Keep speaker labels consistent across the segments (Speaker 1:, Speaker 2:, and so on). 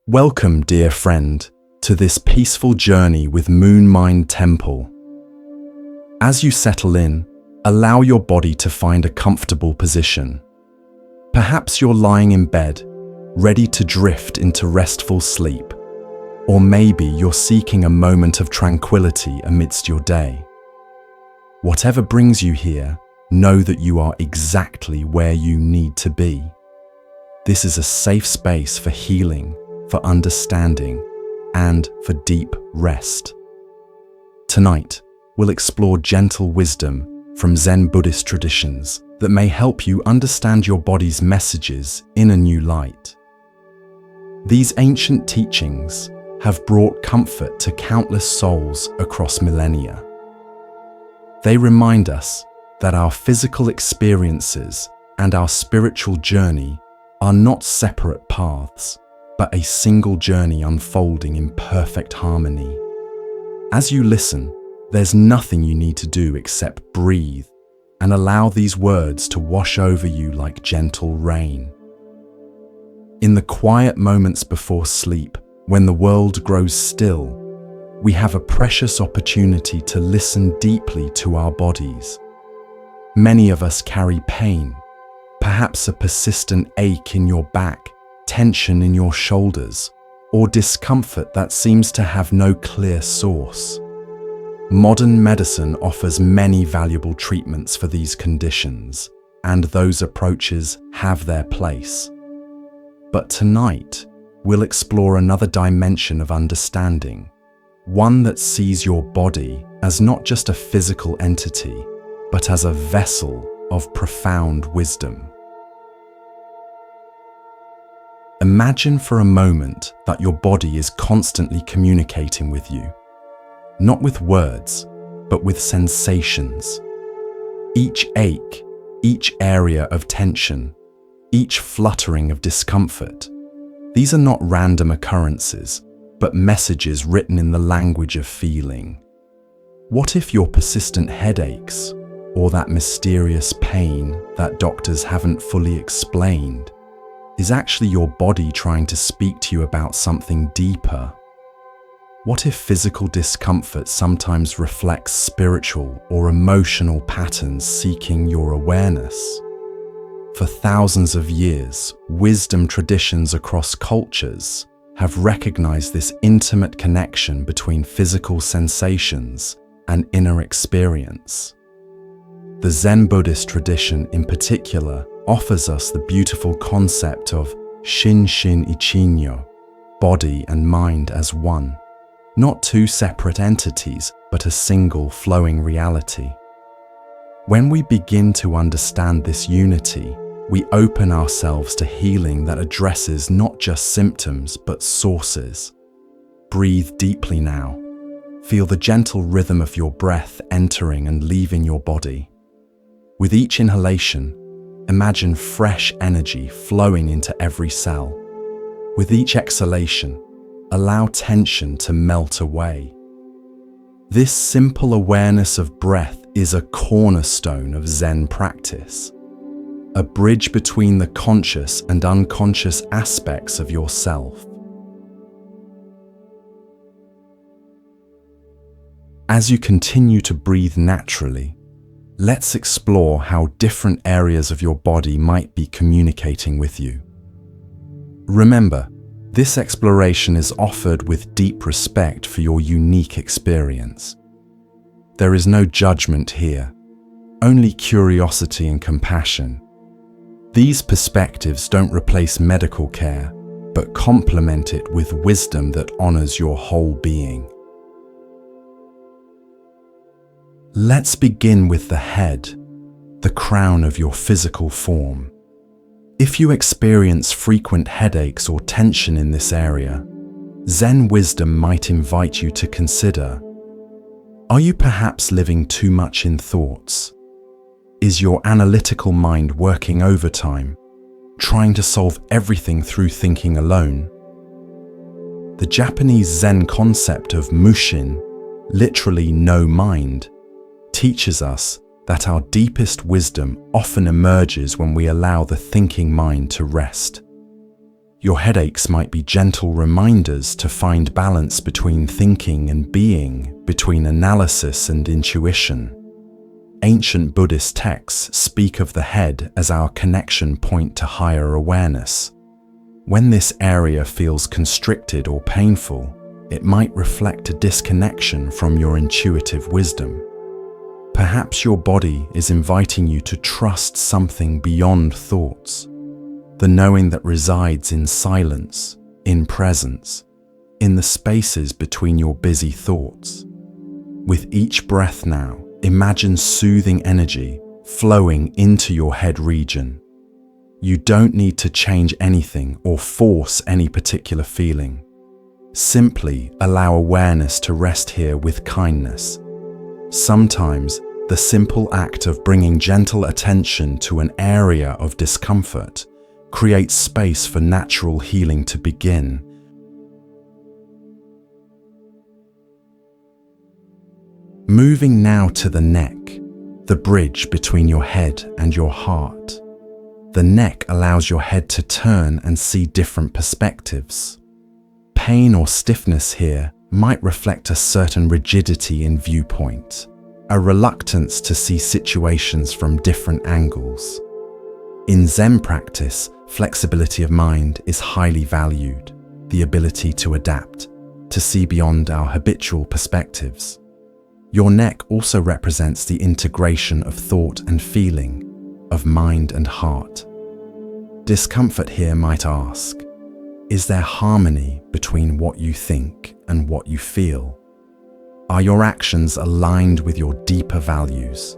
Speaker 1: Welcome, dear friend, to this peaceful journey with Moon Mind Temple. As you settle in, allow your body to find a comfortable position. Perhaps you're lying in bed, ready to drift into restful sleep, or maybe you're seeking a moment of tranquility amidst your day. Whatever brings you here, know that you are exactly where you need to be. This is a safe space for healing, for understanding, and for deep rest. Tonight, we'll explore gentle wisdom from Zen Buddhist traditions that may help you understand your body's messages in a new light. These ancient teachings have brought comfort to countless souls across millennia. They remind us that our physical experiences and our spiritual journey are not separate paths, but a single journey unfolding in perfect harmony. As you listen, there's nothing you need to do except breathe and allow these words to wash over you like gentle rain. In the quiet moments before sleep, when the world grows still, we have a precious opportunity to listen deeply to our bodies. Many of us carry pain, perhaps a persistent ache in your back, tension in your shoulders, or discomfort that seems to have no clear source. Modern medicine offers many valuable treatments for these conditions, and those approaches have their place. But tonight, we'll explore another dimension of understanding, one that sees your body as not just a physical entity, but as a vessel of profound wisdom. Imagine for a moment that your body is constantly communicating with you, not with words, but with sensations. Each ache, each area of tension, each fluttering of discomfort, these are not random occurrences, but messages written in the language of feeling. What if your persistent headaches, or that mysterious pain that doctors haven't fully explained, is actually your body trying to speak to you about something deeper? What if physical discomfort sometimes reflects spiritual or emotional patterns seeking your awareness? For thousands of years, wisdom traditions across cultures have recognized this intimate connection between physical sensations and inner experience. The Zen Buddhist tradition in particular offers us the beautiful concept of Shin-Shin Ichinyo, body and mind as one, not two separate entities, but a single flowing reality. When we begin to understand this unity, we open ourselves to healing that addresses not just symptoms, but sources. Breathe deeply now. Feel the gentle rhythm of your breath entering and leaving your body. With each inhalation, imagine fresh energy flowing into every cell. With each exhalation, allow tension to melt away. This simple awareness of breath is a cornerstone of Zen practice, a bridge between the conscious and unconscious aspects of yourself. As you continue to breathe naturally, let's explore how different areas of your body might be communicating with you. Remember, this exploration is offered with deep respect for your unique experience. There is no judgment here, only curiosity and compassion. These perspectives don't replace medical care, but complement it with wisdom that honors your whole being. Let's begin with the head, the crown of your physical form. If you experience frequent headaches or tension in this area, Zen wisdom might invite you to consider: are you perhaps living too much in thoughts? Is your analytical mind working overtime, trying to solve everything through thinking alone? The Japanese Zen concept of mushin, literally no mind, teaches us that our deepest wisdom often emerges when we allow the thinking mind to rest. Your headaches might be gentle reminders to find balance between thinking and being, between analysis and intuition. Ancient Buddhist texts speak of the head as our connection point to higher awareness. When this area feels constricted or painful, it might reflect a disconnection from your intuitive wisdom. Perhaps your body is inviting you to trust something beyond thoughts, the knowing that resides in silence, in presence, in the spaces between your busy thoughts. With each breath now, imagine soothing energy flowing into your head region. You don't need to change anything or force any particular feeling. Simply allow awareness to rest here with kindness. Sometimes, the simple act of bringing gentle attention to an area of discomfort creates space for natural healing to begin. Moving now to the neck, the bridge between your head and your heart. The neck allows your head to turn and see different perspectives. Pain or stiffness here might reflect a certain rigidity in viewpoint, a reluctance to see situations from different angles. In Zen practice, flexibility of mind is highly valued, the ability to adapt, to see beyond our habitual perspectives. Your neck also represents the integration of thought and feeling, of mind and heart. Discomfort here might ask, is there harmony between what you think and what you feel? Are your actions aligned with your deeper values?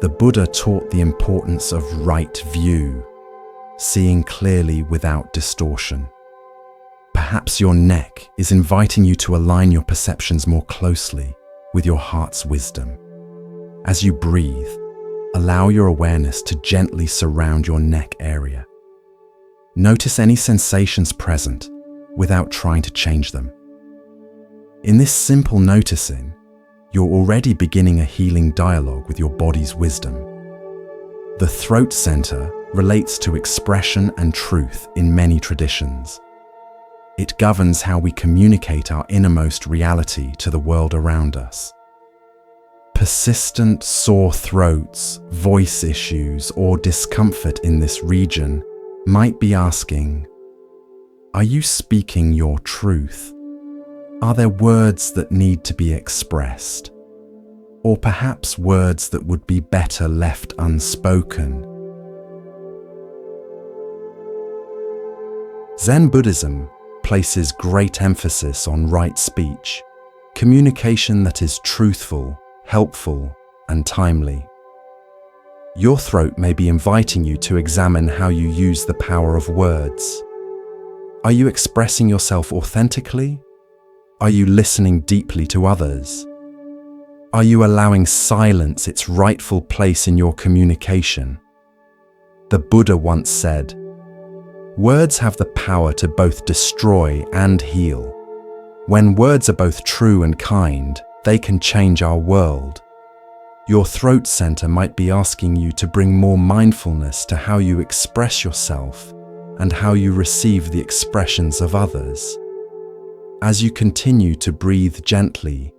Speaker 1: The Buddha taught the importance of right view, seeing clearly without distortion. Perhaps your neck is inviting you to align your perceptions more closely with your heart's wisdom. As you breathe, allow your awareness to gently surround your neck area. Notice any sensations present without trying to change them. In this simple noticing, you're already beginning a healing dialogue with your body's wisdom. The throat center relates to expression and truth in many traditions. It governs how we communicate our innermost reality to the world around us. Persistent sore throats, voice issues, or discomfort in this region might be asking, are you speaking your truth? Are there words that need to be expressed? Or perhaps words that would be better left unspoken? Zen Buddhism places great emphasis on right speech, communication that is truthful, helpful, and timely. Your throat may be inviting you to examine how you use the power of words. Are you expressing yourself authentically? Are you listening deeply to others? Are you allowing silence its rightful place in your communication? The Buddha once said, "Words have the power to both destroy and heal. When words are both true and kind, they can change our world." Your throat center might be asking you to bring more mindfulness to how you express yourself and how you receive the expressions of others. As you continue to breathe gently,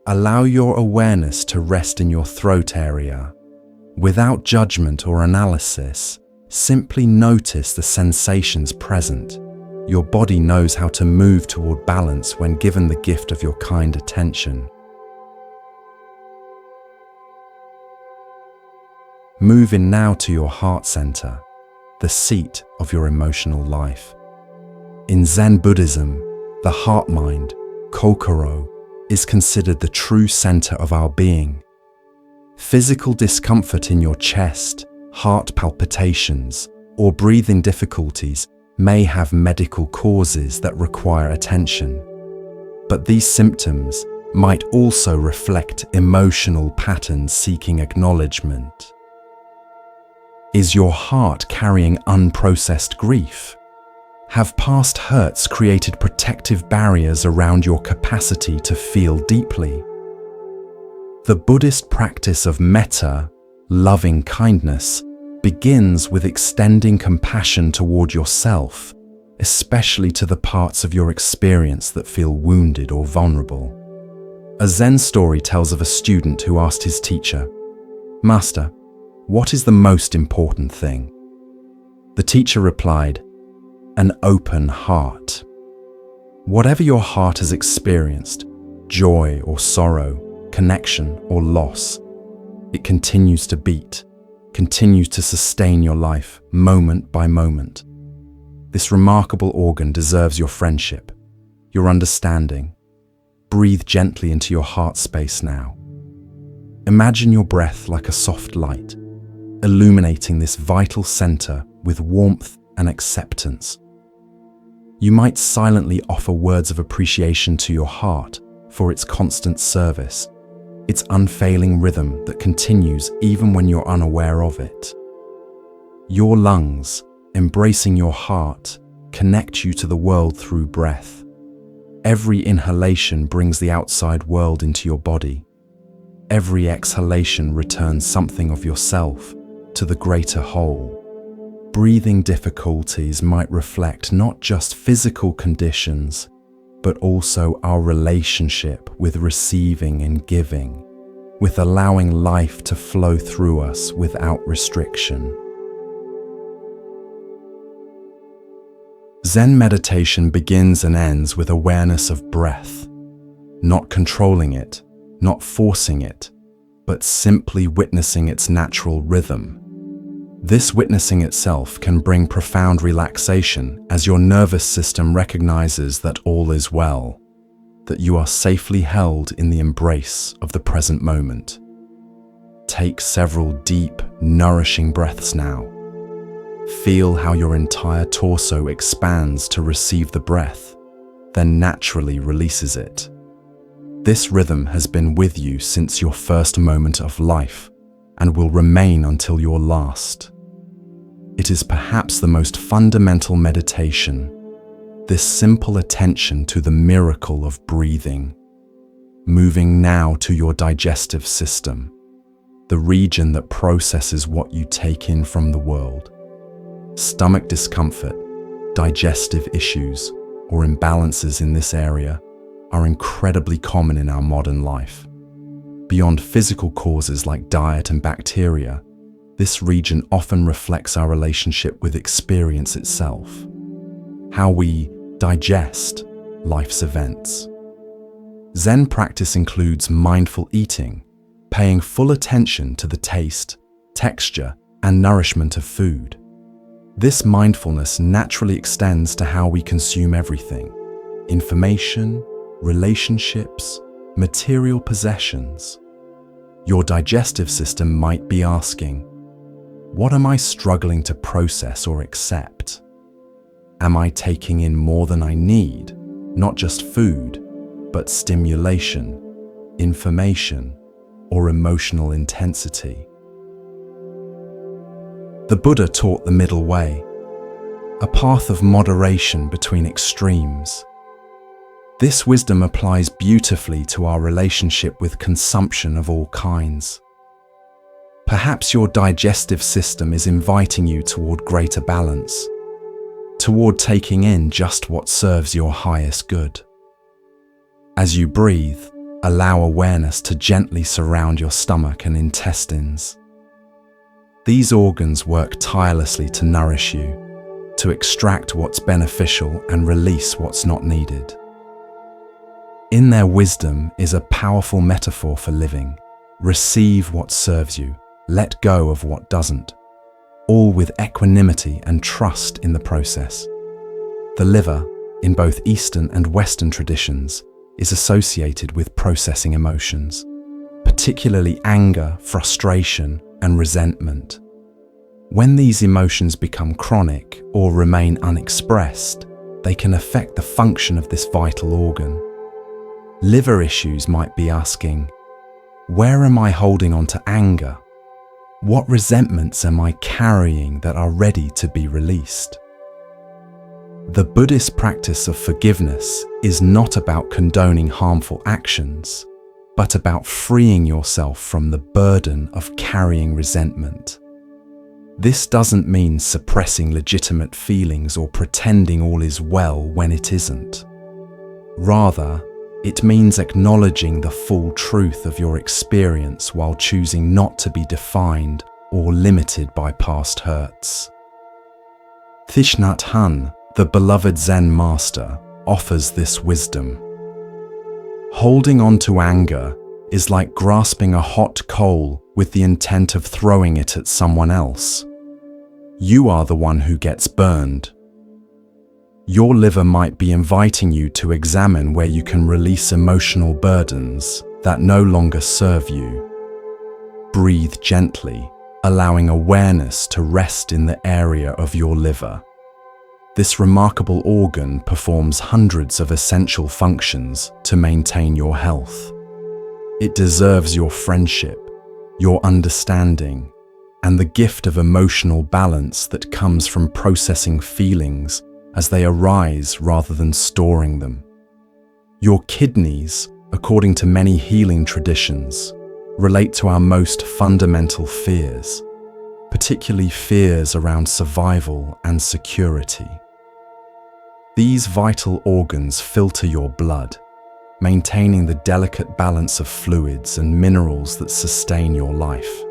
Speaker 1: allow your awareness to rest in your throat area. Without judgment or analysis, simply notice the sensations present. Your body knows how to move toward balance when given the gift of your kind attention. Move in now to your heart center, the seat of your emotional life. In Zen Buddhism, the heart mind, kokoro, is considered the true center of our being. Physical discomfort in your chest, heart palpitations, or breathing difficulties may have medical causes that require attention. But these symptoms might also reflect emotional patterns seeking acknowledgement. Is your heart carrying unprocessed grief? Have past hurts created protective barriers around your capacity to feel deeply? The Buddhist practice of metta, loving kindness, begins with extending compassion toward yourself especially to the parts of your experience that feel wounded or vulnerable. A Zen story tells of a student who asked his teacher, "Master, what is the most important thing?" The teacher replied, "An open heart." Whatever your heart has experienced, joy or sorrow, connection or loss, it continues to beat, continues to sustain your life moment by moment. This remarkable organ deserves your friendship, your understanding. Breathe gently into your heart space now. Imagine your breath like a soft light, illuminating this vital center with warmth and acceptance. You might silently offer words of appreciation to your heart for its constant service, its unfailing rhythm that continues even when you're unaware of it. Your lungs, embracing your heart, connect you to the world through breath. Every inhalation brings the outside world into your body. Every exhalation returns something of yourself to the greater whole. Breathing difficulties might reflect not just physical conditions, but also our relationship with receiving and giving, with allowing life to flow through us without restriction. Zen meditation begins and ends with awareness of breath, not controlling it, not forcing it, but simply witnessing its natural rhythm. This witnessing itself can bring profound relaxation as your nervous system recognizes that all is well, that you are safely held in the embrace of the present moment. Take several deep, nourishing breaths now. Feel how your entire torso expands to receive the breath, then naturally releases it. This rhythm has been with you since your first moment of life and will remain until your last. It is perhaps the most fundamental meditation, this simple attention to the miracle of breathing. Moving now to your digestive system, the region that processes what you take in from the world. Stomach discomfort, digestive issues, or imbalances in this area are incredibly common in our modern life. Beyond physical causes like diet and bacteria, this region often reflects our relationship with experience itself, how we digest life's events. Zen practice includes mindful eating, paying full attention to the taste, texture, and nourishment of food. This mindfulness naturally extends to how we consume everything: information, relationships, material possessions. Your digestive system might be asking, what am I struggling to process or accept? Am I taking in more than I need, not just food, but stimulation, information, or emotional intensity? The Buddha taught the middle way, a path of moderation between extremes. This wisdom applies beautifully to our relationship with consumption of all kinds. Perhaps your digestive system is inviting you toward greater balance, toward taking in just what serves your highest good. As you breathe, allow awareness to gently surround your stomach and intestines. These organs work tirelessly to nourish you, to extract what's beneficial and release what's not needed. In their wisdom is a powerful metaphor for living. Receive what serves you, let go of what doesn't, all with equanimity and trust in the process. The liver, in both Eastern and Western traditions, is associated with processing emotions, particularly anger, frustration, and resentment. When these emotions become chronic or remain unexpressed, they can affect the function of this vital organ. Liver issues might be asking, where am I holding on to anger? What resentments am I carrying that are ready to be released? The Buddhist practice of forgiveness is not about condoning harmful actions, but about freeing yourself from the burden of carrying resentment. This doesn't mean suppressing legitimate feelings or pretending all is well when it isn't. Rather, it means acknowledging the full truth of your experience while choosing not to be defined or limited by past hurts. Thich Nhat Hanh, the beloved Zen master, offers this wisdom. Holding on to anger is like grasping a hot coal with the intent of throwing it at someone else. You are the one who gets burned. Your liver might be inviting you to examine where you can release emotional burdens that no longer serve you. Breathe gently, allowing awareness to rest in the area of your liver. This remarkable organ performs hundreds of essential functions to maintain your health. It deserves your friendship, your understanding, and the gift of emotional balance that comes from processing feelings as they arise rather than storing them. Your kidneys, according to many healing traditions, relate to our most fundamental fears, particularly fears around survival and security. These vital organs filter your blood, maintaining the delicate balance of fluids and minerals that sustain your life.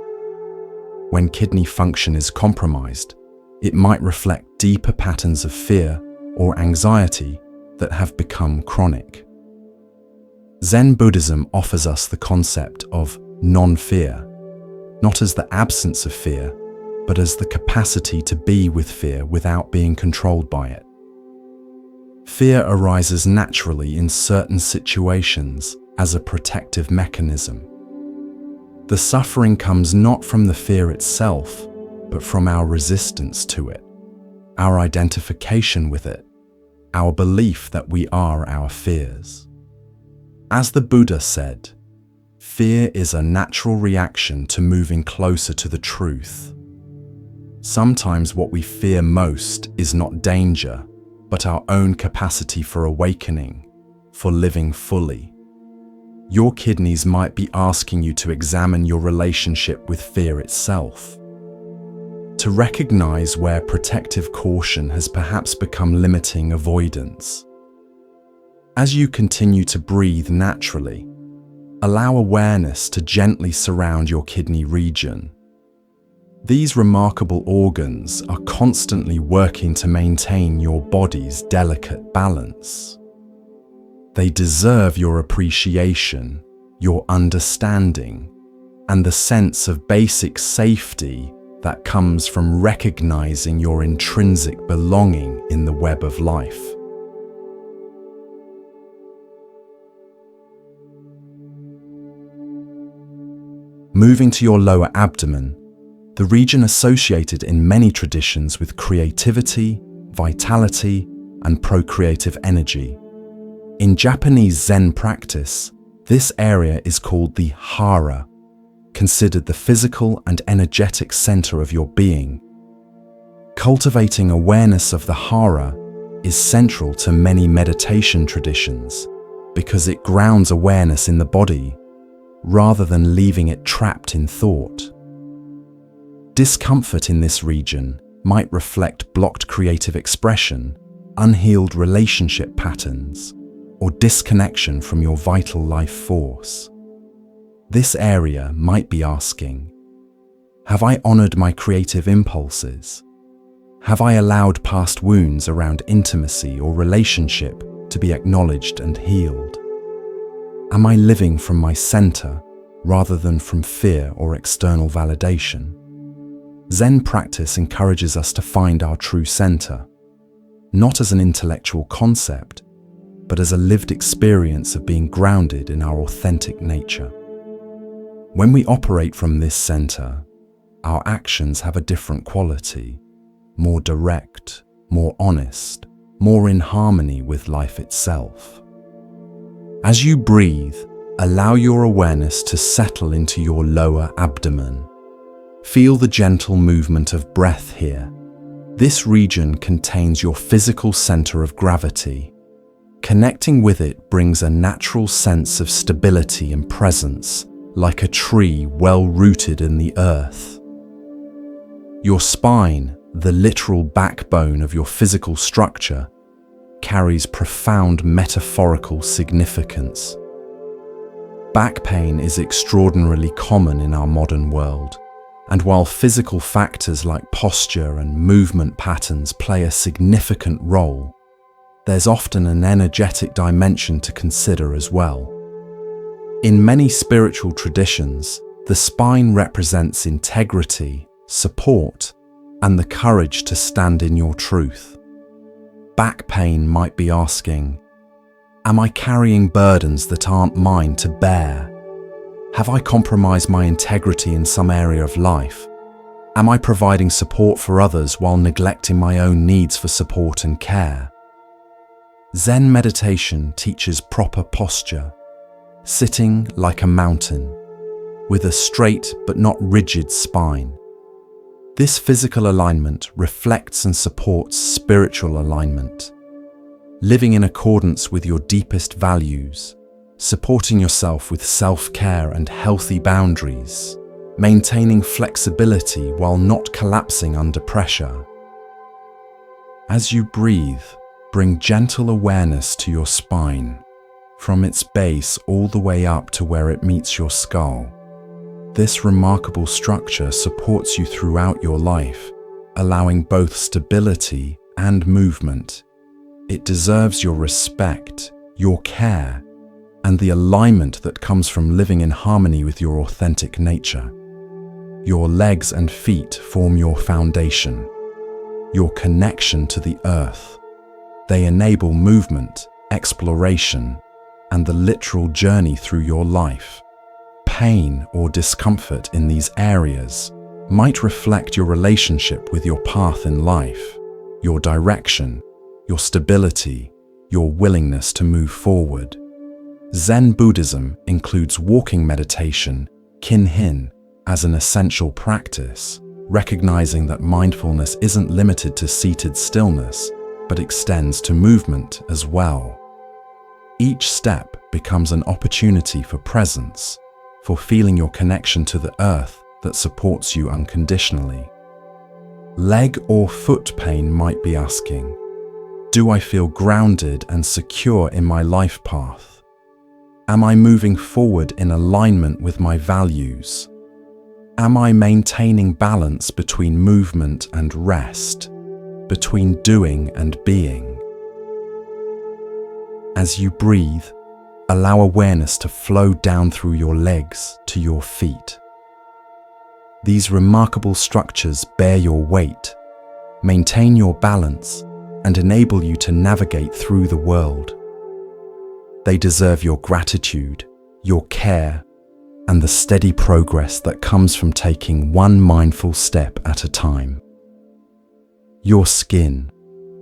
Speaker 1: When kidney function is compromised, it might reflect deeper patterns of fear or anxiety that have become chronic. Zen Buddhism offers us the concept of non-fear, not as the absence of fear, but as the capacity to be with fear without being controlled by it. Fear arises naturally in certain situations as a protective mechanism. The suffering comes not from the fear itself, but from our resistance to it, our identification with it, our belief that we are our fears. As the Buddha said, fear is a natural reaction to moving closer to the truth. Sometimes what we fear most is not danger, but our own capacity for awakening, for living fully. Your kidneys might be asking you to examine your relationship with fear itself, to recognize where protective caution has perhaps become limiting avoidance. As you continue to breathe naturally, allow awareness to gently surround your kidney region. These remarkable organs are constantly working to maintain your body's delicate balance. They deserve your appreciation, your understanding, and the sense of basic safety that comes from recognizing your intrinsic belonging in the web of life. Moving to your lower abdomen, the region associated in many traditions with creativity, vitality, and procreative energy. In Japanese Zen practice, this area is called the hara, considered the physical and energetic center of your being. Cultivating awareness of the hara is central to many meditation traditions because it grounds awareness in the body rather than leaving it trapped in thought. Discomfort in this region might reflect blocked creative expression, unhealed relationship patterns, or disconnection from your vital life force. This area might be asking, have I honored my creative impulses? Have I allowed past wounds around intimacy or relationship to be acknowledged and healed? Am I living from my center rather than from fear or external validation? Zen practice encourages us to find our true center, not as an intellectual concept, but as a lived experience of being grounded in our authentic nature. When we operate from this center, our actions have a different quality, more direct, more honest, more in harmony with life itself. As you breathe, allow your awareness to settle into your lower abdomen. Feel the gentle movement of breath here. This region contains your physical center of gravity. Connecting with it brings a natural sense of stability and presence, like a tree well rooted in the earth. Your spine, the literal backbone of your physical structure, carries profound metaphorical significance. Back pain is extraordinarily common in our modern world, and while physical factors like posture and movement patterns play a significant role, there's often an energetic dimension to consider as well. In many spiritual traditions, the spine represents integrity, support, and the courage to stand in your truth. Back pain might be asking, am I carrying burdens that aren't mine to bear? Have I compromised my integrity in some area of life? Am I providing support for others while neglecting my own needs for support and care? Zen meditation teaches proper posture, sitting like a mountain, with a straight but not rigid spine. This physical alignment reflects and supports spiritual alignment, living in accordance with your deepest values, supporting yourself with self-care and healthy boundaries, maintaining flexibility while not collapsing under pressure. As you breathe, bring gentle awareness to your spine, from its base all the way up to where it meets your skull. This remarkable structure supports you throughout your life, allowing both stability and movement. It deserves your respect, your care, and the alignment that comes from living in harmony with your authentic nature. Your legs and feet form your foundation, your connection to the earth. They enable movement, exploration, and the literal journey through your life. Pain or discomfort in these areas might reflect your relationship with your path in life, your direction, your stability, your willingness to move forward. Zen Buddhism includes walking meditation, kin-hin, as an essential practice, recognizing that mindfulness isn't limited to seated stillness, but extends to movement as well. Each step becomes an opportunity for presence, for feeling your connection to the earth that supports you unconditionally. Leg or foot pain might be asking, do I feel grounded and secure in my life path? Am I moving forward in alignment with my values? Am I maintaining balance between movement and rest, between doing and being? As you breathe, allow awareness to flow down through your legs to your feet. These remarkable structures bear your weight, maintain your balance, and enable you to navigate through the world. They deserve your gratitude, your care, and the steady progress that comes from taking one mindful step at a time. Your skin,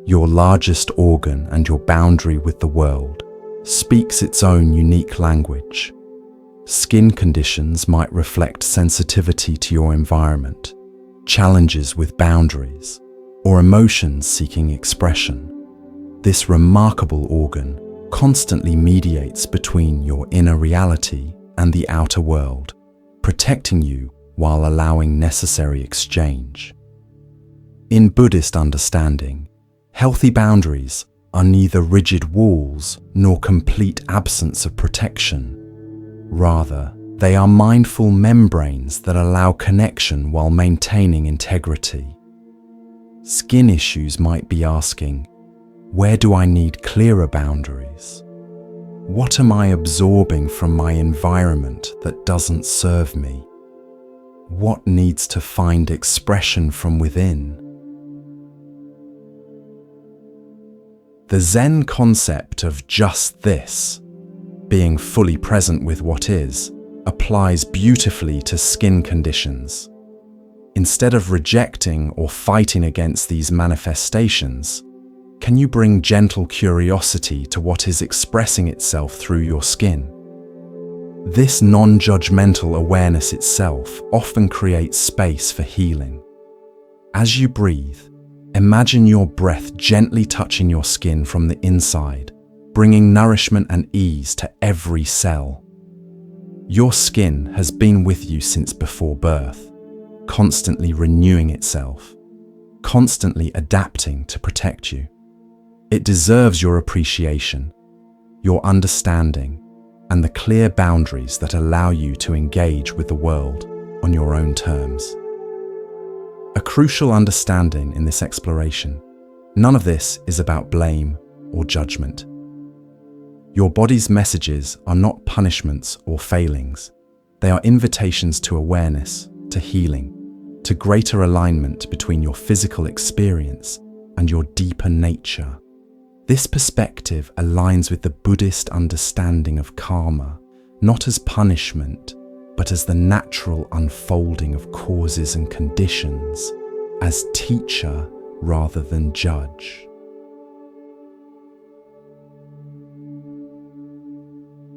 Speaker 1: your largest organ and your boundary with the world, speaks its own unique language. Skin conditions might reflect sensitivity to your environment, challenges with boundaries, or emotions seeking expression. This remarkable organ constantly mediates between your inner reality and the outer world, protecting you while allowing necessary exchange. In Buddhist understanding, healthy boundaries are neither rigid walls nor complete absence of protection. Rather, they are mindful membranes that allow connection while maintaining integrity. Skin issues might be asking, where do I need clearer boundaries? What am I absorbing from my environment that doesn't serve me? What needs to find expression from within? The Zen concept of just this, being fully present with what is, applies beautifully to skin conditions. Instead of rejecting or fighting against these manifestations, can you bring gentle curiosity to what is expressing itself through your skin? This non-judgmental awareness itself often creates space for healing. As you breathe, imagine your breath gently touching your skin from the inside, bringing nourishment and ease to every cell. Your skin has been with you since before birth, constantly renewing itself, constantly adapting to protect you. It deserves your appreciation, your understanding, and the clear boundaries that allow you to engage with the world on your own terms. A crucial understanding in this exploration: none of this is about blame or judgment. Your body's messages are not punishments or failings. They are invitations to awareness, to healing, to greater alignment between your physical experience and your deeper nature. This perspective aligns with the Buddhist understanding of karma, not as punishment, but as the natural unfolding of causes and conditions, as teacher rather than judge.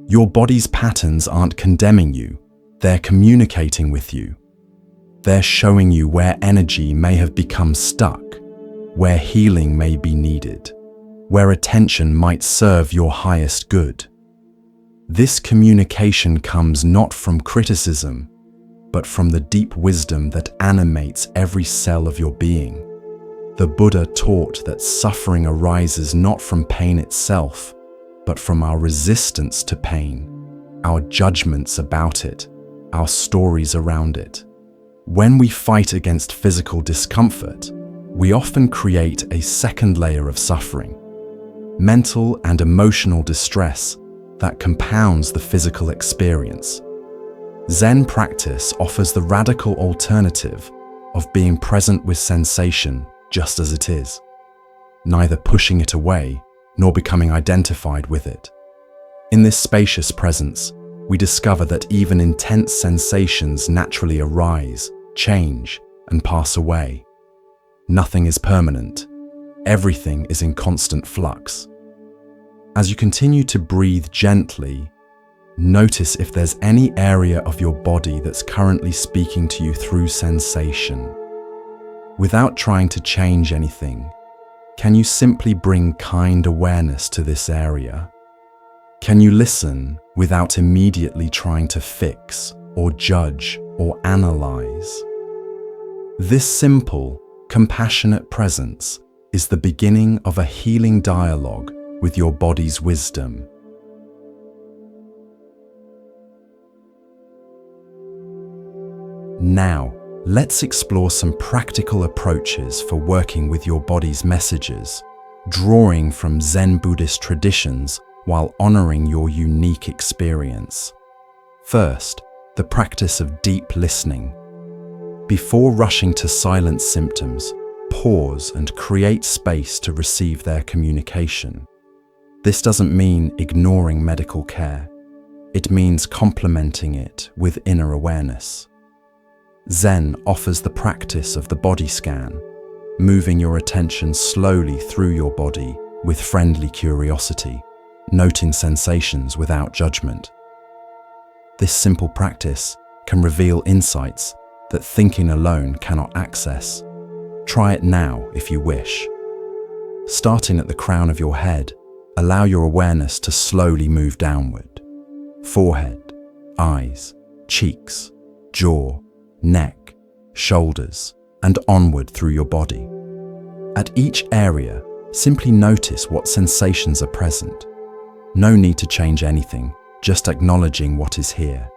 Speaker 1: Your body's patterns aren't condemning you, they're communicating with you. They're showing you where energy may have become stuck, where healing may be needed, where attention might serve your highest good. This communication comes not from criticism, but from the deep wisdom that animates every cell of your being. The Buddha taught that suffering arises not from pain itself, but from our resistance to pain, our judgments about it, our stories around it. When we fight against physical discomfort, we often create a second layer of suffering, mental and emotional distress that compounds the physical experience. Zen practice offers the radical alternative of being present with sensation just as it is, neither pushing it away nor becoming identified with it. In this spacious presence, we discover that even intense sensations naturally arise, change, and pass away. Nothing is permanent. Everything is in constant flux. As you continue to breathe gently, notice if there's any area of your body that's currently speaking to you through sensation. Without trying to change anything, can you simply bring kind awareness to this area? Can you listen without immediately trying to fix or judge or analyze? This simple, compassionate presence is the beginning of a healing dialogue with your body's wisdom. Now, let's explore some practical approaches for working with your body's messages, drawing from Zen Buddhist traditions while honoring your unique experience. First, the practice of deep listening. Before rushing to silence symptoms, pause and create space to receive their communication. This doesn't mean ignoring medical care. It means complementing it with inner awareness. Zen offers the practice of the body scan, moving your attention slowly through your body with friendly curiosity, noting sensations without judgment. This simple practice can reveal insights that thinking alone cannot access. Try it now if you wish. Starting at the crown of your head, allow your awareness to slowly move downward. Forehead, eyes, cheeks, jaw, neck, shoulders, and onward through your body. At each area, simply notice what sensations are present. No need to change anything, just acknowledging what is here.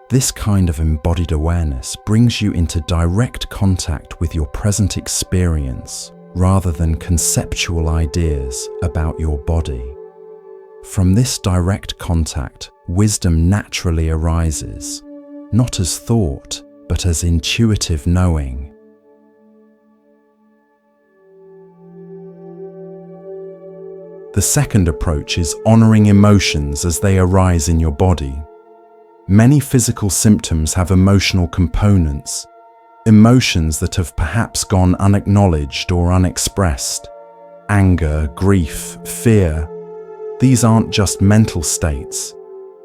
Speaker 1: This kind of embodied awareness brings you into direct contact with your present experience rather than conceptual ideas about your body. From this direct contact, wisdom naturally arises, not as thought, but as intuitive knowing. The second approach is honoring emotions as they arise in your body. Many physical symptoms have emotional components, emotions that have perhaps gone unacknowledged or unexpressed. Anger, grief, fear. These aren't just mental states.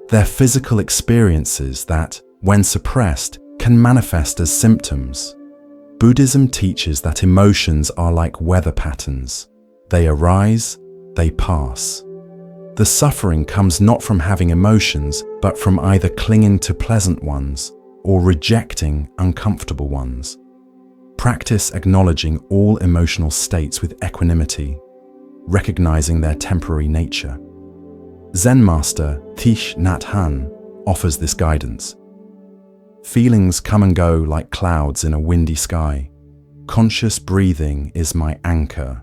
Speaker 1: They're physical experiences that, when suppressed, can manifest as symptoms. Buddhism teaches that emotions are like weather patterns. They arise, they pass. The suffering comes not from having emotions, but from either clinging to pleasant ones or rejecting uncomfortable ones. Practice acknowledging all emotional states with equanimity, recognizing their temporary nature. Zen master Thich Nhat Hanh offers this guidance. Feelings come and go like clouds in a windy sky. Conscious breathing is my anchor.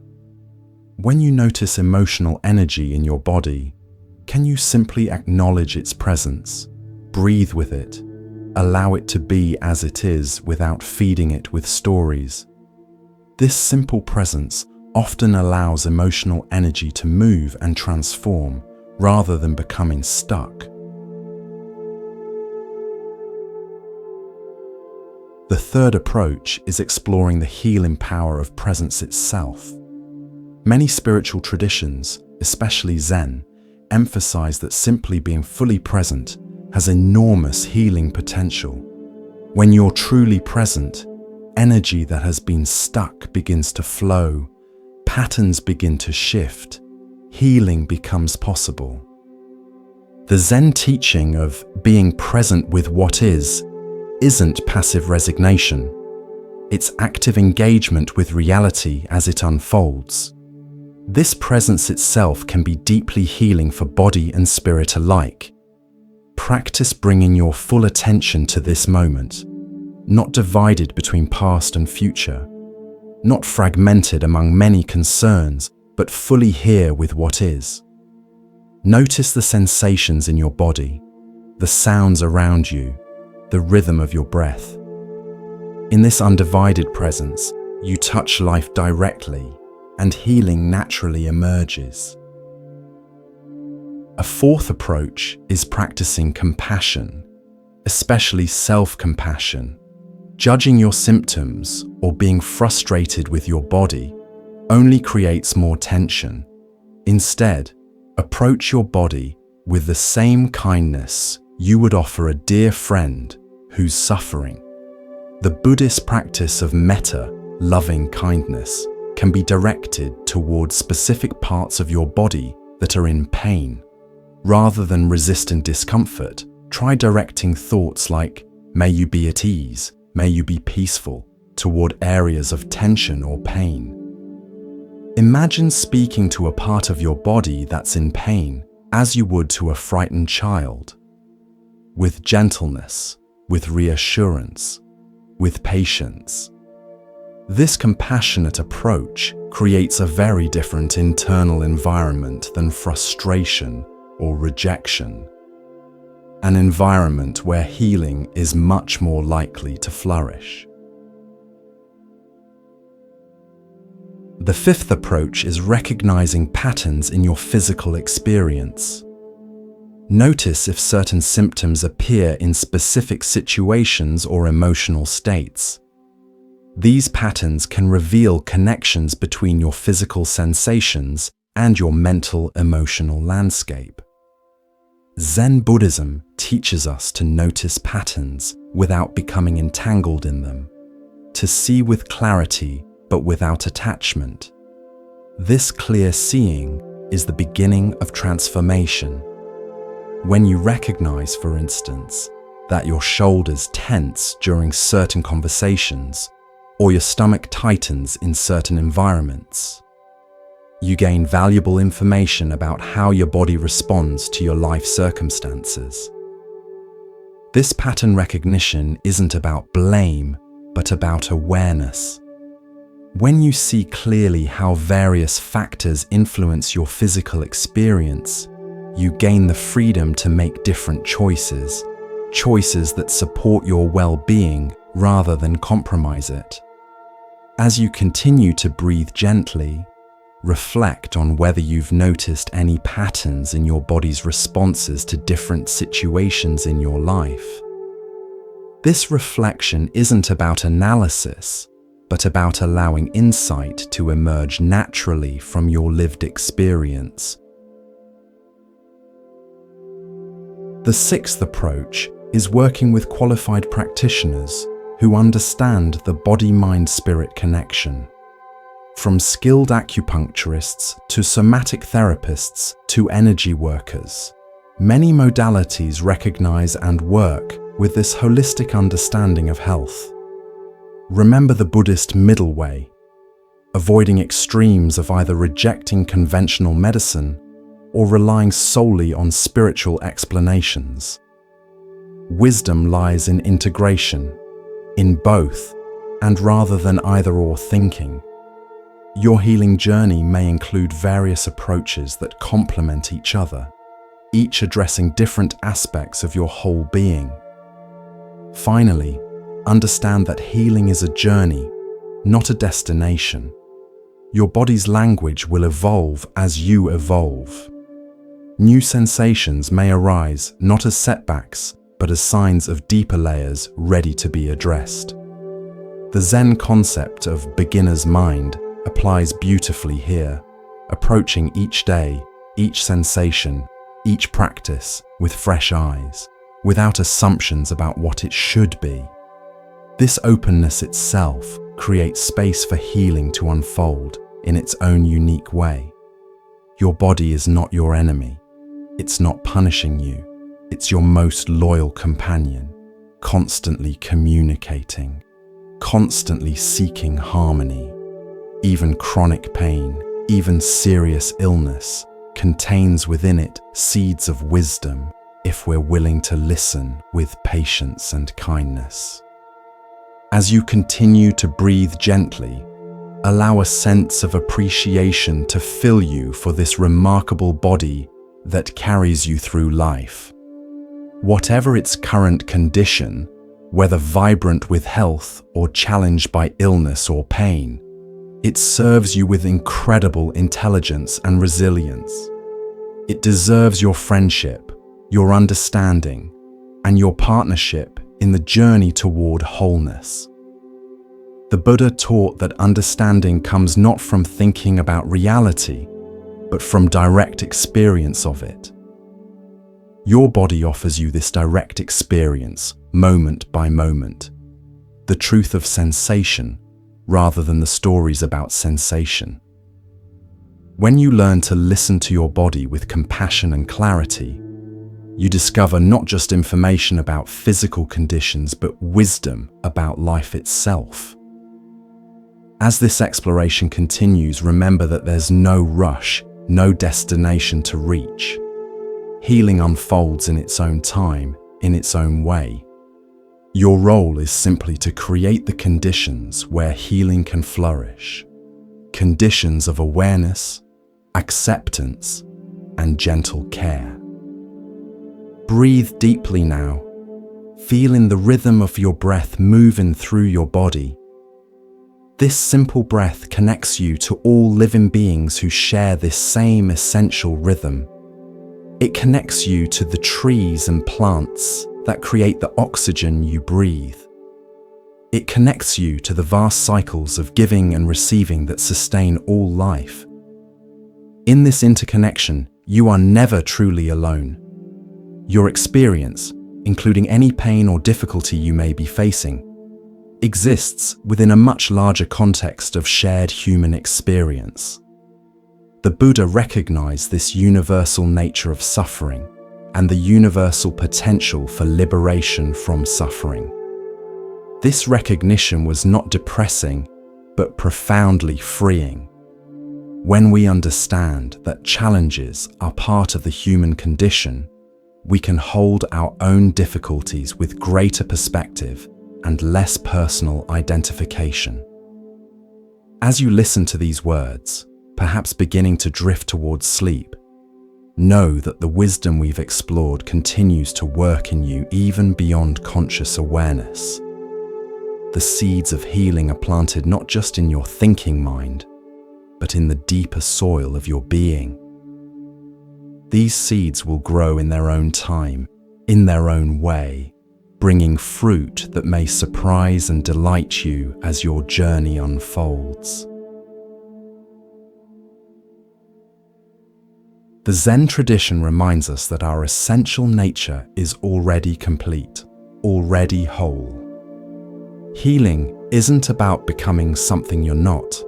Speaker 1: When you notice emotional energy in your body, can you simply acknowledge its presence, breathe with it, allow it to be as it is without feeding it with stories? This simple presence often allows emotional energy to move and transform rather than becoming stuck. The third approach is exploring the healing power of presence itself. Many spiritual traditions, especially Zen, emphasize that simply being fully present has enormous healing potential. When you're truly present, energy that has been stuck begins to flow, patterns begin to shift, healing becomes possible. The Zen teaching of being present with what is isn't passive resignation. It's active engagement with reality as it unfolds. This presence itself can be deeply healing for body and spirit alike. Practice bringing your full attention to this moment, not divided between past and future, not fragmented among many concerns, but fully here with what is. Notice the sensations in your body, the sounds around you, the rhythm of your breath. In this undivided presence, you touch life directly, and healing naturally emerges. A fourth approach is practicing compassion, especially self-compassion. Judging your symptoms or being frustrated with your body only creates more tension. Instead, approach your body with the same kindness you would offer a dear friend who's suffering. The Buddhist practice of metta, loving kindness, can be directed towards specific parts of your body that are in pain. Rather than resistant discomfort, try directing thoughts like, "May you be at ease, may you be peaceful," toward areas of tension or pain. Imagine speaking to a part of your body that's in pain as you would to a frightened child. With gentleness, with reassurance, with patience. This compassionate approach creates a very different internal environment than frustration or rejection. An environment where healing is much more likely to flourish. The fifth approach is recognizing patterns in your physical experience. Notice if certain symptoms appear in specific situations or emotional states. These patterns can reveal connections between your physical sensations and your mental, emotional landscape. Zen Buddhism teaches us to notice patterns without becoming entangled in them, to see with clarity but without attachment. This clear seeing is the beginning of transformation. When you recognize, for instance, that your shoulders tense during certain conversations, or your stomach tightens in certain environments, you gain valuable information about how your body responds to your life circumstances. This pattern recognition isn't about blame, but about awareness. When you see clearly how various factors influence your physical experience, you gain the freedom to make different choices, choices that support your well-being rather than compromise it. As you continue to breathe gently, reflect on whether you've noticed any patterns in your body's responses to different situations in your life. This reflection isn't about analysis, but about allowing insight to emerge naturally from your lived experience. The sixth approach is working with qualified practitioners who understand the body-mind-spirit connection. From skilled acupuncturists to somatic therapists to energy workers, many modalities recognize and work with this holistic understanding of health. Remember the Buddhist middle way, avoiding extremes of either rejecting conventional medicine or relying solely on spiritual explanations. Wisdom lies in integration, in both, and rather than either-or thinking. Your healing journey may include various approaches that complement each other, each addressing different aspects of your whole being. Finally, understand that healing is a journey, not a destination. Your body's language will evolve as you evolve. New sensations may arise not as setbacks, but as signs of deeper layers ready to be addressed. The Zen concept of beginner's mind applies beautifully here, approaching each day, each sensation, each practice with fresh eyes, without assumptions about what it should be. This openness itself creates space for healing to unfold in its own unique way. Your body is not your enemy. It's not punishing you. It's your most loyal companion, constantly communicating, constantly seeking harmony. Even chronic pain, even serious illness, contains within it seeds of wisdom if we're willing to listen with patience and kindness. As you continue to breathe gently, allow a sense of appreciation to fill you for this remarkable body that carries you through life. Whatever its current condition, whether vibrant with health or challenged by illness or pain, it serves you with incredible intelligence and resilience. It deserves your friendship, your understanding, and your partnership in the journey toward wholeness. The Buddha taught that understanding comes not from thinking about reality, but from direct experience of it. Your body offers you this direct experience, moment by moment. The truth of sensation, rather than the stories about sensation. When you learn to listen to your body with compassion and clarity, you discover not just information about physical conditions, but wisdom about life itself. As this exploration continues, remember that there's no rush, no destination to reach. Healing unfolds in its own time, in its own way. Your role is simply to create the conditions where healing can flourish. Conditions of awareness, acceptance, and gentle care. Breathe deeply now. Feel in the rhythm of your breath moving through your body. This simple breath connects you to all living beings who share this same essential rhythm. It connects you to the trees and plants that create the oxygen you breathe. It connects you to the vast cycles of giving and receiving that sustain all life. In this interconnection, you are never truly alone. Your experience, including any pain or difficulty you may be facing, exists within a much larger context of shared human experience. The Buddha recognized this universal nature of suffering and the universal potential for liberation from suffering. This recognition was not depressing, but profoundly freeing. When we understand that challenges are part of the human condition, we can hold our own difficulties with greater perspective and less personal identification. As you listen to these words, perhaps beginning to drift towards sleep, know that the wisdom we've explored continues to work in you even beyond conscious awareness. The seeds of healing are planted not just in your thinking mind, but in the deeper soil of your being. These seeds will grow in their own time, in their own way, bringing fruit that may surprise and delight you as your journey unfolds. The Zen tradition reminds us that our essential nature is already complete, already whole. Healing isn't about becoming something you're not.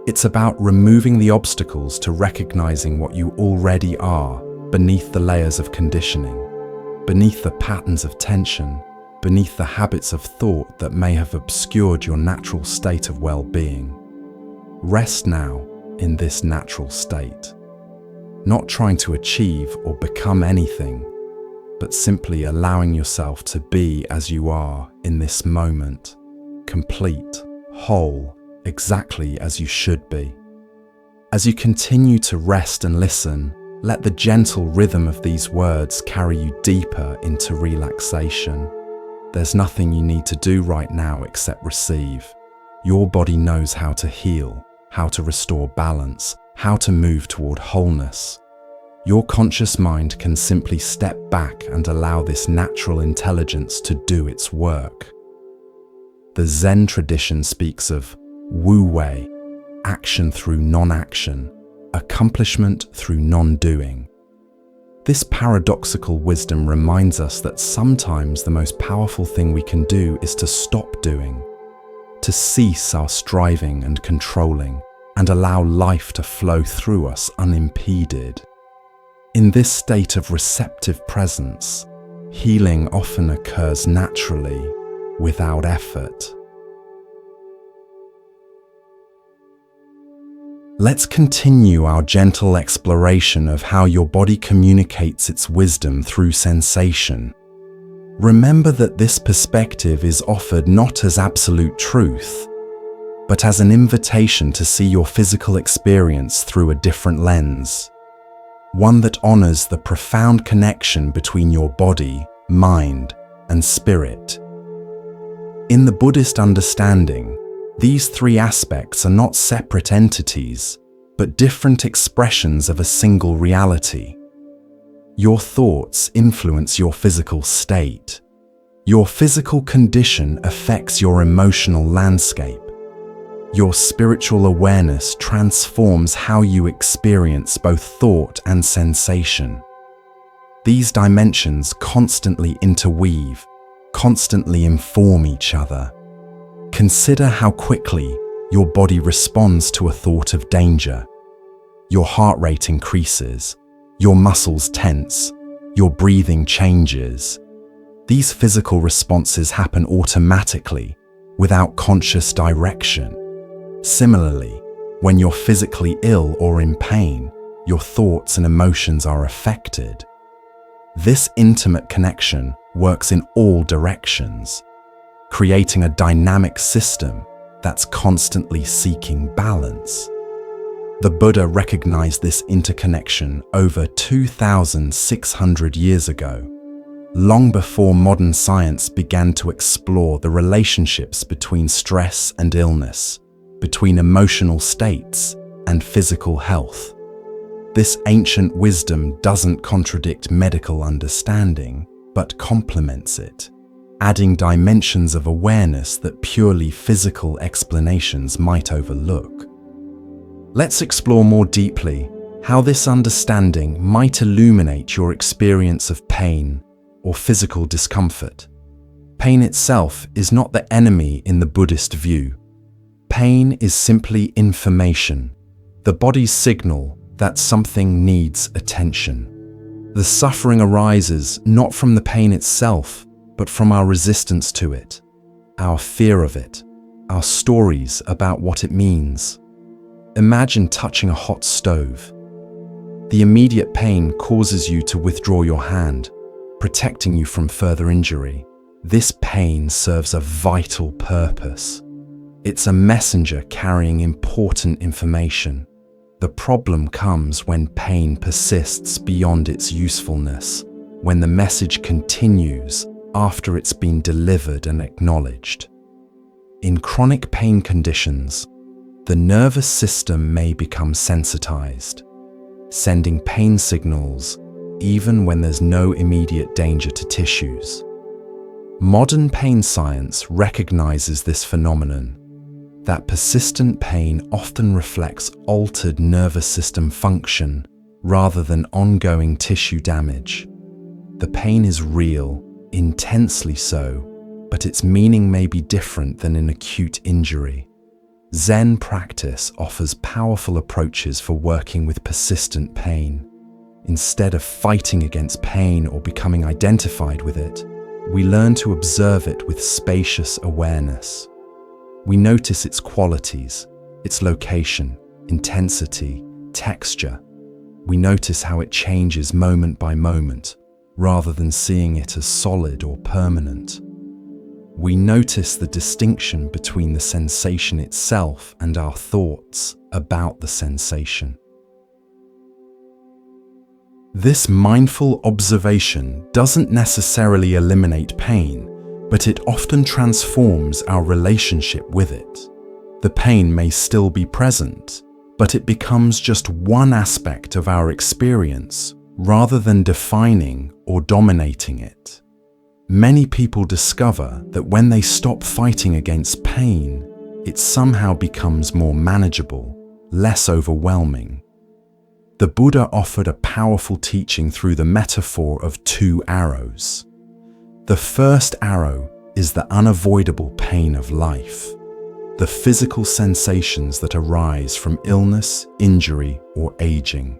Speaker 1: It's about removing the obstacles to recognizing what you already are beneath the layers of conditioning, beneath the patterns of tension, beneath the habits of thought that may have obscured your natural state of well-being. Rest now in this natural state, not trying to achieve or become anything, but simply allowing yourself to be as you are in this moment, complete, whole, exactly as you should be. As you continue to rest and listen, let the gentle rhythm of these words carry you deeper into relaxation. There's nothing you need to do right now except receive. Your body knows how to heal, how to restore balance, how to move toward wholeness. Your conscious mind can simply step back and allow this natural intelligence to do its work. The Zen tradition speaks of wu-wei, action through non-action, accomplishment through non-doing. This paradoxical wisdom reminds us that sometimes the most powerful thing we can do is to stop doing, to cease our striving and controlling, and allow life to flow through us unimpeded. In this state of receptive presence, healing often occurs naturally, without effort. Let's continue our gentle exploration of how your body communicates its wisdom through sensation. Remember that this perspective is offered not as absolute truth, but as an invitation to see your physical experience through a different lens. One that honors the profound connection between your body, mind, and spirit. In the Buddhist understanding, these three aspects are not separate entities, but different expressions of a single reality. Your thoughts influence your physical state. Your physical condition affects your emotional landscape. Your spiritual awareness transforms how you experience both thought and sensation. These dimensions constantly interweave, constantly inform each other. Consider how quickly your body responds to a thought of danger. Your heart rate increases, your muscles tense, your breathing changes. These physical responses happen automatically, without conscious direction. Similarly, when you're physically ill or in pain, your thoughts and emotions are affected. This intimate connection works in all directions, creating a dynamic system that's constantly seeking balance. The Buddha recognized this interconnection over 2,600 years ago, long before modern science began to explore the relationships between stress and illness, between emotional states and physical health. This ancient wisdom doesn't contradict medical understanding, but complements it, adding dimensions of awareness that purely physical explanations might overlook. Let's explore more deeply how this understanding might illuminate your experience of pain or physical discomfort. Pain itself is not the enemy in the Buddhist view. Pain is simply information, the body's signal that something needs attention. The suffering arises not from the pain itself, but from our resistance to it, our fear of it, our stories about what it means. Imagine touching a hot stove. The immediate pain causes you to withdraw your hand, protecting you from further injury. This pain serves a vital purpose. It's a messenger carrying important information. The problem comes when pain persists beyond its usefulness, when the message continues after it's been delivered and acknowledged. In chronic pain conditions, the nervous system may become sensitized, sending pain signals even when there's no immediate danger to tissues. Modern pain science recognizes this phenomenon, that persistent pain often reflects altered nervous system function rather than ongoing tissue damage. The pain is real, intensely so, but its meaning may be different than an acute injury. Zen practice offers powerful approaches for working with persistent pain. Instead of fighting against pain or becoming identified with it, we learn to observe it with spacious awareness. We notice its qualities, its location, intensity, texture. We notice how it changes moment by moment, rather than seeing it as solid or permanent. We notice the distinction between the sensation itself and our thoughts about the sensation. This mindful observation doesn't necessarily eliminate pain, but it often transforms our relationship with it. The pain may still be present, but it becomes just one aspect of our experience rather than defining or dominating it. Many people discover that when they stop fighting against pain, it somehow becomes more manageable, less overwhelming. The Buddha offered a powerful teaching through the metaphor of two arrows. The first arrow is the unavoidable pain of life, the physical sensations that arise from illness, injury, or aging.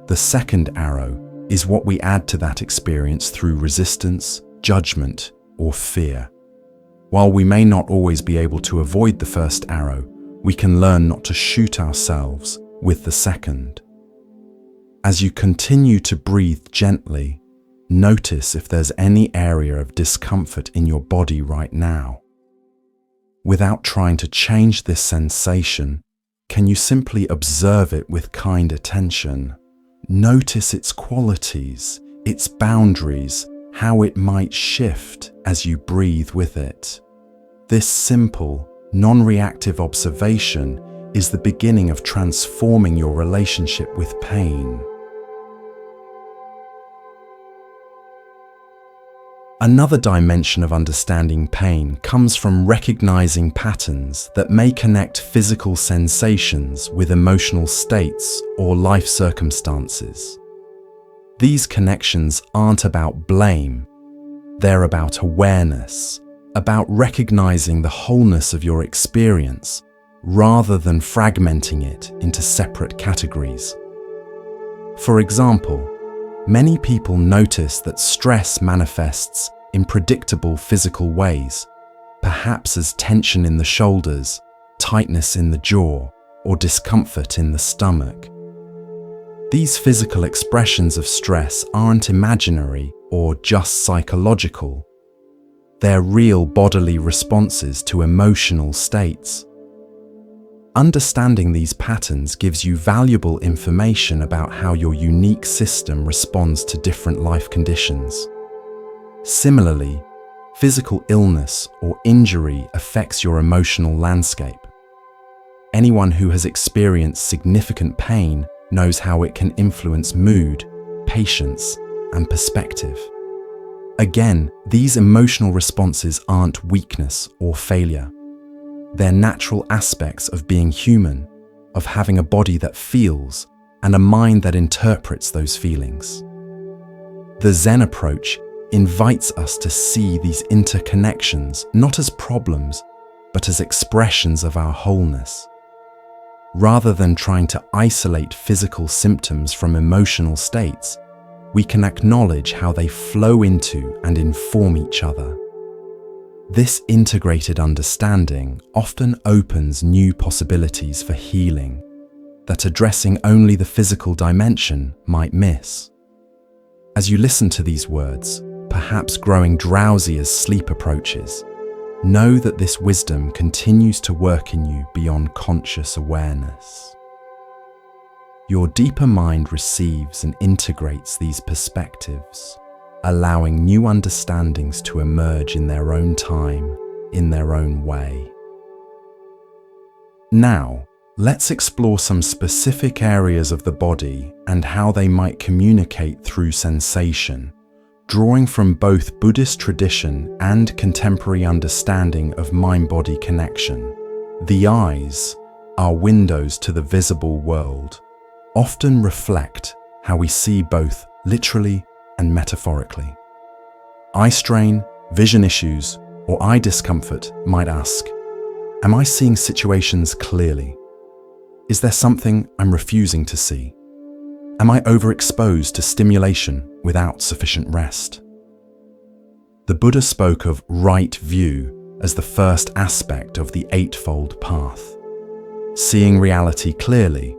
Speaker 1: The second arrow is what we add to that experience through resistance, judgment, or fear. While we may not always be able to avoid the first arrow, we can learn not to shoot ourselves with the second. As you continue to breathe gently, notice if there's any area of discomfort in your body right now. Without trying to change this sensation, can you simply observe it with kind attention? Notice its qualities, its boundaries, how it might shift as you breathe with it. This simple, non-reactive observation is the beginning of transforming your relationship with pain. Another dimension of understanding pain comes from recognizing patterns that may connect physical sensations with emotional states or life circumstances. These connections aren't about blame, they're about awareness, about recognizing the wholeness of your experience rather than fragmenting it into separate categories. For example, many people notice that stress manifests in predictable physical ways, perhaps as tension in the shoulders, tightness in the jaw, or discomfort in the stomach. These physical expressions of stress aren't imaginary or just psychological. They're real bodily responses to emotional states. Understanding these patterns gives you valuable information about how your unique system responds to different life conditions. Similarly, physical illness or injury affects your emotional landscape. Anyone who has experienced significant pain knows how it can influence mood, patience, and perspective. Again, these emotional responses aren't weakness or failure. They're natural aspects of being human, of having a body that feels and a mind that interprets those feelings. The Zen approach invites us to see these interconnections not as problems, but as expressions of our wholeness. Rather than trying to isolate physical symptoms from emotional states, we can acknowledge how they flow into and inform each other. This integrated understanding often opens new possibilities for healing that addressing only the physical dimension might miss. As you listen to these words, perhaps growing drowsy as sleep approaches, know that this wisdom continues to work in you beyond conscious awareness. Your deeper mind receives and integrates these perspectives, allowing new understandings to emerge in their own time, in their own way. Now, let's explore some specific areas of the body and how they might communicate through sensation, drawing from both Buddhist tradition and contemporary understanding of mind-body connection. The eyes, our windows to the visible world, often reflect how we see both literally and metaphorically. Eye strain, vision issues, or eye discomfort might ask, am I seeing situations clearly? Is there something I'm refusing to see? Am I overexposed to stimulation without sufficient rest? The Buddha spoke of right view as the first aspect of the Eightfold Path, seeing reality clearly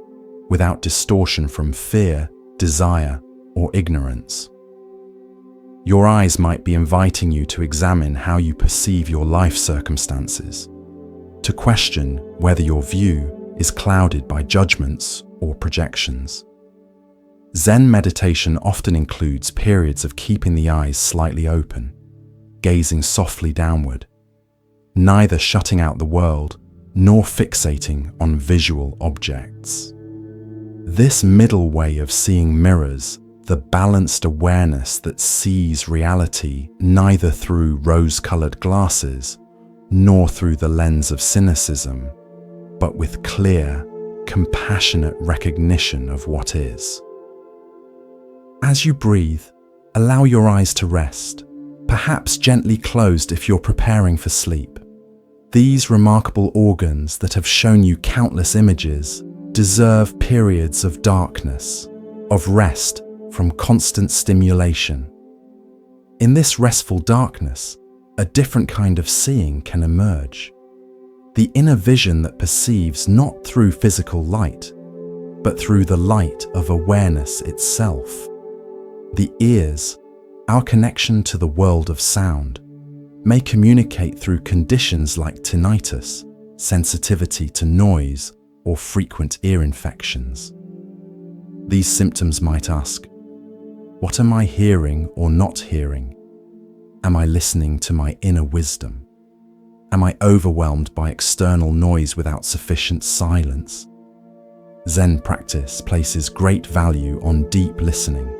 Speaker 1: without distortion from fear, desire, or ignorance. Your eyes might be inviting you to examine how you perceive your life circumstances, to question whether your view is clouded by judgments or projections. Zen meditation often includes periods of keeping the eyes slightly open, gazing softly downward, neither shutting out the world nor fixating on visual objects. This middle way of seeing mirrors the balanced awareness that sees reality neither through rose-colored glasses nor through the lens of cynicism, but with clear, compassionate recognition of what is. As you breathe, allow your eyes to rest, perhaps gently closed if you're preparing for sleep. These remarkable organs that have shown you countless images deserve periods of darkness, of rest from constant stimulation. In this restful darkness, a different kind of seeing can emerge. The inner vision that perceives not through physical light, but through the light of awareness itself. The ears, our connection to the world of sound, may communicate through conditions like tinnitus, sensitivity to noise, or frequent ear infections. These symptoms might ask, what am I hearing or not hearing? Am I listening to my inner wisdom? Am I overwhelmed by external noise without sufficient silence? Zen practice places great value on deep listening,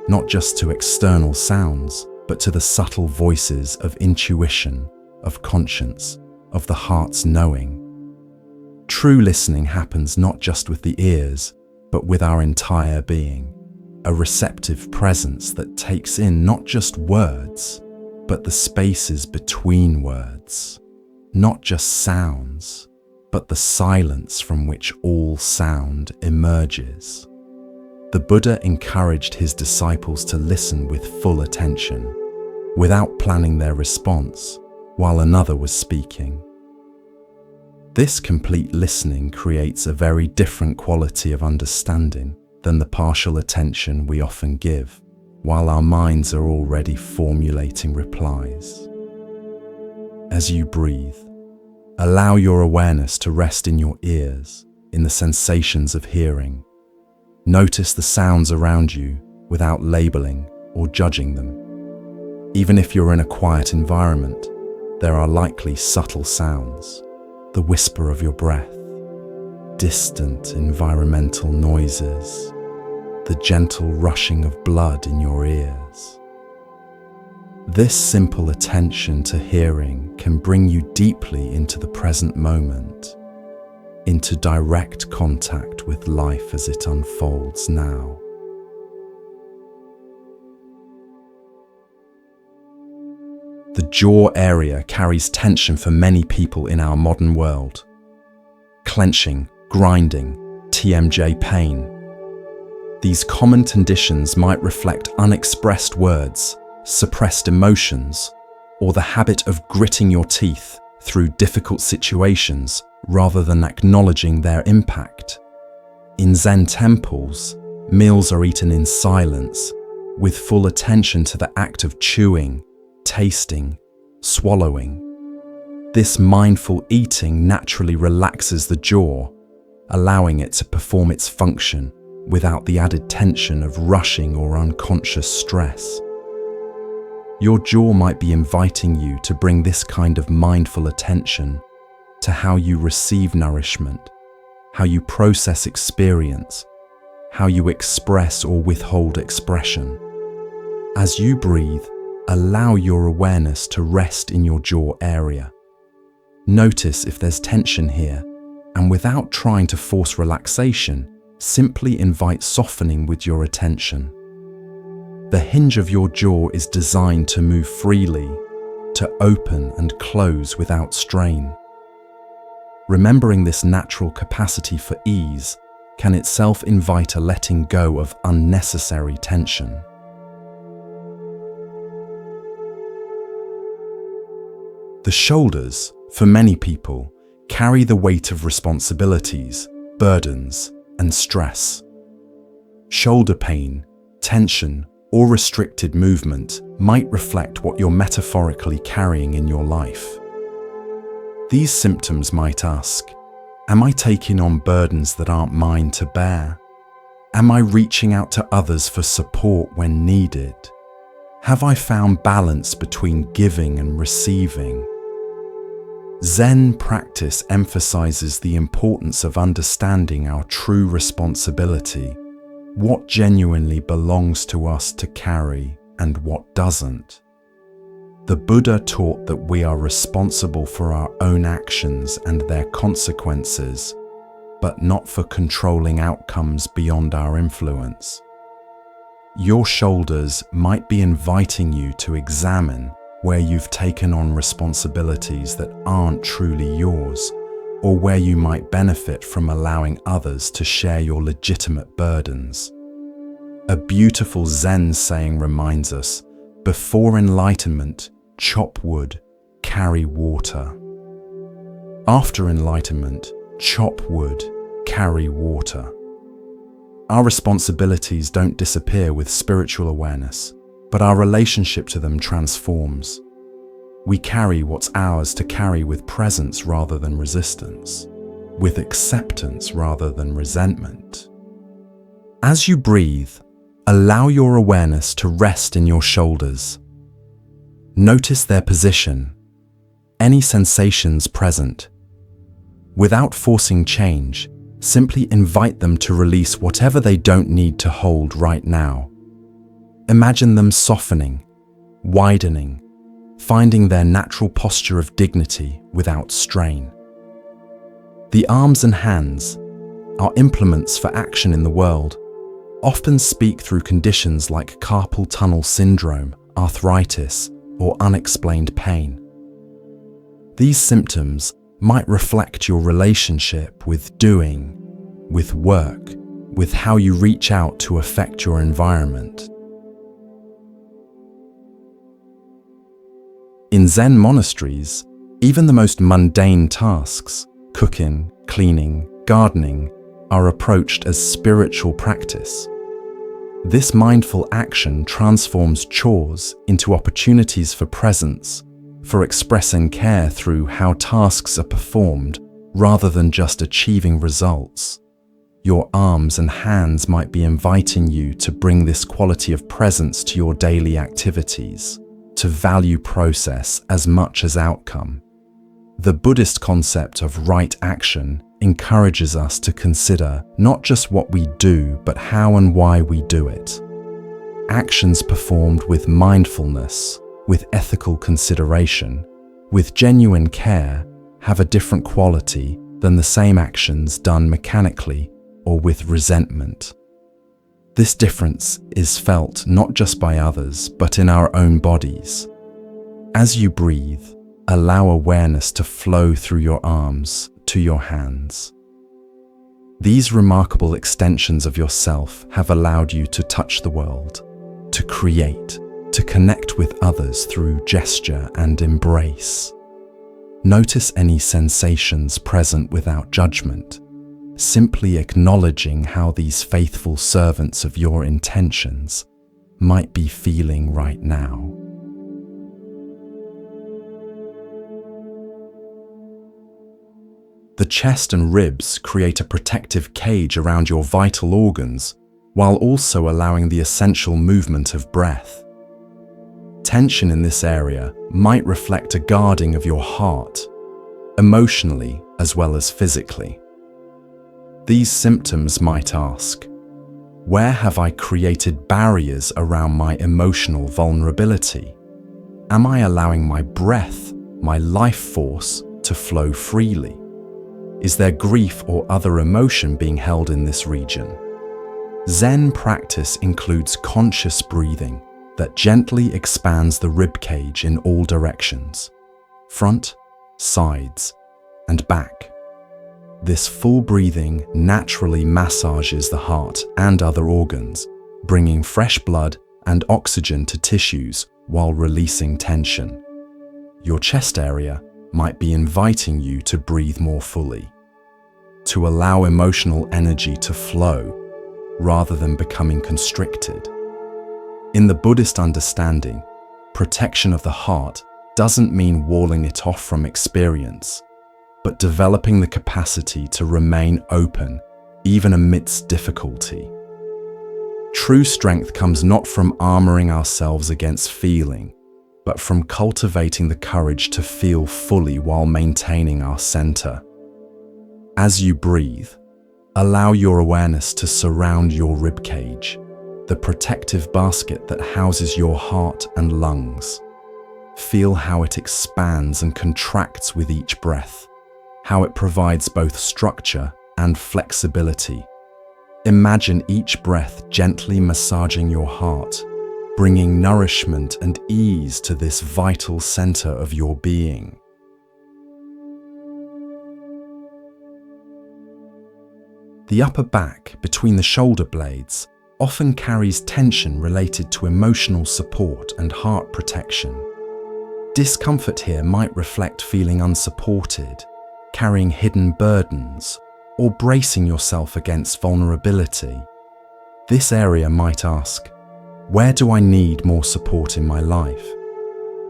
Speaker 1: not just to external sounds, but to the subtle voices of intuition, of conscience, of the heart's knowing. True listening happens not just with the ears, but with our entire being, a receptive presence that takes in not just words, but the spaces between words, not just sounds, but the silence from which all sound emerges. The Buddha encouraged his disciples to listen with full attention, without planning their response, while another was speaking. This complete listening creates a very different quality of understanding than the partial attention we often give, while our minds are already formulating replies. As you breathe, allow your awareness to rest in your ears, in the sensations of hearing. Notice the sounds around you without labeling or judging them. Even if you're in a quiet environment, there are likely subtle sounds, the whisper of your breath, distant environmental noises, the gentle rushing of blood in your ears. This simple attention to hearing can bring you deeply into the present moment, into direct contact with life as it unfolds now. The jaw area carries tension for many people in our modern world. Clenching, grinding, TMJ pain. These common conditions might reflect unexpressed words, suppressed emotions, or the habit of gritting your teeth through difficult situations rather than acknowledging their impact. In Zen temples, meals are eaten in silence, with full attention to the act of chewing, tasting, swallowing. This mindful eating naturally relaxes the jaw, allowing it to perform its function without the added tension of rushing or unconscious stress. Your jaw might be inviting you to bring this kind of mindful attention to how you receive nourishment, how you process experience, how you express or withhold expression. As you breathe, allow your awareness to rest in your jaw area. Notice if there's tension here, and without trying to force relaxation, simply invite softening with your attention. The hinge of your jaw is designed to move freely, to open and close without strain. Remembering this natural capacity for ease can itself invite a letting go of unnecessary tension. shoulders, for many people, carry the weight of responsibilities, burdens, and stress. Shoulder pain, tension, or restricted movement might reflect what you're metaphorically carrying in your life. These symptoms might ask, am I taking on burdens that aren't mine to bear? Am I reaching out to others for support when needed? Have I found balance between giving and receiving? Zen practice emphasizes the importance of understanding our true responsibility, what genuinely belongs to us to carry and what doesn't. The Buddha taught that we are responsible for our own actions and their consequences, but not for controlling outcomes beyond our influence. Your shoulders might be inviting you to examine where you've taken on responsibilities that aren't truly yours, or where you might benefit from allowing others to share your legitimate burdens. A beautiful Zen saying reminds us, before enlightenment, chop wood, carry water. After enlightenment, chop wood, carry water. Our responsibilities don't disappear with spiritual awareness, but our relationship to them transforms. We carry what's ours to carry with presence rather than resistance, with acceptance rather than resentment. As you breathe, allow your awareness to rest in your shoulders. Notice their position, any sensations present. Without forcing change, simply invite them to release whatever they don't need to hold right now. Imagine them softening, widening, finding their natural posture of dignity without strain. The arms and hands, our implements for action in the world, often speak through conditions like carpal tunnel syndrome, arthritis, or unexplained pain. These symptoms might reflect your relationship with doing, with work, with how you reach out to affect your environment. In Zen monasteries, even the most mundane tasks, cooking, cleaning, gardening, are approached as spiritual practice. This mindful action transforms chores into opportunities for presence, for expressing care through how tasks are performed rather than just achieving results. Your arms and hands might be inviting you to bring this quality of presence to your daily activities, to value process as much as outcome. The Buddhist concept of right action encourages us to consider not just what we do, but how and why we do it. Actions performed with mindfulness, with ethical consideration, with genuine care, have a different quality than the same actions done mechanically or with resentment. This difference is felt not just by others, but in our own bodies. As you breathe, allow awareness to flow through your arms to your hands. These remarkable extensions of yourself have allowed you to touch the world, to create, to connect with others through gesture and embrace. Notice any sensations present without judgment, simply acknowledging how these faithful servants of your intentions might be feeling right now. The chest and ribs create a protective cage around your vital organs, while also allowing the essential movement of breath. Tension in this area might reflect a guarding of your heart, emotionally as well as physically. These symptoms might ask, where have I created barriers around my emotional vulnerability? Am I allowing my breath, my life force, to flow freely? Is there grief or other emotion being held in this region? Zen practice includes conscious breathing that gently expands the rib cage in all directions, front, sides, and back. This full breathing naturally massages the heart and other organs, bringing fresh blood and oxygen to tissues while releasing tension. Your chest area might be inviting you to breathe more fully, to allow emotional energy to flow rather than becoming constricted. In the Buddhist understanding, protection of the heart doesn't mean walling it off from experience, but developing the capacity to remain open even amidst difficulty. True strength comes not from armoring ourselves against feeling, but from cultivating the courage to feel fully while maintaining our center. As you breathe, allow your awareness to surround your ribcage, the protective basket that houses your heart and lungs. Feel how it expands and contracts with each breath, how it provides both structure and flexibility. Imagine each breath gently massaging your heart, bringing nourishment and ease to this vital center of your being. The upper back between the shoulder blades often carries tension related to emotional support and heart protection. Discomfort here might reflect feeling unsupported, carrying hidden burdens, or bracing yourself against vulnerability. This area might ask, where do I need more support in my life?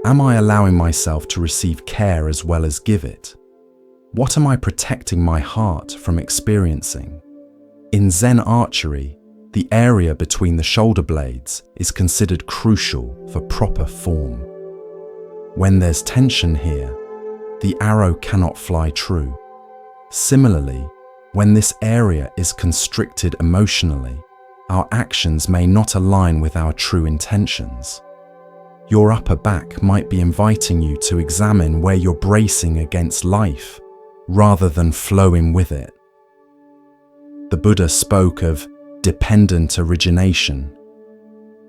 Speaker 1: Am I allowing myself to receive care as well as give it? What am I protecting my heart from experiencing? In Zen archery, the area between the shoulder blades is considered crucial for proper form. When there's tension here, the arrow cannot fly true. Similarly, when this area is constricted emotionally, our actions may not align with our true intentions. Your upper back might be inviting you to examine where you're bracing against life, rather than flowing with it. The Buddha spoke of dependent origination,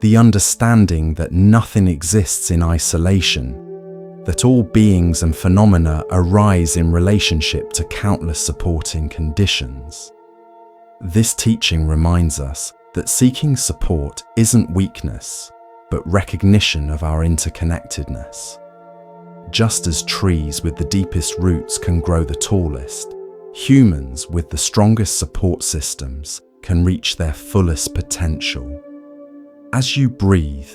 Speaker 1: the understanding that nothing exists in isolation, that all beings and phenomena arise in relationship to countless supporting conditions. This teaching reminds us that seeking support isn't weakness, but recognition of our interconnectedness. Just as trees with the deepest roots can grow the tallest, humans with the strongest support systems can reach their fullest potential. As you breathe,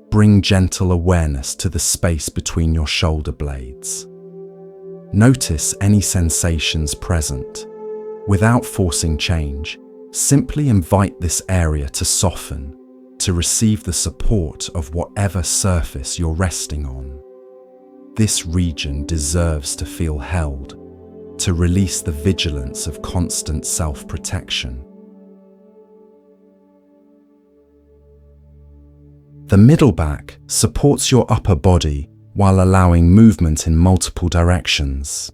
Speaker 1: bring gentle awareness to the space between your shoulder blades. Notice any sensations present. Without forcing change, simply invite this area to soften, to receive the support of whatever surface you're resting on. This region deserves to feel held, to release the vigilance of constant self-protection. The middle back supports your upper body while allowing movement in multiple directions.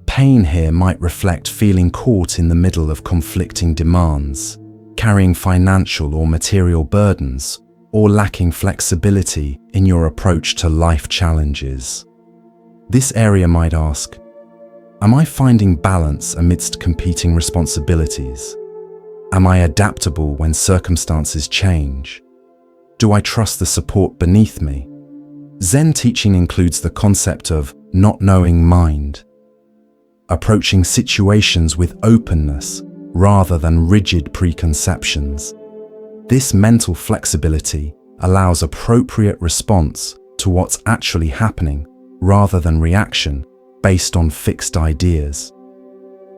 Speaker 1: Pain here might reflect feeling caught in the middle of conflicting demands, carrying financial or material burdens, or lacking flexibility in your approach to life challenges. This area might ask, am I finding balance amidst competing responsibilities? Am I adaptable when circumstances change? Do I trust the support beneath me? Zen teaching includes the concept of not knowing mind, approaching situations with openness rather than rigid preconceptions. This mental flexibility allows appropriate response to what's actually happening rather than reaction based on fixed ideas.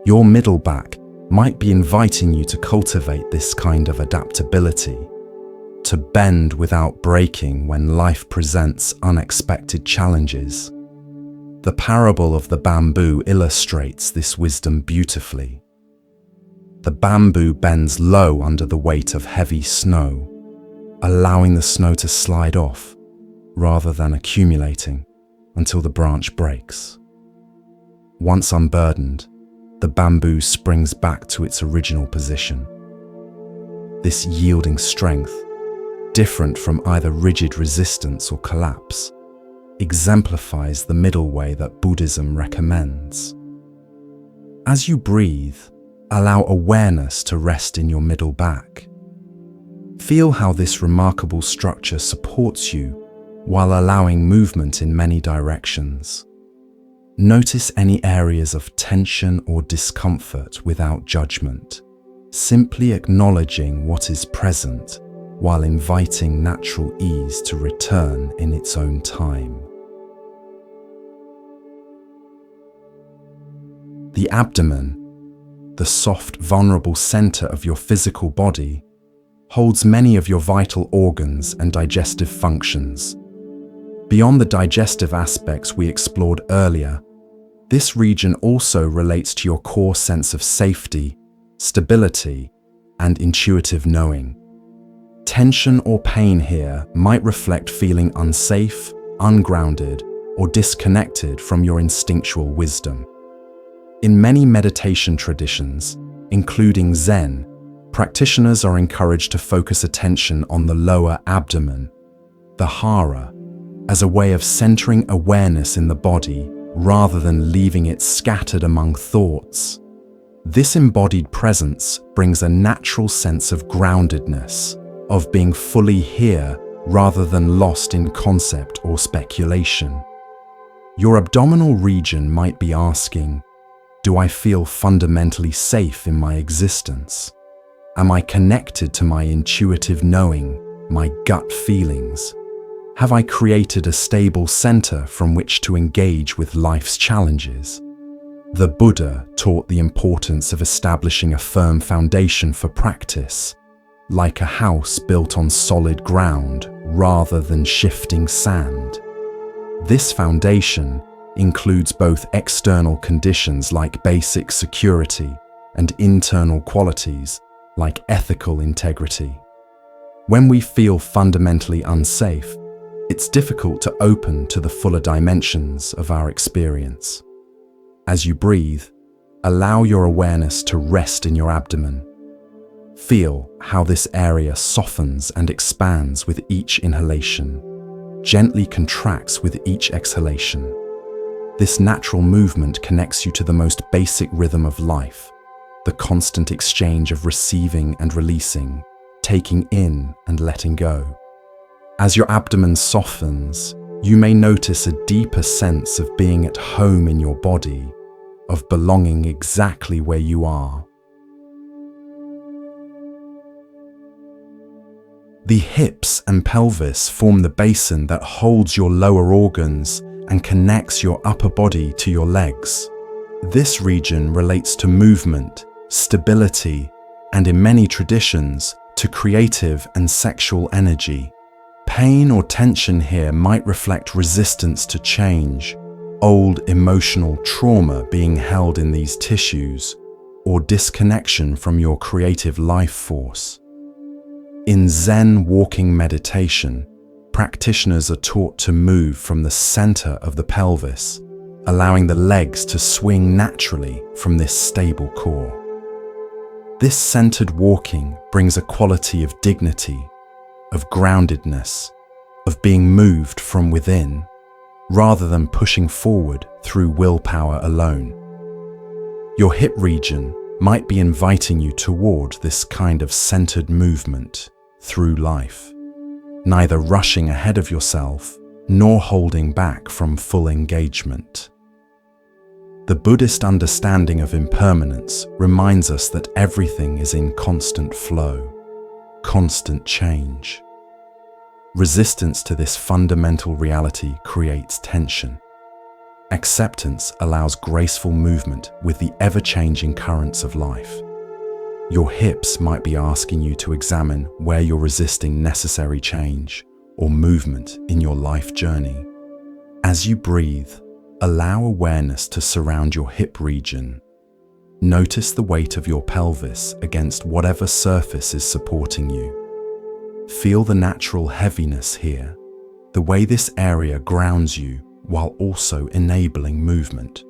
Speaker 1: Your middle back might be inviting you to cultivate this kind of adaptability, to bend without breaking when life presents unexpected challenges. The parable of the bamboo illustrates this wisdom beautifully. The bamboo bends low under the weight of heavy snow, allowing the snow to slide off rather than accumulating until the branch breaks. Once unburdened, the bamboo springs back to its original position. This yielding strength, different from either rigid resistance or collapse, exemplifies the middle way that Buddhism recommends. As you breathe, allow awareness to rest in your middle back. Feel how this remarkable structure supports you while allowing movement in many directions. Notice any areas of tension or discomfort without judgment, simply acknowledging what is present while inviting natural ease to return in its own time. The abdomen, the soft, vulnerable center of your physical body, holds many of your vital organs and digestive functions. Beyond the digestive aspects we explored earlier, this region also relates to your core sense of safety, stability, and intuitive knowing. Tension or pain here might reflect feeling unsafe, ungrounded, or disconnected from your instinctual wisdom. In many meditation traditions, including Zen, practitioners are encouraged to focus attention on the lower abdomen, the hara, as a way of centering awareness in the body rather than leaving it scattered among thoughts. This embodied presence brings a natural sense of groundedness, of being fully here rather than lost in concept or speculation. Your abdominal region might be asking, do I feel fundamentally safe in my existence? Am I connected to my intuitive knowing, my gut feelings? Have I created a stable center from which to engage with life's challenges? The Buddha taught the importance of establishing a firm foundation for practice, like a house built on solid ground rather than shifting sand. This foundation includes both external conditions like basic security and internal qualities like ethical integrity. When we feel fundamentally unsafe, it's difficult to open to the fuller dimensions of our experience. As you breathe, allow your awareness to rest in your abdomen. Feel how this area softens and expands with each inhalation, gently contracts with each exhalation. This natural movement connects you to the most basic rhythm of life, the constant exchange of receiving and releasing, taking in and letting go. As your abdomen softens, you may notice a deeper sense of being at home in your body, of belonging exactly where you are. The hips and pelvis form the basin that holds your lower organs and connects your upper body to your legs. This region relates to movement, stability, and in many traditions, to creative and sexual energy. Pain or tension here might reflect resistance to change, old emotional trauma being held in these tissues, or disconnection from your creative life force. In Zen walking meditation, practitioners are taught to move from the center of the pelvis, allowing the legs to swing naturally from this stable core. This centered walking brings a quality of dignity, of groundedness, of being moved from within, rather than pushing forward through willpower alone. Your hip region might be inviting you toward this kind of centered movement through life, neither rushing ahead of yourself nor holding back from full engagement. The Buddhist understanding of impermanence reminds us that everything is in constant flow, constant change. Resistance to this fundamental reality creates tension. Acceptance allows graceful movement with the ever-changing currents of life. Your hips might be asking you to examine where you're resisting necessary change or movement in your life journey. As you breathe, allow awareness to surround your hip region. Notice the weight of your pelvis against whatever surface is supporting you. Feel the natural heaviness here, the way this area grounds you while also enabling movement.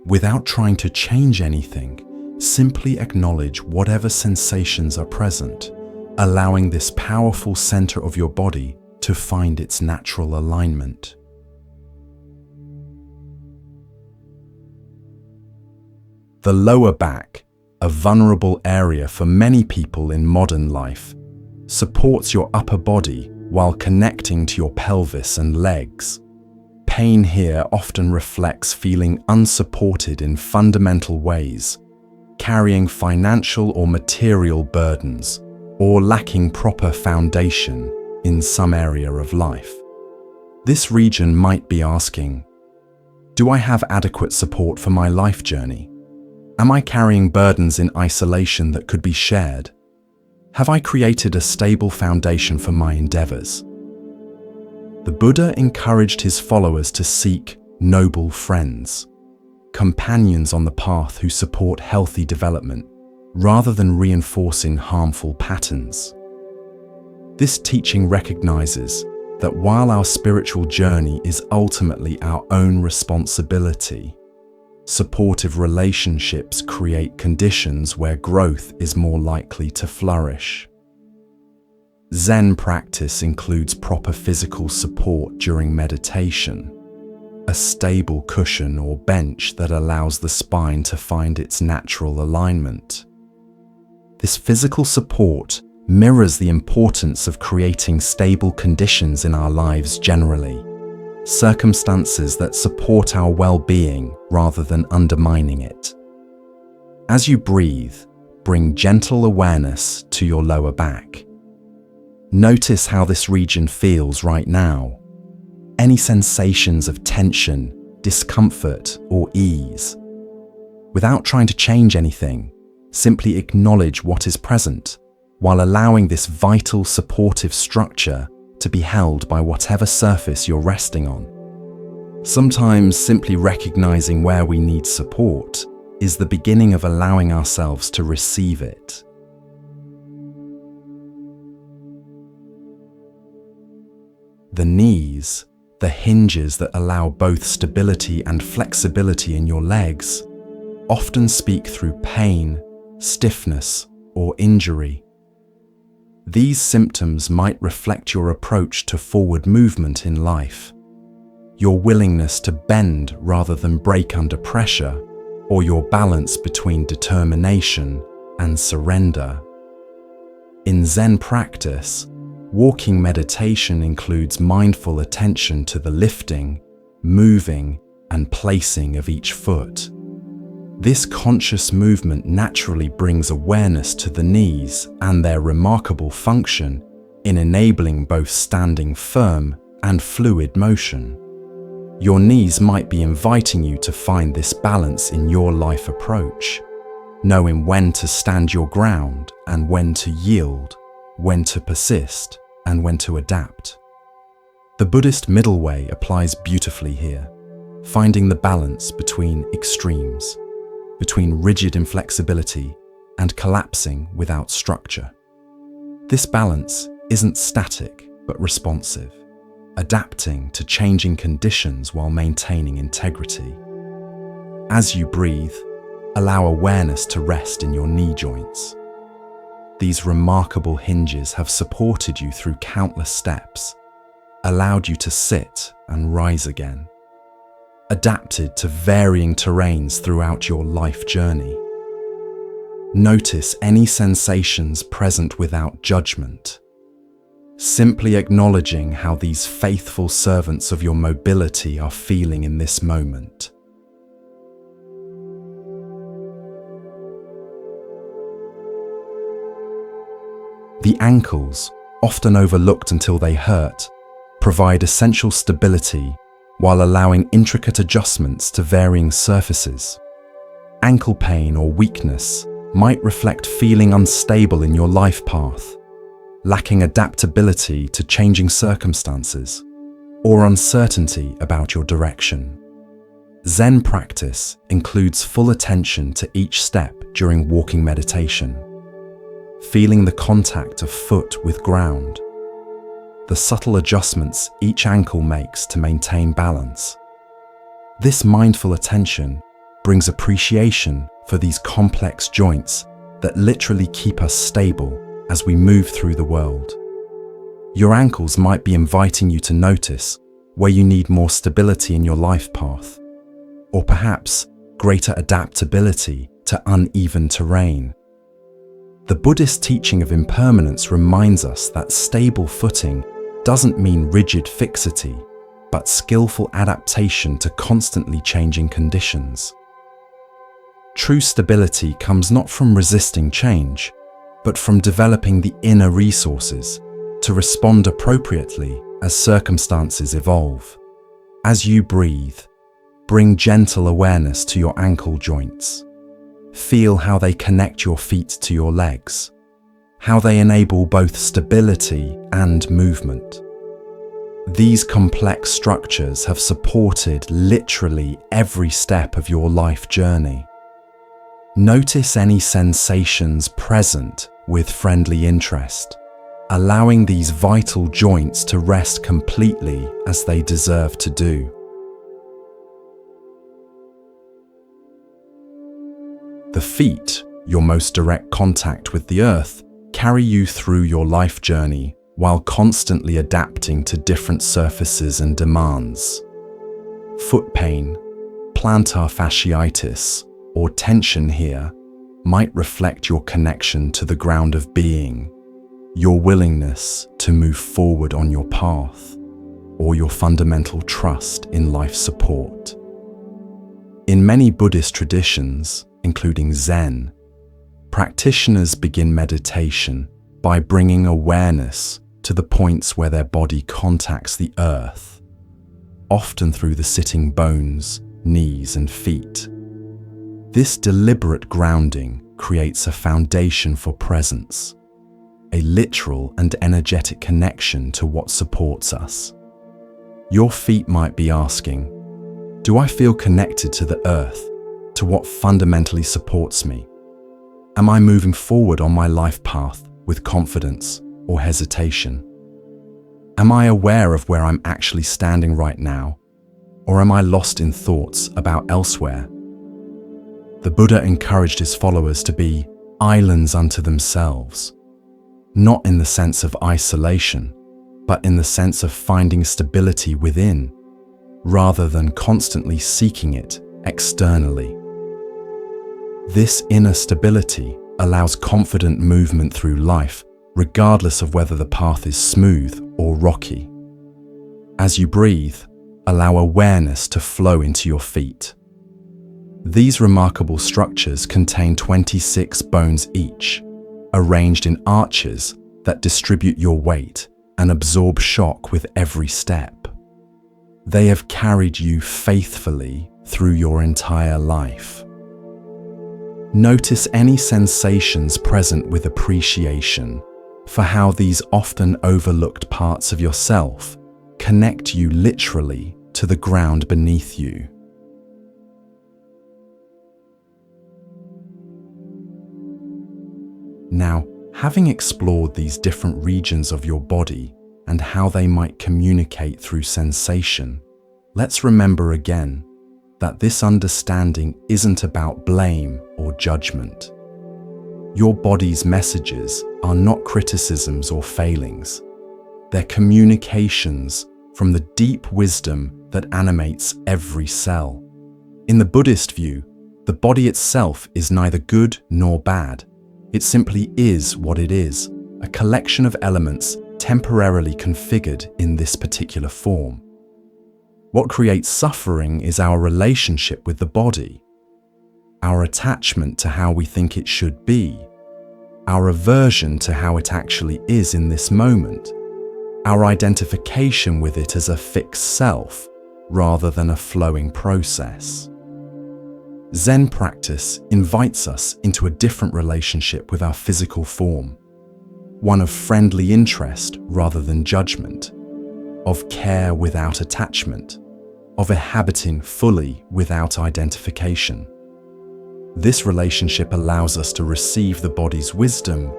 Speaker 1: Without trying to change anything, simply acknowledge whatever sensations are present, allowing this powerful center of your body to find its natural alignment. The lower back, a vulnerable area for many people in modern life, supports your upper body while connecting to your pelvis and legs. Pain here often reflects feeling unsupported in fundamental ways, carrying financial or material burdens, or lacking proper foundation in some area of life. This region might be asking, do I have adequate support for my life journey? Am I carrying burdens in isolation that could be shared? Have I created a stable foundation for my endeavors? The Buddha encouraged his followers to seek noble friends, companions on the path who support healthy development, rather than reinforcing harmful patterns. This teaching recognizes that while our spiritual journey is ultimately our own responsibility, supportive relationships create conditions where growth is more likely to flourish. Zen practice includes proper physical support during meditation, a stable cushion or bench that allows the spine to find its natural alignment. This physical support mirrors the importance of creating stable conditions in our lives generally, circumstances that support our well-being rather than undermining it. As you breathe, bring gentle awareness to your lower back. Notice how this region feels right now. Any sensations of tension, discomfort, or ease. Without trying to change anything, simply acknowledge what is present, while allowing this vital supportive structure to be held by whatever surface you're resting on. Sometimes simply recognizing where we need support is the beginning of allowing ourselves to receive it. The knees, the hinges that allow both stability and flexibility in your legs, often speak through pain, stiffness, or injury. These symptoms might reflect your approach to forward movement in life, your willingness to bend rather than break under pressure, or your balance between determination and surrender. In Zen practice, walking meditation includes mindful attention to the lifting, moving, and placing of each foot. This conscious movement naturally brings awareness to the knees and their remarkable function in enabling both standing firm and fluid motion. Your knees might be inviting you to find this balance in your life approach, knowing when to stand your ground and when to yield, when to persist, and when to adapt. The Buddhist middle way applies beautifully here, finding the balance between extremes, between rigid inflexibility and collapsing without structure. This balance isn't static but responsive, adapting to changing conditions while maintaining integrity. As you breathe, allow awareness to rest in your knee joints. These remarkable hinges have supported you through countless steps, allowed you to sit and rise again, adapted to varying terrains throughout your life journey. Notice any sensations present without judgment, simply acknowledging how these faithful servants of your mobility are feeling in this moment. The ankles, often overlooked until they hurt, provide essential stability while allowing intricate adjustments to varying surfaces. Ankle pain or weakness might reflect feeling unstable in your life path, lacking adaptability to changing circumstances, or uncertainty about your direction. Zen practice includes full attention to each step during walking meditation, feeling the contact of foot with ground, the subtle adjustments each ankle makes to maintain balance. This mindful attention brings appreciation for these complex joints that literally keep us stable as we move through the world. Your ankles might be inviting you to notice where you need more stability in your life path, or perhaps greater adaptability to uneven terrain. The Buddhist teaching of impermanence reminds us that stable footing doesn't mean rigid fixity, but skillful adaptation to constantly changing conditions. True stability comes not from resisting change, but from developing the inner resources to respond appropriately as circumstances evolve. As you breathe, bring gentle awareness to your ankle joints. Feel how they connect your feet to your legs, how they enable both stability and movement. These complex structures have supported literally every step of your life journey. Notice any sensations present with friendly interest, allowing these vital joints to rest completely as they deserve to do. The feet, your most direct contact with the earth, carry you through your life journey while constantly adapting to different surfaces and demands. Foot pain, plantar fasciitis, or tension here might reflect your connection to the ground of being, your willingness to move forward on your path, or your fundamental trust in life support. In many Buddhist traditions, including Zen, practitioners begin meditation by bringing awareness to the points where their body contacts the earth, often through the sitting bones, knees, and feet. This deliberate grounding creates a foundation for presence, a literal and energetic connection to what supports us. Your feet might be asking, do I feel connected to the earth, to what fundamentally supports me? Am I moving forward on my life path with confidence or hesitation? Am I aware of where I'm actually standing right now, or am I lost in thoughts about elsewhere? The Buddha encouraged his followers to be islands unto themselves, not in the sense of isolation, but in the sense of finding stability within, rather than constantly seeking it externally. This inner stability allows confident movement through life, regardless of whether the path is smooth or rocky. As you breathe, allow awareness to flow into your feet. These remarkable structures contain 26 bones each, arranged in arches that distribute your weight and absorb shock with every step. They have carried you faithfully through your entire life. Notice any sensations present with appreciation for how these often overlooked parts of yourself connect you literally to the ground beneath you. Now, having explored these different regions of your body and how they might communicate through sensation, let's remember again that this understanding isn't about blame or judgment. Your body's messages are not criticisms or failings. They're communications from the deep wisdom that animates every cell. In the Buddhist view, the body itself is neither good nor bad. It simply is what it is, a collection of elements temporarily configured in this particular form. What creates suffering is our relationship with the body, our attachment to how we think it should be, our aversion to how it actually is in this moment, our identification with it as a fixed self rather than a flowing process. Zen practice invites us into a different relationship with our physical form, one of friendly interest rather than judgment, of care without attachment, of inhabiting fully without identification. This relationship allows us to receive the body's wisdom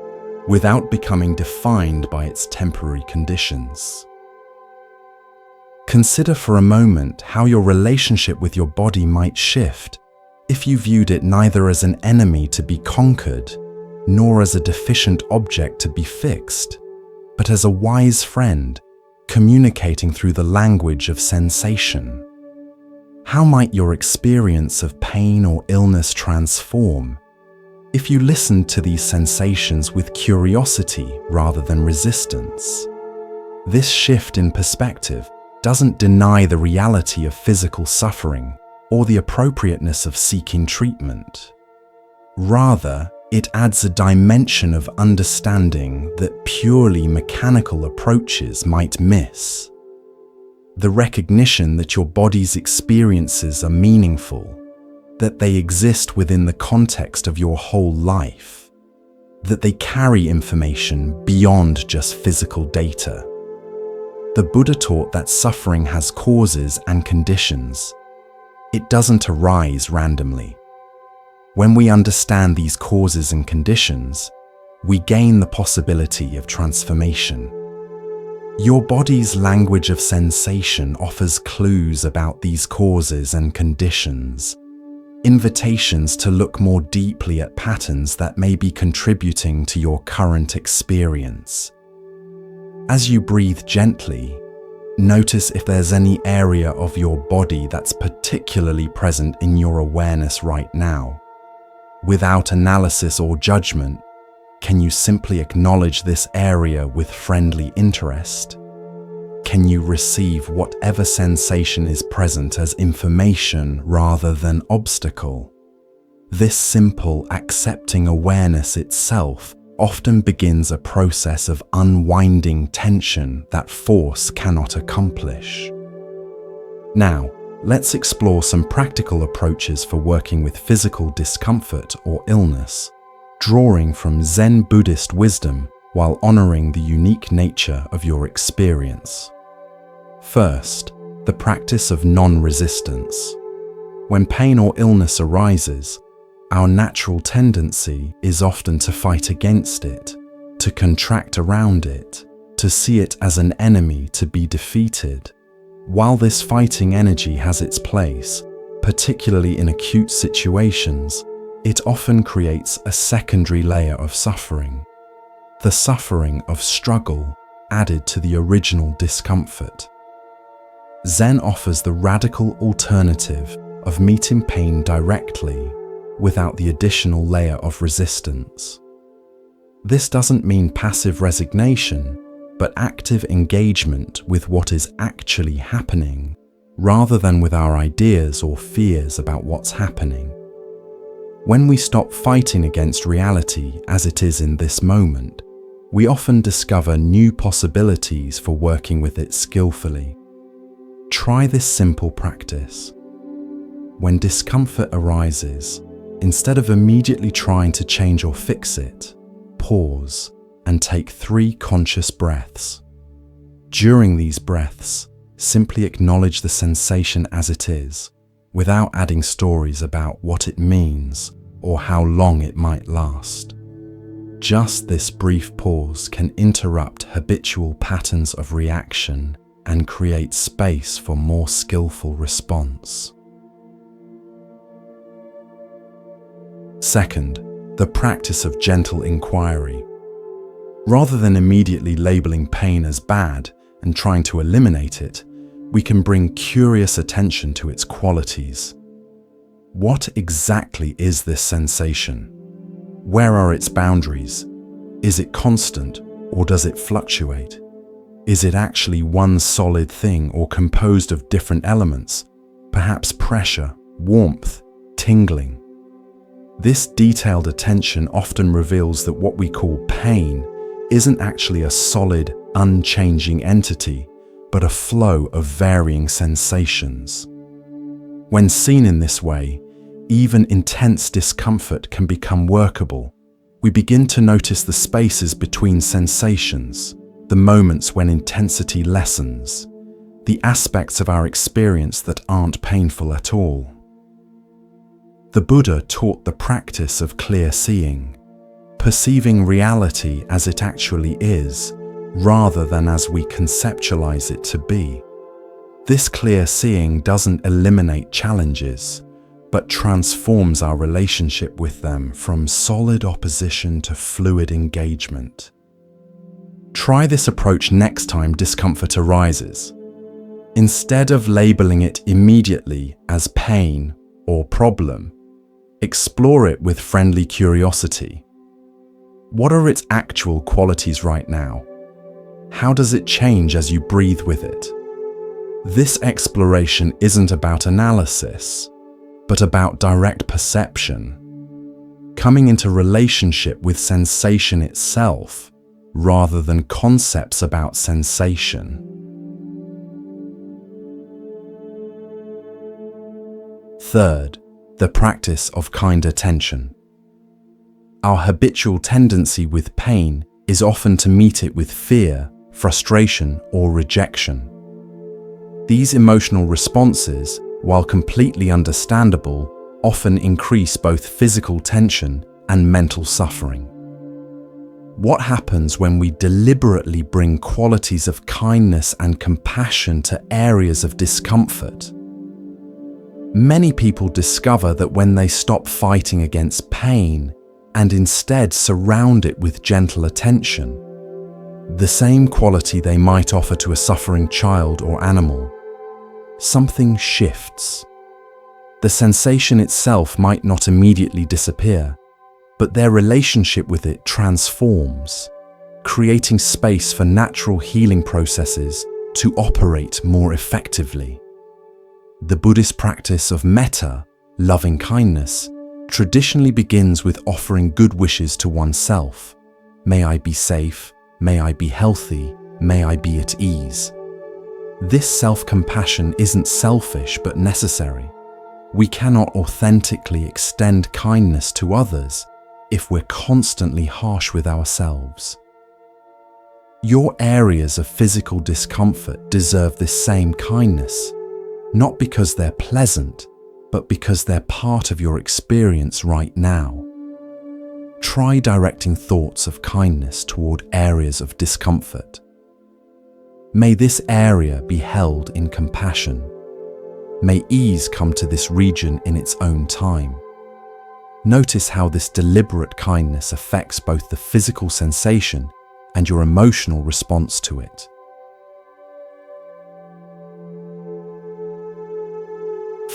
Speaker 1: without becoming defined by its temporary conditions. Consider for a moment how your relationship with your body might shift if you viewed it neither as an enemy to be conquered, nor as a deficient object to be fixed, but as a wise friend communicating through the language of sensation. How might your experience of pain or illness transform if you listened to these sensations with curiosity rather than resistance? This shift in perspective doesn't deny the reality of physical suffering or the appropriateness of seeking treatment. Rather, it adds a dimension of understanding that purely mechanical approaches might miss. The recognition that your body's experiences are meaningful, that they exist within the context of your whole life, that they carry information beyond just physical data. The Buddha taught that suffering has causes and conditions. It doesn't arise randomly. When we understand these causes and conditions, we gain the possibility of transformation. Your body's language of sensation offers clues about these causes and conditions, invitations to look more deeply at patterns that may be contributing to your current experience. As you breathe gently, notice if there's any area of your body that's particularly present in your awareness right now. Without analysis or judgment, can you simply acknowledge this area with friendly interest? Can you receive whatever sensation is present as information rather than obstacle? This simple, accepting awareness itself often begins a process of unwinding tension that force cannot accomplish. Now, let's explore some practical approaches for working with physical discomfort or illness, drawing from Zen Buddhist wisdom while honoring the unique nature of your experience. First, the practice of non-resistance. When pain or illness arises, our natural tendency is often to fight against it, to contract around it, to see it as an enemy to be defeated. While this fighting energy has its place, particularly in acute situations, it often creates a secondary layer of suffering, the suffering of struggle added to the original discomfort. Zen offers the radical alternative of meeting pain directly without the additional layer of resistance. This doesn't mean passive resignation, but active engagement with what is actually happening, rather than with our ideas or fears about what's happening. When we stop fighting against reality as it is in this moment, we often discover new possibilities for working with it skillfully. Try this simple practice. When discomfort arises, instead of immediately trying to change or fix it, pause and take 3 conscious breaths. During these breaths, simply acknowledge the sensation as it is, without adding stories about what it means or how long it might last. Just this brief pause can interrupt habitual patterns of reaction and create space for more skillful response. Second, the practice of gentle inquiry. Rather than immediately labeling pain as bad and trying to eliminate it, we can bring curious attention to its qualities. What exactly is this sensation? Where are its boundaries? Is it constant or does it fluctuate? Is it actually one solid thing or composed of different elements, perhaps pressure, warmth, tingling? This detailed attention often reveals that what we call pain isn't actually a solid, unchanging entity, but a flow of varying sensations. When seen in this way, even intense discomfort can become workable. We begin to notice the spaces between sensations, the moments when intensity lessens, the aspects of our experience that aren't painful at all. The Buddha taught the practice of clear seeing, perceiving reality as it actually is, rather than as we conceptualize it to be. This clear seeing doesn't eliminate challenges, but transforms our relationship with them from solid opposition to fluid engagement. Try this approach next time discomfort arises. Instead of labeling it immediately as pain or problem, explore it with friendly curiosity. What are its actual qualities right now? How does it change as you breathe with it? This exploration isn't about analysis, but about direct perception, coming into relationship with sensation itself rather than concepts about sensation. Third, the practice of kind attention. Our habitual tendency with pain is often to meet it with fear, frustration, or rejection. These emotional responses, while completely understandable, often increase both physical tension and mental suffering. What happens when we deliberately bring qualities of kindness and compassion to areas of discomfort? Many people discover that when they stop fighting against pain and instead surround it with gentle attention, the same quality they might offer to a suffering child or animal, something shifts. The sensation itself might not immediately disappear, but their relationship with it transforms, creating space for natural healing processes to operate more effectively. The Buddhist practice of metta, loving kindness, traditionally begins with offering good wishes to oneself. May I be safe, may I be healthy, may I be at ease. This self-compassion isn't selfish but necessary. We cannot authentically extend kindness to others if we're constantly harsh with ourselves. Your areas of physical discomfort deserve this same kindness, not because they're pleasant, but because they're part of your experience right now. Try directing thoughts of kindness toward areas of discomfort. May this area be held in compassion. May ease come to this region in its own time. Notice how this deliberate kindness affects both the physical sensation and your emotional response to it.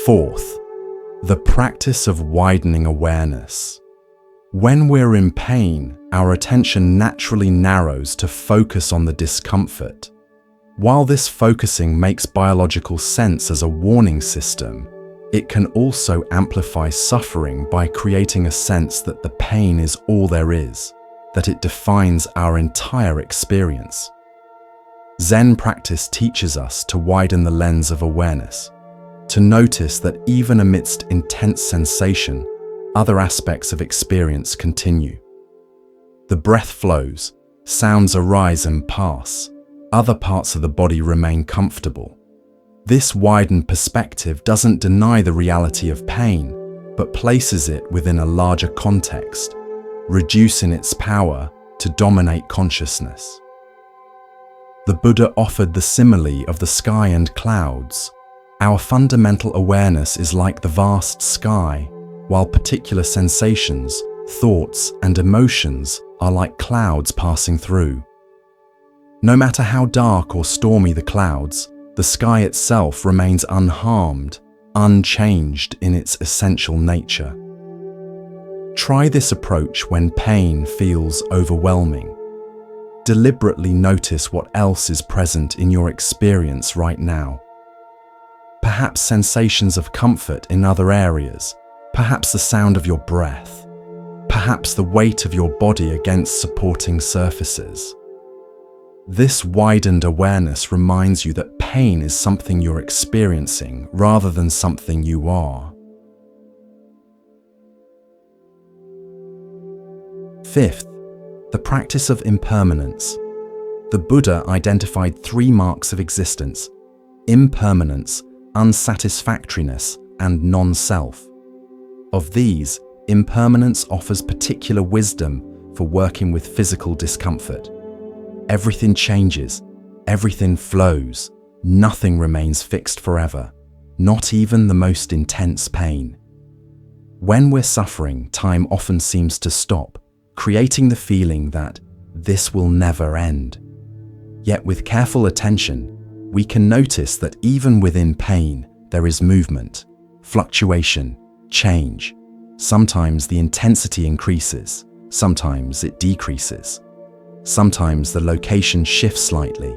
Speaker 1: Fourth, the practice of widening awareness. When we're in pain, our attention naturally narrows to focus on the discomfort. While this focusing makes biological sense as a warning system, it can also amplify suffering by creating a sense that the pain is all there is, that it defines our entire experience. Zen practice teaches us to widen the lens of awareness, to notice that even amidst intense sensation, other aspects of experience continue. The breath flows, sounds arise and pass, other parts of the body remain comfortable. This widened perspective doesn't deny the reality of pain, but places it within a larger context, reducing its power to dominate consciousness. The Buddha offered the simile of the sky and clouds. Our fundamental awareness is like the vast sky, while particular sensations, thoughts, and emotions are like clouds passing through. No matter how dark or stormy the clouds, the sky itself remains unharmed, unchanged in its essential nature. Try this approach when pain feels overwhelming. Deliberately notice what else is present in your experience right now. Perhaps sensations of comfort in other areas, perhaps the sound of your breath, perhaps the weight of your body against supporting surfaces. This widened awareness reminds you that pain is something you're experiencing rather than something you are. Fifth, the practice of impermanence. The Buddha identified 3 marks of existence: impermanence, unsatisfactoriness, and non-self. Of these, impermanence offers particular wisdom for working with physical discomfort. Everything changes, everything flows, nothing remains fixed forever, not even the most intense pain. When we're suffering, time often seems to stop, creating the feeling that this will never end. Yet with careful attention, we can notice that even within pain, there is movement, fluctuation, change. Sometimes the intensity increases, sometimes it decreases. Sometimes the location shifts slightly.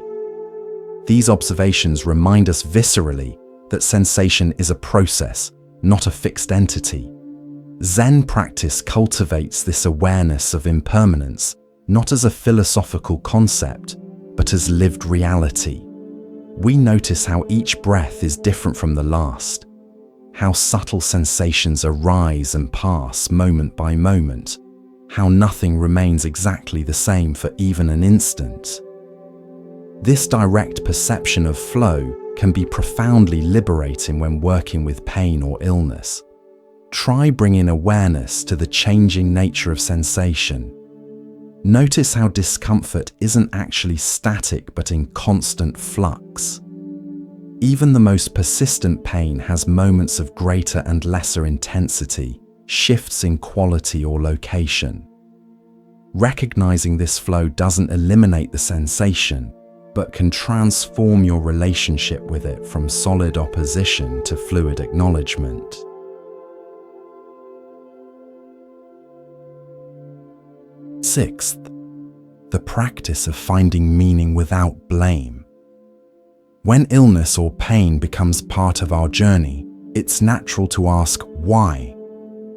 Speaker 1: These observations remind us viscerally that sensation is a process, not a fixed entity. Zen practice cultivates this awareness of impermanence, not as a philosophical concept, but as lived reality. We notice how each breath is different from the last, how subtle sensations arise and pass moment by moment, how nothing remains exactly the same for even an instant. This direct perception of flow can be profoundly liberating when working with pain or illness. Try bringing awareness to the changing nature of sensation. Notice how discomfort isn't actually static but in constant flux. Even the most persistent pain has moments of greater and lesser intensity, shifts in quality or location. Recognizing this flow doesn't eliminate the sensation, but can transform your relationship with it from solid opposition to fluid acknowledgement. Sixth, the practice of finding meaning without blame. When illness or pain becomes part of our journey, it's natural to ask why,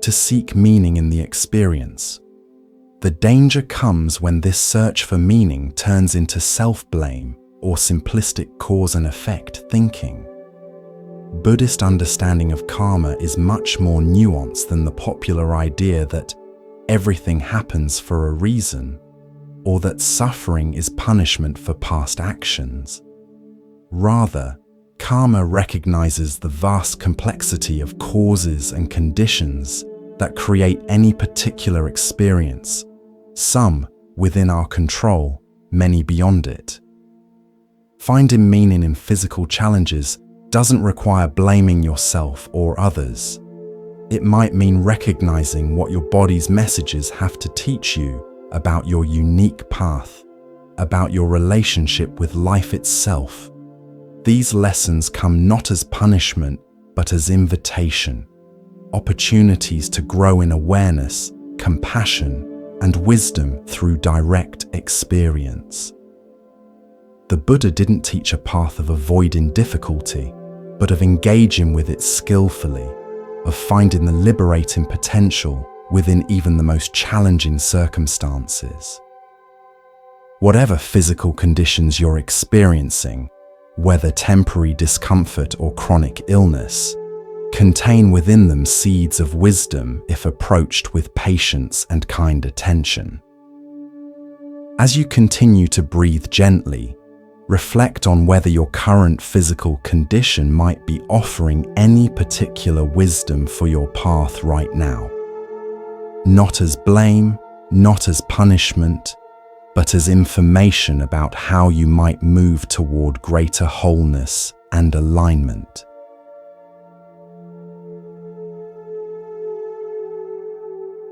Speaker 1: to seek meaning in the experience. The danger comes when this search for meaning turns into self-blame or simplistic cause and effect thinking. Buddhist understanding of karma is much more nuanced than the popular idea that everything happens for a reason, or that suffering is punishment for past actions. Rather, karma recognizes the vast complexity of causes and conditions that create any particular experience, some within our control, many beyond it. Finding meaning in physical challenges doesn't require blaming yourself or others. It might mean recognizing what your body's messages have to teach you about your unique path, about your relationship with life itself. These lessons come not as punishment, but as invitation, opportunities to grow in awareness, compassion, and wisdom through direct experience. The Buddha didn't teach a path of avoiding difficulty, but of engaging with it skillfully, of finding the liberating potential within even the most challenging circumstances. Whatever physical conditions you're experiencing, whether temporary discomfort or chronic illness, contain within them seeds of wisdom if approached with patience and kind attention. As you continue to breathe gently, reflect on whether your current physical condition might be offering any particular wisdom for your path right now. Not as blame, not as punishment, but as information about how you might move toward greater wholeness and alignment.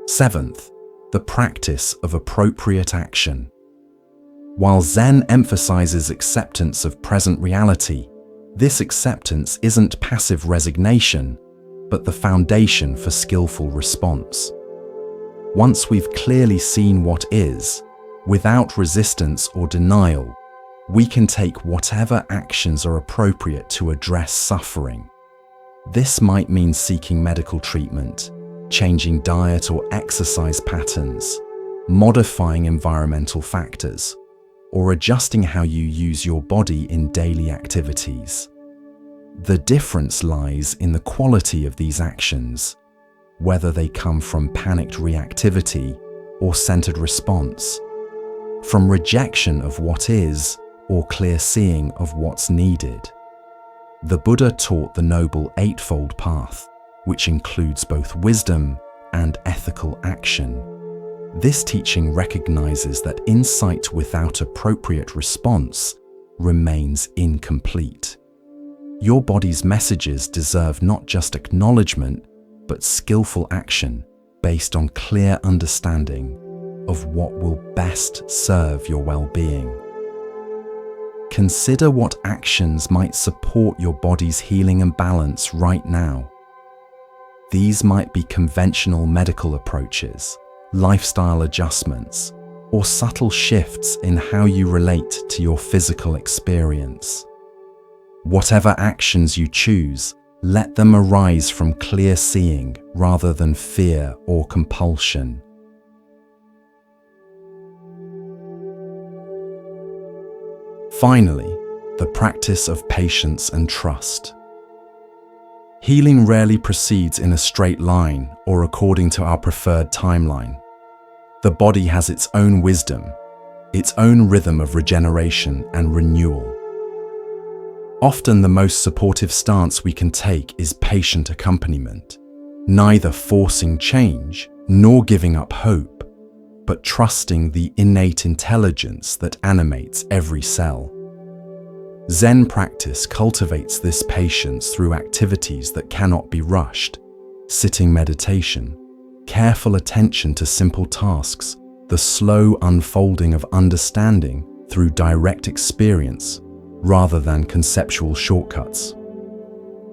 Speaker 1: Seventh, the practice of appropriate action. While Zen emphasizes acceptance of present reality, this acceptance isn't passive resignation, but the foundation for skillful response. Once we've clearly seen what is, without resistance or denial, we can take whatever actions are appropriate to address suffering. This might mean seeking medical treatment, changing diet or exercise patterns, modifying environmental factors, or adjusting how you use your body in daily activities. The difference lies in the quality of these actions, whether they come from panicked reactivity or centered response, from rejection of what is or clear seeing of what's needed. The Buddha taught the Noble Eightfold Path, which includes both wisdom and ethical action. This teaching recognizes that insight without appropriate response remains incomplete. Your body's messages deserve not just acknowledgement, but skillful action based on clear understanding of what will best serve your well-being. Consider what actions might support your body's healing and balance right now. These might be conventional medical approaches, lifestyle adjustments, or subtle shifts in how you relate to your physical experience. Whatever actions you choose, let them arise from clear seeing rather than fear or compulsion. Finally, the practice of patience and trust. Healing rarely proceeds in a straight line or according to our preferred timeline. The body has its own wisdom, its own rhythm of regeneration and renewal. Often the most supportive stance we can take is patient accompaniment, neither forcing change nor giving up hope, but trusting the innate intelligence that animates every cell. Zen practice cultivates this patience through activities that cannot be rushed: sitting meditation, careful attention to simple tasks, the slow unfolding of understanding through direct experience rather than conceptual shortcuts.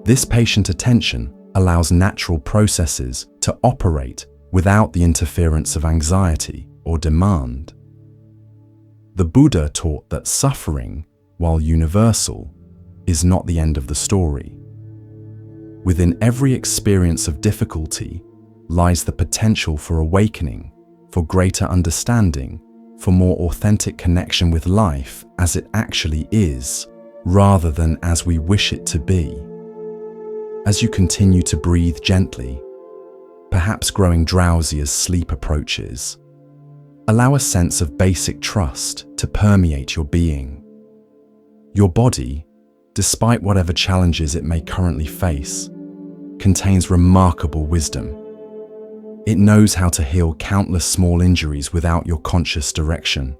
Speaker 1: This patient attention allows natural processes to operate without the interference of anxiety or demand. The Buddha taught that suffering, while universal, is not the end of the story. Within every experience of difficulty lies the potential for awakening, for greater understanding, for more authentic connection with life as it actually is, rather than as we wish it to be. As you continue to breathe gently, perhaps growing drowsy as sleep approaches, allow a sense of basic trust to permeate your being. Your body, despite whatever challenges it may currently face, contains remarkable wisdom. It knows how to heal countless small injuries without your conscious direction.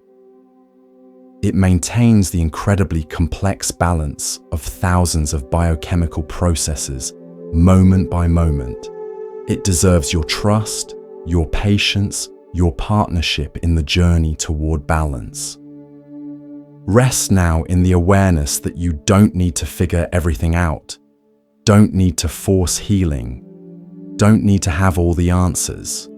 Speaker 1: It maintains the incredibly complex balance of thousands of biochemical processes, moment by moment. It deserves your trust, your patience, your partnership in the journey toward balance. Rest now in the awareness that you don't need to figure everything out, don't need to force healing, don't need to have all the answers.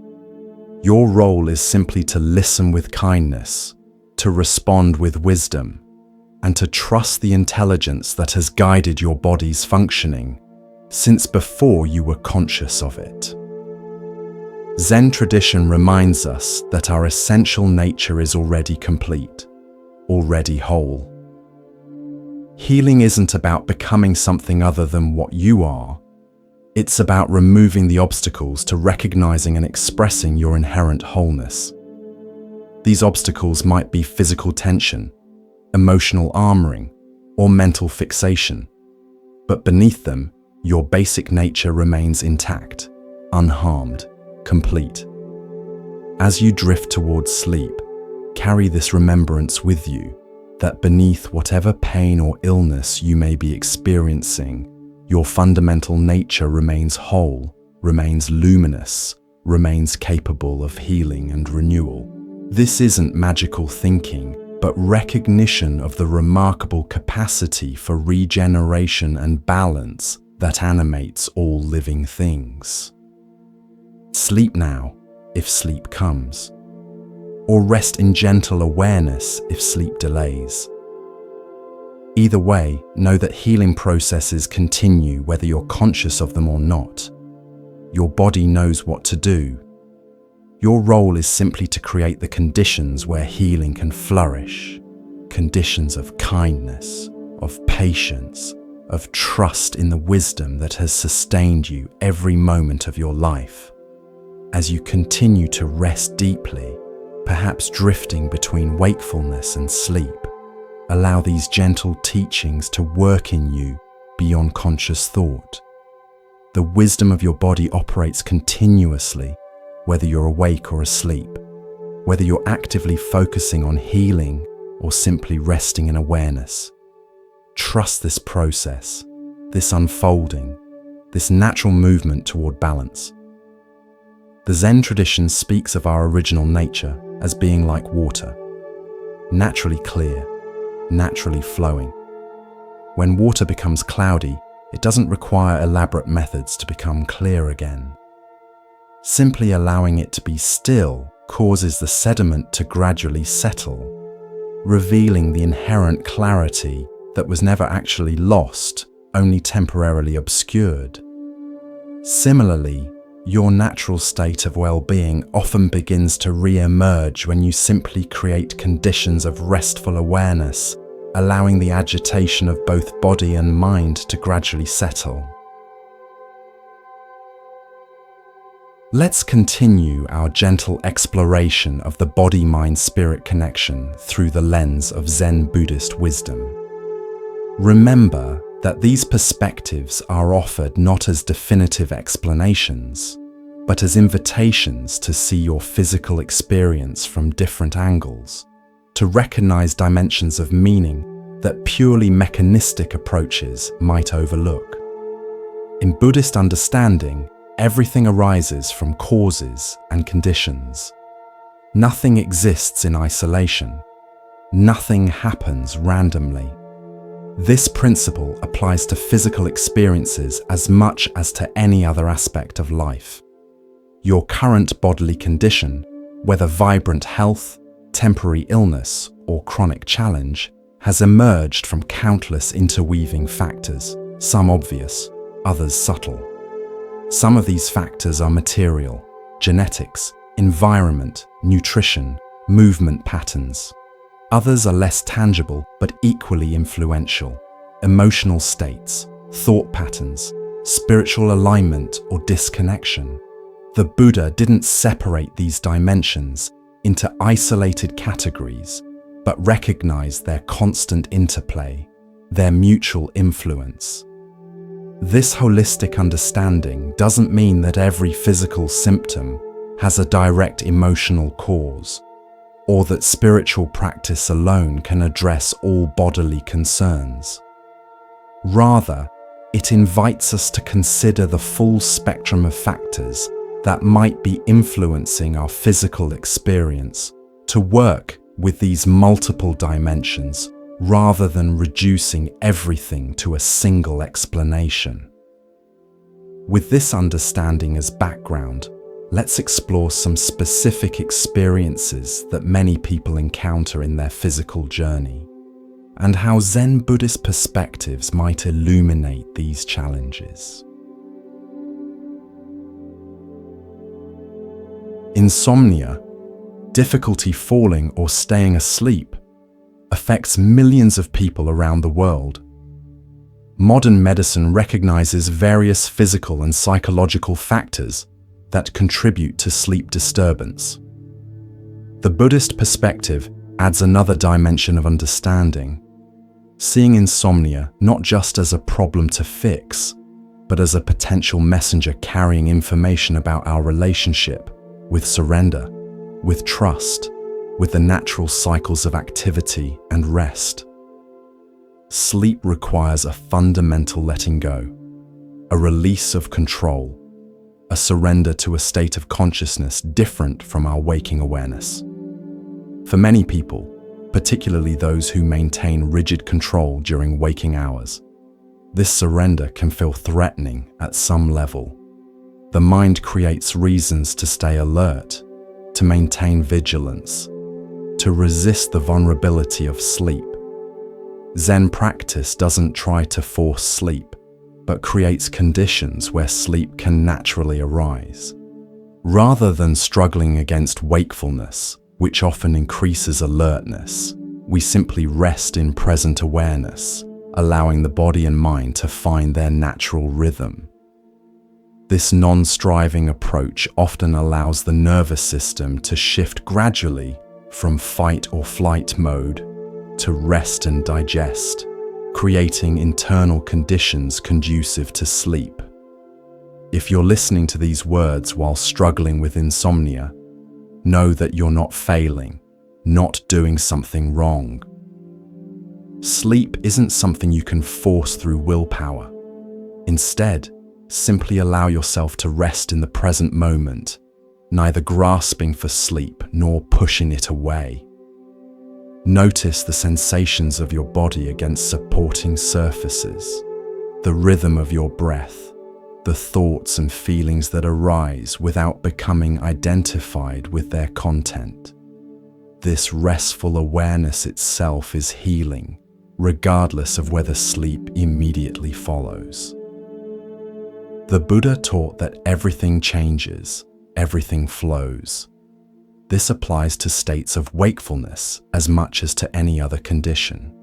Speaker 1: Your role is simply to listen with kindness, to respond with wisdom, and to trust the intelligence that has guided your body's functioning since before you were conscious of it. Zen tradition reminds us that our essential nature is already complete, already whole. Healing isn't about becoming something other than what you are. It's about removing the obstacles to recognizing and expressing your inherent wholeness. These obstacles might be physical tension, emotional armoring, or mental fixation, but beneath them, your basic nature remains intact, unharmed, complete. As you drift towards sleep, carry this remembrance with you, that beneath whatever pain or illness you may be experiencing, your fundamental nature remains whole, remains luminous, remains capable of healing and renewal. This isn't magical thinking, but recognition of the remarkable capacity for regeneration and balance that animates all living things. Sleep now, if sleep comes, or rest in gentle awareness if sleep delays. Either way, know that healing processes continue whether you're conscious of them or not. Your body knows what to do. Your role is simply to create the conditions where healing can flourish, conditions of kindness, of patience, of trust in the wisdom that has sustained you every moment of your life. As you continue to rest deeply, perhaps drifting between wakefulness and sleep, allow these gentle teachings to work in you beyond conscious thought. The wisdom of your body operates continuously, whether you're awake or asleep, whether you're actively focusing on healing or simply resting in awareness. Trust this process, this unfolding, this natural movement toward balance. The Zen tradition speaks of our original nature as being like water, naturally clear, naturally flowing. When water becomes cloudy, it doesn't require elaborate methods to become clear again. Simply allowing it to be still causes the sediment to gradually settle, revealing the inherent clarity that was never actually lost, only temporarily obscured. Similarly, your natural state of well-being often begins to re-emerge when you simply create conditions of restful awareness, allowing the agitation of both body and mind to gradually settle. Let's continue our gentle exploration of the body-mind-spirit connection through the lens of Zen Buddhist wisdom. Remember that these perspectives are offered not as definitive explanations, but as invitations to see your physical experience from different angles, to recognize dimensions of meaning that purely mechanistic approaches might overlook. In Buddhist understanding, everything arises from causes and conditions. Nothing exists in isolation. Nothing happens randomly. This principle applies to physical experiences as much as to any other aspect of life. Your current bodily condition, whether vibrant health, temporary illness, or chronic challenge, has emerged from countless interweaving factors, some obvious, others subtle. Some of these factors are material, genetics, environment, nutrition, movement patterns. Others are less tangible but equally influential, emotional states, thought patterns, spiritual alignment or disconnection. The Buddha didn't separate these dimensions into isolated categories, but recognized their constant interplay, their mutual influence. This holistic understanding doesn't mean that every physical symptom has a direct emotional cause, or that spiritual practice alone can address all bodily concerns. Rather, it invites us to consider the full spectrum of factors that might be influencing our physical experience, to work with these multiple dimensions rather than reducing everything to a single explanation. With this understanding as background, let's explore some specific experiences that many people encounter in their physical journey, and how Zen Buddhist perspectives might illuminate these challenges. Insomnia, difficulty falling or staying asleep, affects millions of people around the world. Modern medicine recognizes various physical and psychological factors that contribute to sleep disturbance. The Buddhist perspective adds another dimension of understanding, seeing insomnia not just as a problem to fix, but as a potential messenger carrying information about our relationship with surrender, with trust, with the natural cycles of activity and rest. Sleep requires a fundamental letting go, a release of control, a surrender to a state of consciousness different from our waking awareness. For many people, particularly those who maintain rigid control during waking hours, this surrender can feel threatening at some level. The mind creates reasons to stay alert, to maintain vigilance, to resist the vulnerability of sleep. Zen practice doesn't try to force sleep, but creates conditions where sleep can naturally arise. Rather than struggling against wakefulness, which often increases alertness, we simply rest in present awareness, allowing the body and mind to find their natural rhythm. This non-striving approach often allows the nervous system to shift gradually from fight or flight mode to rest and digest, creating internal conditions conducive to sleep. If you're listening to these words while struggling with insomnia, know that you're not failing, not doing something wrong. Sleep isn't something you can force through willpower. Instead, simply allow yourself to rest in the present moment, neither grasping for sleep nor pushing it away. Notice the sensations of your body against supporting surfaces, the rhythm of your breath, the thoughts and feelings that arise without becoming identified with their content. This restful awareness itself is healing, regardless of whether sleep immediately follows. The Buddha taught that everything changes, everything flows. This applies to states of wakefulness as much as to any other condition.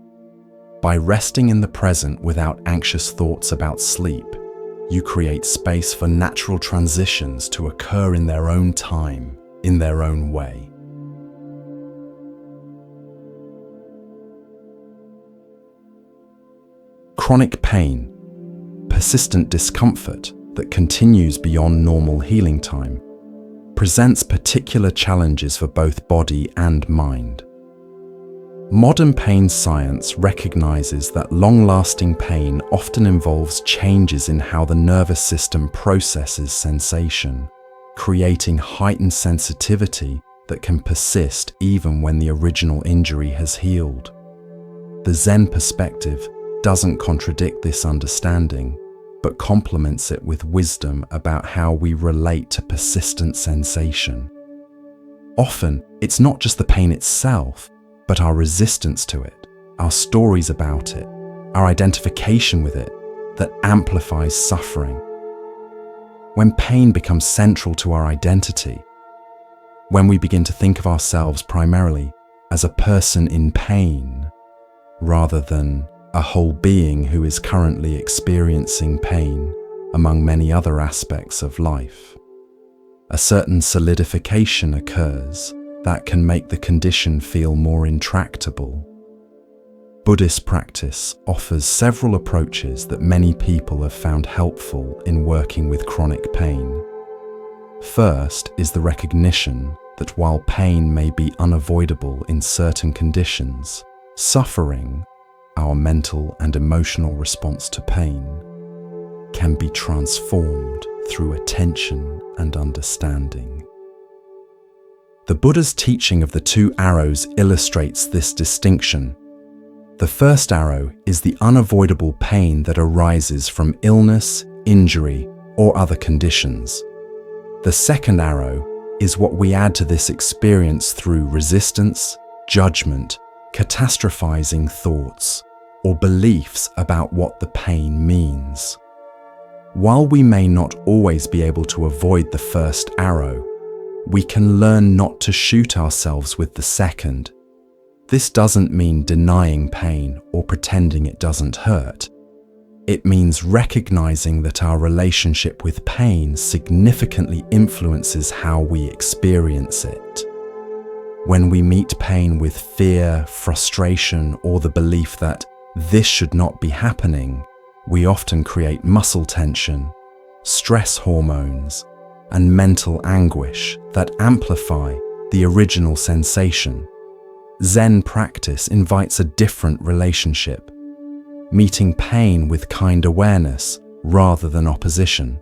Speaker 1: By resting in the present without anxious thoughts about sleep, you create space for natural transitions to occur in their own time, in their own way. Chronic pain, persistent discomfort that continues beyond normal healing time, presents particular challenges for both body and mind. Modern pain science recognizes that long-lasting pain often involves changes in how the nervous system processes sensation, creating heightened sensitivity that can persist even when the original injury has healed. The Zen perspective doesn't contradict this understanding, but complements it with wisdom about how we relate to persistent sensation. Often, it's not just the pain itself, but our resistance to it, our stories about it, our identification with it, that amplifies suffering. When pain becomes central to our identity, when we begin to think of ourselves primarily as a person in pain, rather than a whole being who is currently experiencing pain among many other aspects of life, a certain solidification occurs that can make the condition feel more intractable. Buddhist practice offers several approaches that many people have found helpful in working with chronic pain. First is the recognition that while pain may be unavoidable in certain conditions, suffering, our mental and emotional response to pain, can be transformed through attention and understanding. The Buddha's teaching of the two arrows illustrates this distinction. The first arrow is the unavoidable pain that arises from illness, injury, or other conditions. The second arrow is what we add to this experience through resistance, judgment, catastrophizing thoughts, or beliefs about what the pain means. While we may not always be able to avoid the first arrow, we can learn not to shoot ourselves with the second. This doesn't mean denying pain or pretending it doesn't hurt. It means recognizing that our relationship with pain significantly influences how we experience it. When we meet pain with fear, frustration, or the belief that this should not be happening, we often create muscle tension, stress hormones, and mental anguish that amplify the original sensation. Zen practice invites a different relationship, meeting pain with kind awareness rather than opposition.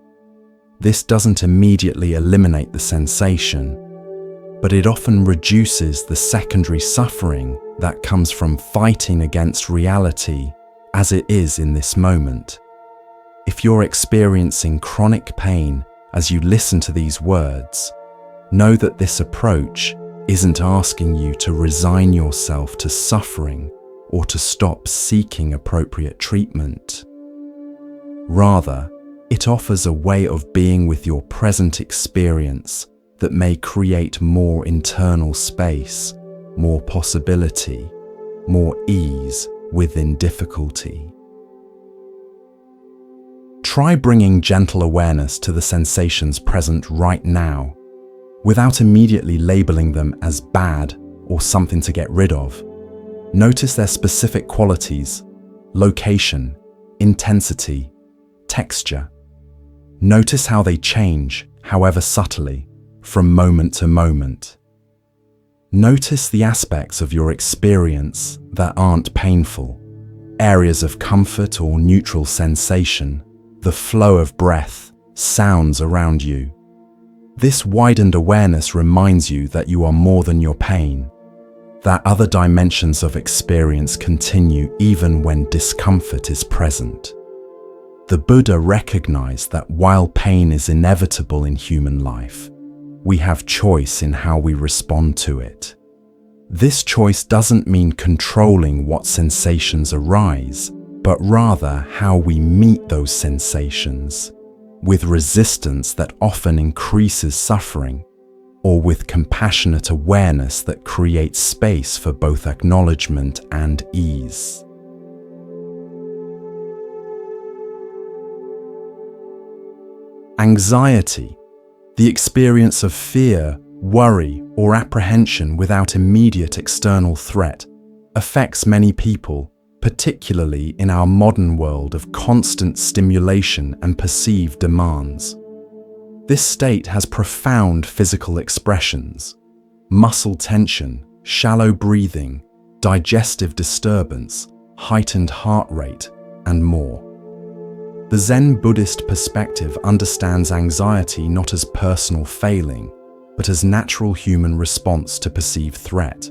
Speaker 1: This doesn't immediately eliminate the sensation, but it often reduces the secondary suffering that comes from fighting against reality as it is in this moment. If you're experiencing chronic pain as you listen to these words, know that this approach isn't asking you to resign yourself to suffering or to stop seeking appropriate treatment. Rather, it offers a way of being with your present experience that may create more internal space, more possibility, more ease within difficulty. Try bringing gentle awareness to the sensations present right now, without immediately labeling them as bad or something to get rid of. Notice their specific qualities, location, intensity, texture. Notice how they change, however subtly, from moment to moment. Notice the aspects of your experience that aren't painful, areas of comfort or neutral sensation, the flow of breath, sounds around you. This widened awareness reminds you that you are more than your pain, that other dimensions of experience continue even when discomfort is present. The Buddha recognized that while pain is inevitable in human life, we have choice in how we respond to it. This choice doesn't mean controlling what sensations arise, but rather how we meet those sensations, with resistance that often increases suffering, or with compassionate awareness that creates space for both acknowledgement and ease. Anxiety, the experience of fear, worry, or apprehension without immediate external threat, affects many people, particularly in our modern world of constant stimulation and perceived demands. This state has profound physical expressions: muscle tension, shallow breathing, digestive disturbance, heightened heart rate, and more. The Zen Buddhist perspective understands anxiety not as personal failing, but as natural human response to perceived threat.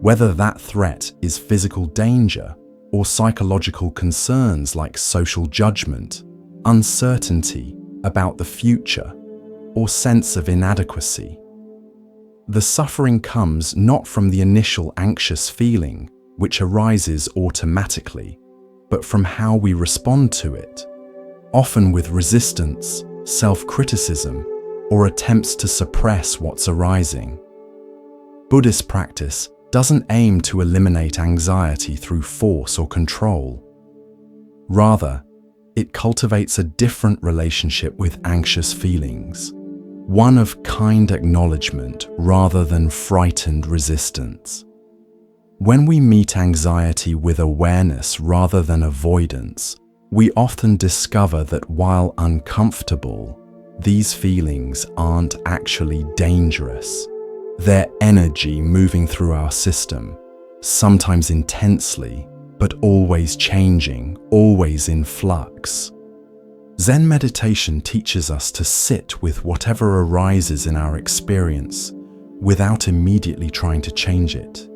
Speaker 1: Whether that threat is physical danger or psychological concerns like social judgment, uncertainty about the future, or sense of inadequacy. The suffering comes not from the initial anxious feeling, which arises automatically, but from how we respond to it, often with resistance, self-criticism, or attempts to suppress what's arising. Buddhist practice doesn't aim to eliminate anxiety through force or control. Rather, it cultivates a different relationship with anxious feelings, one of kind acknowledgement rather than frightened resistance. When we meet anxiety with awareness rather than avoidance, we often discover that while uncomfortable, these feelings aren't actually dangerous. They're energy moving through our system, sometimes intensely, but always changing, always in flux. Zen meditation teaches us to sit with whatever arises in our experience without immediately trying to change it.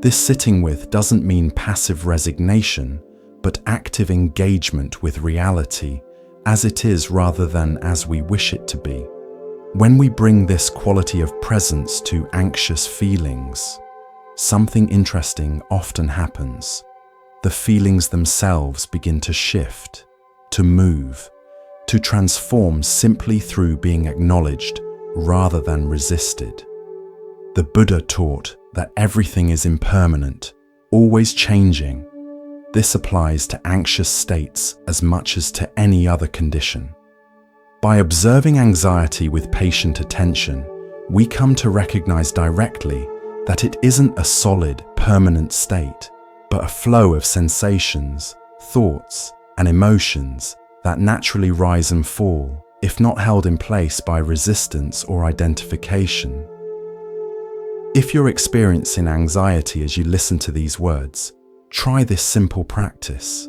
Speaker 1: This sitting with doesn't mean passive resignation, but active engagement with reality as it is rather than as we wish it to be. When we bring this quality of presence to anxious feelings, something interesting often happens. The feelings themselves begin to shift, to move, to transform simply through being acknowledged rather than resisted. The Buddha taught that everything is impermanent, always changing. This applies to anxious states as much as to any other condition. By observing anxiety with patient attention, we come to recognize directly that it isn't a solid, permanent state, but a flow of sensations, thoughts, and emotions that naturally rise and fall, if not held in place by resistance or identification. If you're experiencing anxiety as you listen to these words, try this simple practice.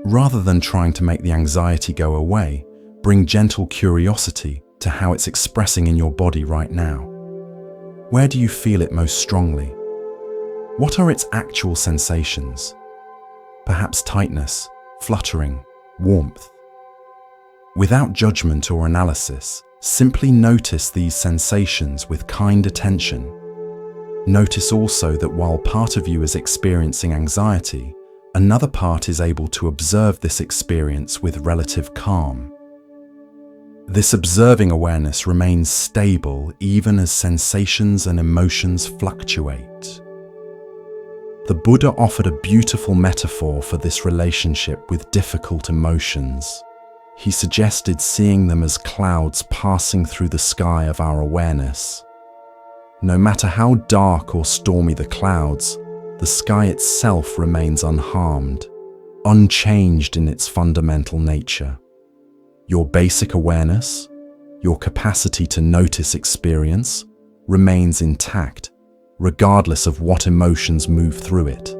Speaker 1: Rather than trying to make the anxiety go away, bring gentle curiosity to how it's expressing in your body right now. Where do you feel it most strongly? What are its actual sensations? Perhaps tightness, fluttering, warmth. Without judgment or analysis, simply notice these sensations with kind attention. Notice also that while part of you is experiencing anxiety, another part is able to observe this experience with relative calm. This observing awareness remains stable even as sensations and emotions fluctuate. The Buddha offered a beautiful metaphor for this relationship with difficult emotions. He suggested seeing them as clouds passing through the sky of our awareness. No matter how dark or stormy the clouds, the sky itself remains unharmed, unchanged in its fundamental nature. Your basic awareness, your capacity to notice experience, remains intact, regardless of what emotions move through it.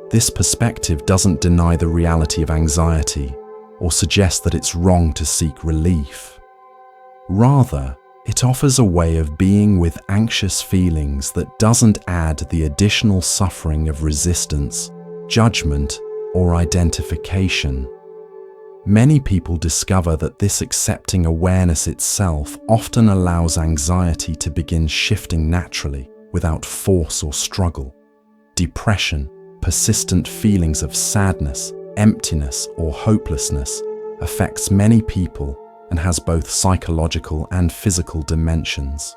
Speaker 1: This perspective doesn't deny the reality of anxiety or suggest that it's wrong to seek relief. Rather, it offers a way of being with anxious feelings that doesn't add the additional suffering of resistance, judgment, or identification. Many people discover that this accepting awareness itself often allows anxiety to begin shifting naturally without force or struggle. Depression, persistent feelings of sadness, emptiness, or hopelessness affects many people and has both psychological and physical dimensions.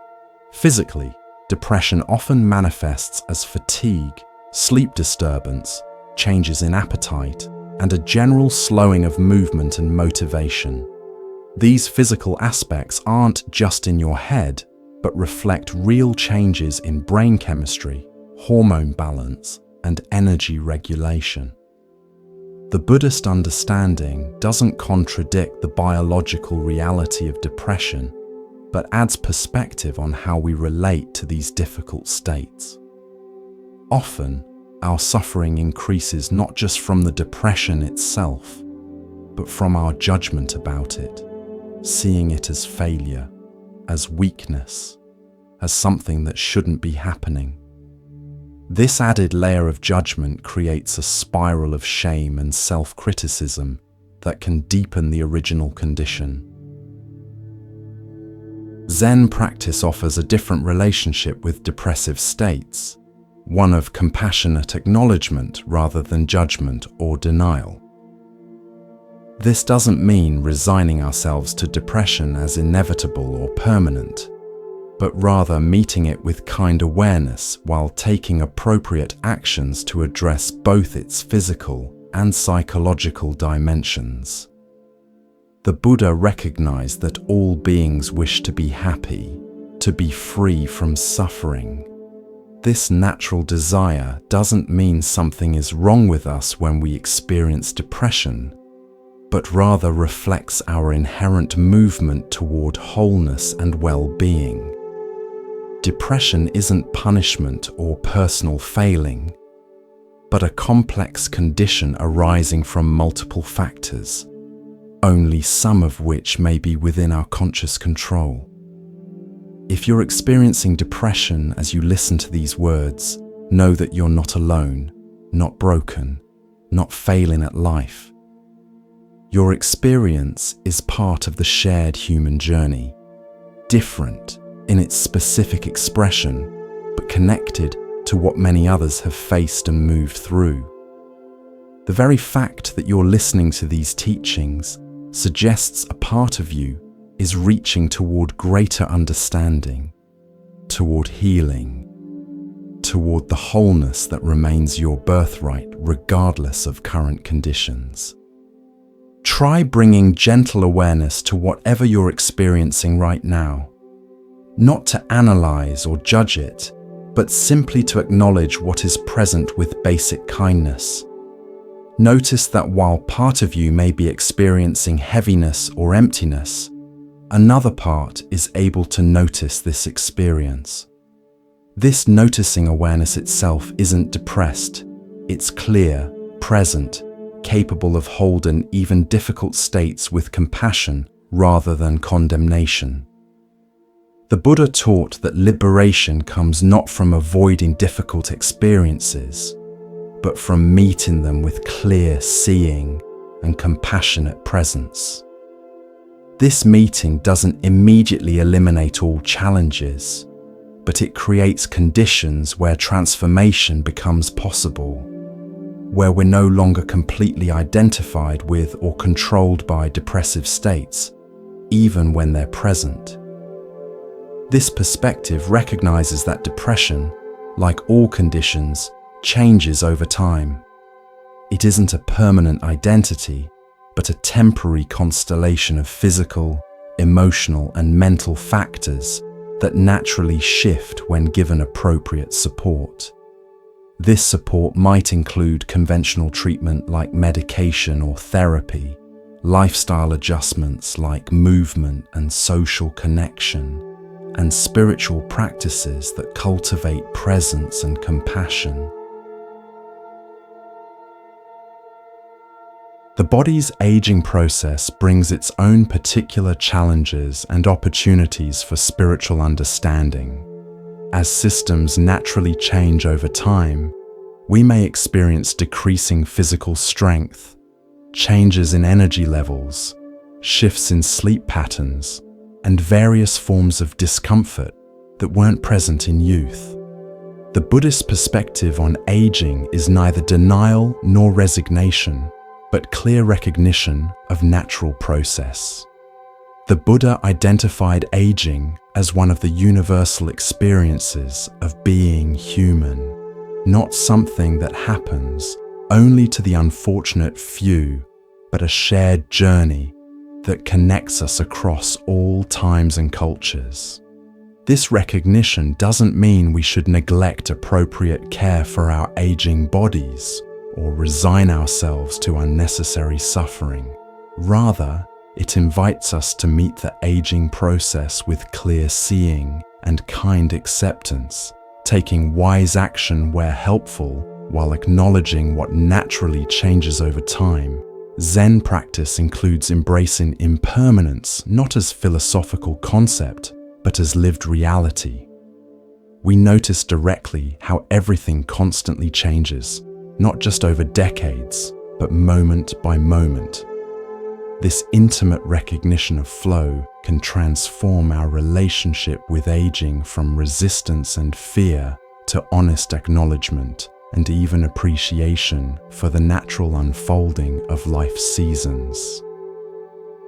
Speaker 1: Physically, depression often manifests as fatigue, sleep disturbance, changes in appetite, and a general slowing of movement and motivation. These physical aspects aren't just in your head, but reflect real changes in brain chemistry, hormone balance, and energy regulation. The Buddhist understanding doesn't contradict the biological reality of depression, but adds perspective on how we relate to these difficult states. Often, our suffering increases not just from the depression itself, but from our judgment about it, seeing it as failure, as weakness, as something that shouldn't be happening. This added layer of judgment creates a spiral of shame and self-criticism that can deepen the original condition. Zen practice offers a different relationship with depressive states, one of compassionate acknowledgement rather than judgment or denial. This doesn't mean resigning ourselves to depression as inevitable or permanent, but rather meeting it with kind awareness while taking appropriate actions to address both its physical and psychological dimensions. The Buddha recognized that all beings wish to be happy, to be free from suffering. This natural desire doesn't mean something is wrong with us when we experience depression, but rather reflects our inherent movement toward wholeness and well-being. Depression isn't punishment or personal failing, but a complex condition arising from multiple factors, only some of which may be within our conscious control. If you're experiencing depression as you listen to these words, know that you're not alone, not broken, not failing at life. Your experience is part of the shared human journey, different in its specific expression, but connected to what many others have faced and moved through. The very fact that you're listening to these teachings suggests a part of you is reaching toward greater understanding, toward healing, toward the wholeness that remains your birthright regardless of current conditions. Try bringing gentle awareness to whatever you're experiencing right now, not to analyze or judge it, but simply to acknowledge what is present with basic kindness. Notice that while part of you may be experiencing heaviness or emptiness, another part is able to notice this experience. This noticing awareness itself isn't depressed, it's clear, present, capable of holding even difficult states with compassion rather than condemnation. The Buddha taught that liberation comes not from avoiding difficult experiences, but from meeting them with clear seeing and compassionate presence. This meeting doesn't immediately eliminate all challenges, but it creates conditions where transformation becomes possible, where we're no longer completely identified with or controlled by depressive states, even when they're present. This perspective recognizes that depression, like all conditions, changes over time. It isn't a permanent identity, but a temporary constellation of physical, emotional, and mental factors that naturally shift when given appropriate support. This support might include conventional treatment like medication or therapy, lifestyle adjustments like movement and social connection, and spiritual practices that cultivate presence and compassion. The body's aging process brings its own particular challenges and opportunities for spiritual understanding. As systems naturally change over time, we may experience decreasing physical strength, changes in energy levels, shifts in sleep patterns, and various forms of discomfort that weren't present in youth. The Buddhist perspective on aging is neither denial nor resignation, but clear recognition of natural process. The Buddha identified aging as one of the universal experiences of being human, not something that happens only to the unfortunate few, but a shared journey that connects us across all times and cultures. This recognition doesn't mean we should neglect appropriate care for our aging bodies or resign ourselves to unnecessary suffering. Rather, it invites us to meet the aging process with clear seeing and kind acceptance, taking wise action where helpful while acknowledging what naturally changes over time. Zen practice includes embracing impermanence not as philosophical concept, but as lived reality. We notice directly how everything constantly changes, not just over decades, but moment by moment. This intimate recognition of flow can transform our relationship with aging from resistance and fear to honest acknowledgement and even appreciation for the natural unfolding of life's seasons.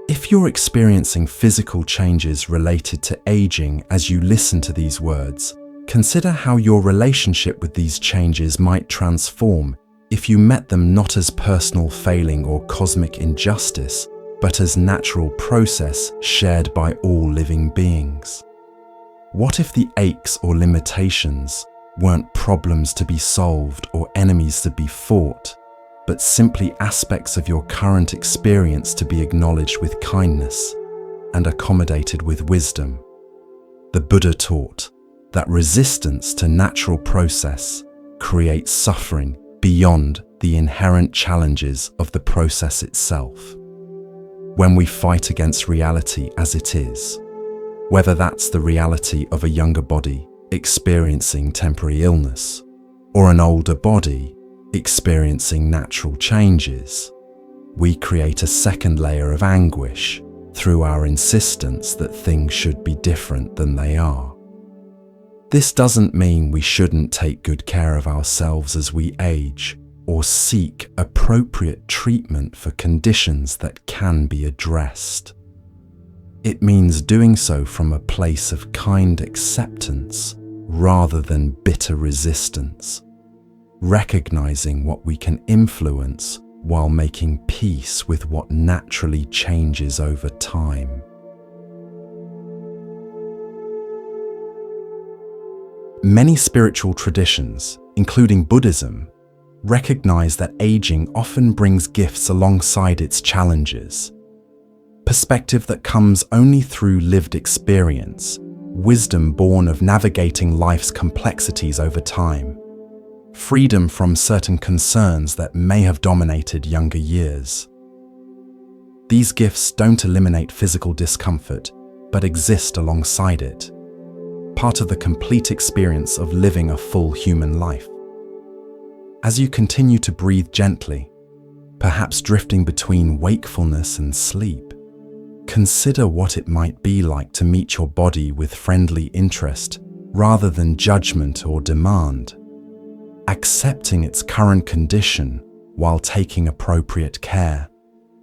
Speaker 1: If you're experiencing physical changes related to aging as you listen to these words, consider how your relationship with these changes might transform if you met them not as personal failing or cosmic injustice, but as natural process shared by all living beings. What if the aches or limitations weren't problems to be solved or enemies to be fought, but simply aspects of your current experience to be acknowledged with kindness and accommodated with wisdom? The Buddha taught that resistance to natural process creates suffering beyond the inherent challenges of the process itself. When we fight against reality as it is, whether that's the reality of a younger body experiencing temporary illness, or an older body experiencing natural changes, we create a second layer of anguish through our insistence that things should be different than they are. This doesn't mean we shouldn't take good care of ourselves as we age, or seek appropriate treatment for conditions that can be addressed. It means doing so from a place of kind acceptance rather than bitter resistance, recognizing what we can influence while making peace with what naturally changes over time. Many spiritual traditions, including Buddhism, recognize that aging often brings gifts alongside its challenges. Perspective that comes only through lived experience, wisdom born of navigating life's complexities over time, freedom from certain concerns that may have dominated younger years. These gifts don't eliminate physical discomfort, but exist alongside it, part of the complete experience of living a full human life. As you continue to breathe gently, perhaps drifting between wakefulness and sleep, consider what it might be like to meet your body with friendly interest rather than judgment or demand, accepting its current condition while taking appropriate care,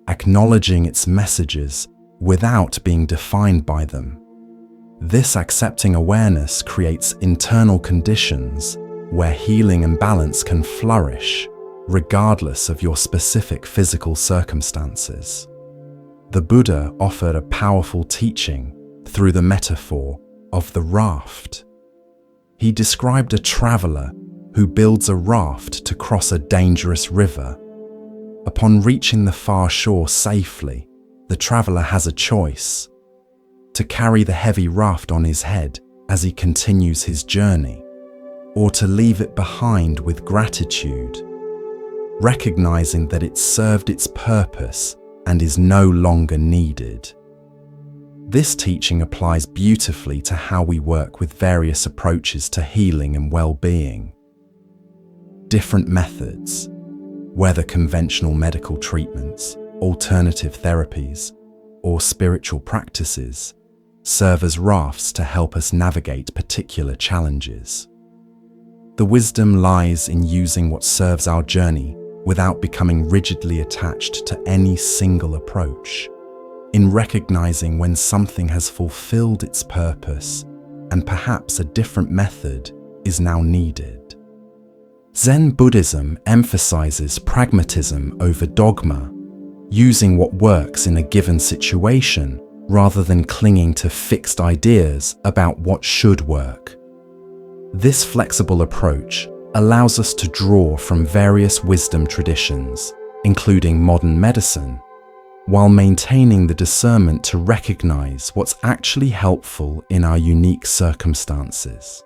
Speaker 1: acknowledging its messages without being defined by them. This accepting awareness creates internal conditions where healing and balance can flourish, regardless of your specific physical circumstances. The Buddha offered a powerful teaching through the metaphor of the raft. He described a traveler who builds a raft to cross a dangerous river. Upon reaching the far shore safely, the traveler has a choice: to carry the heavy raft on his head as he continues his journey, or to leave it behind with gratitude, recognizing that it served its purpose and is no longer needed. This teaching applies beautifully to how we work with various approaches to healing and well-being. Different methods, whether conventional medical treatments, alternative therapies, or spiritual practices, serve as rafts to help us navigate particular challenges. The wisdom lies in using what serves our journey without becoming rigidly attached to any single approach, in recognizing when something has fulfilled its purpose and perhaps a different method is now needed. Zen Buddhism emphasizes pragmatism over dogma, using what works in a given situation rather than clinging to fixed ideas about what should work. This flexible approach allows us to draw from various wisdom traditions, including modern medicine, while maintaining the discernment to recognize what's actually helpful in our unique circumstances.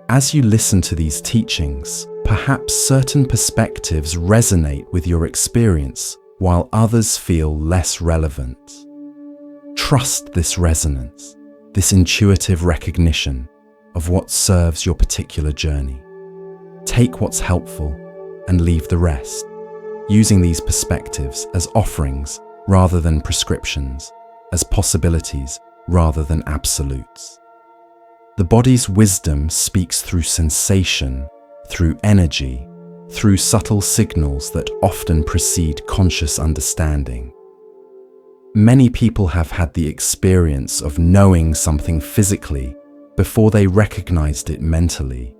Speaker 1: As you listen to these teachings, perhaps certain perspectives resonate with your experience while others feel less relevant. Trust this resonance, this intuitive recognition of what serves your particular journey. Take what's helpful and leave the rest, using these perspectives as offerings rather than prescriptions, as possibilities rather than absolutes. The body's wisdom speaks through sensation, through energy, through subtle signals that often precede conscious understanding. Many people have had the experience of knowing something physically before they recognized it mentally,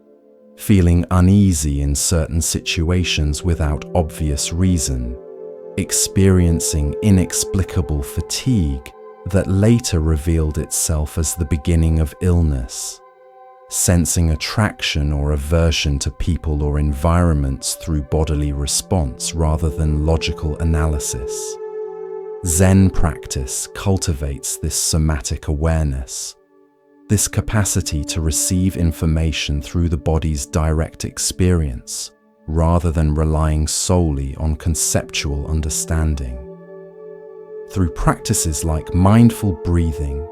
Speaker 1: feeling uneasy in certain situations without obvious reason, experiencing inexplicable fatigue that later revealed itself as the beginning of illness, sensing attraction or aversion to people or environments through bodily response rather than logical analysis. Zen practice cultivates this somatic awareness, this capacity to receive information through the body's direct experience, rather than relying solely on conceptual understanding. Through practices like mindful breathing,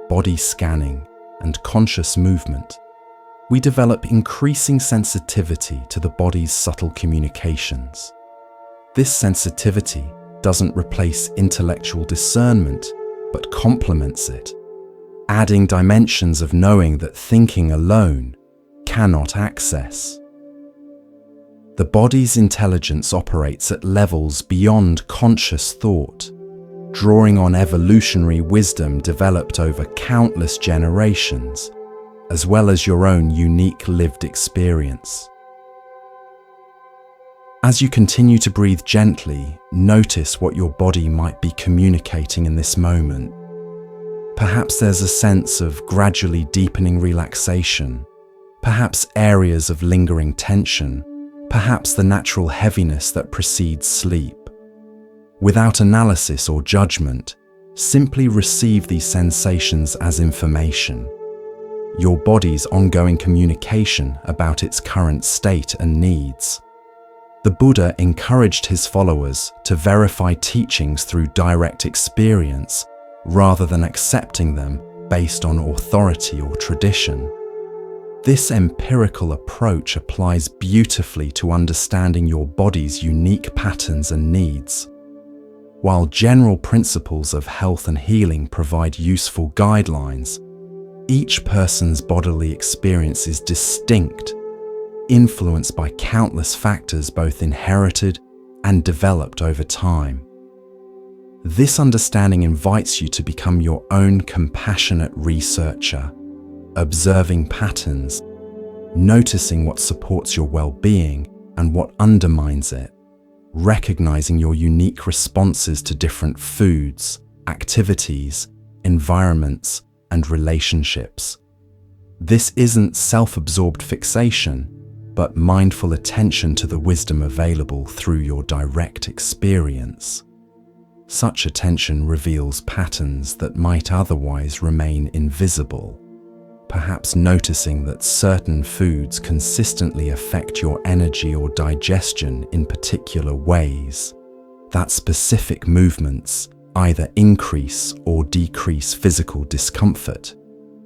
Speaker 1: body scanning, and conscious movement, we develop increasing sensitivity to the body's subtle communications. This sensitivity doesn't replace intellectual discernment, but complements it, adding dimensions of knowing that thinking alone cannot access. The body's intelligence operates at levels beyond conscious thought, drawing on evolutionary wisdom developed over countless generations, as well as your own unique lived experience. As you continue to breathe gently, notice what your body might be communicating in this moment. Perhaps there's a sense of gradually deepening relaxation, perhaps areas of lingering tension, perhaps the natural heaviness that precedes sleep. Without analysis or judgment, simply receive these sensations as information, your body's ongoing communication about its current state and needs. The Buddha encouraged his followers to verify teachings through direct experience rather than accepting them based on authority or tradition. This empirical approach applies beautifully to understanding your body's unique patterns and needs. While general principles of health and healing provide useful guidelines, each person's bodily experience is distinct, influenced by countless factors both inherited and developed over time. This understanding invites you to become your own compassionate researcher, observing patterns, noticing what supports your well-being and what undermines it, recognizing your unique responses to different foods, activities, environments, and relationships. This isn't self-absorbed fixation, but mindful attention to the wisdom available through your direct experience. Such attention reveals patterns that might otherwise remain invisible, perhaps noticing that certain foods consistently affect your energy or digestion in particular ways, that specific movements either increase or decrease physical discomfort,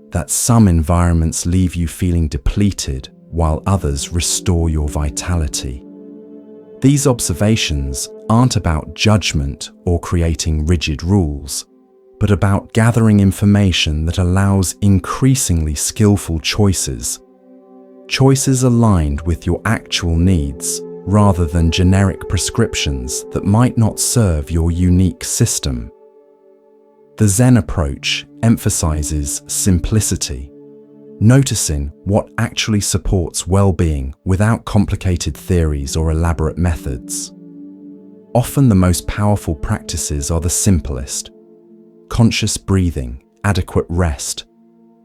Speaker 1: that some environments leave you feeling depleted while others restore your vitality. These observations aren't about judgment or creating rigid rules, but about gathering information that allows increasingly skillful choices. Choices aligned with your actual needs rather than generic prescriptions that might not serve your unique system. The Zen approach emphasizes simplicity, noticing what actually supports well-being without complicated theories or elaborate methods. Often the most powerful practices are the simplest: conscious breathing, adequate rest,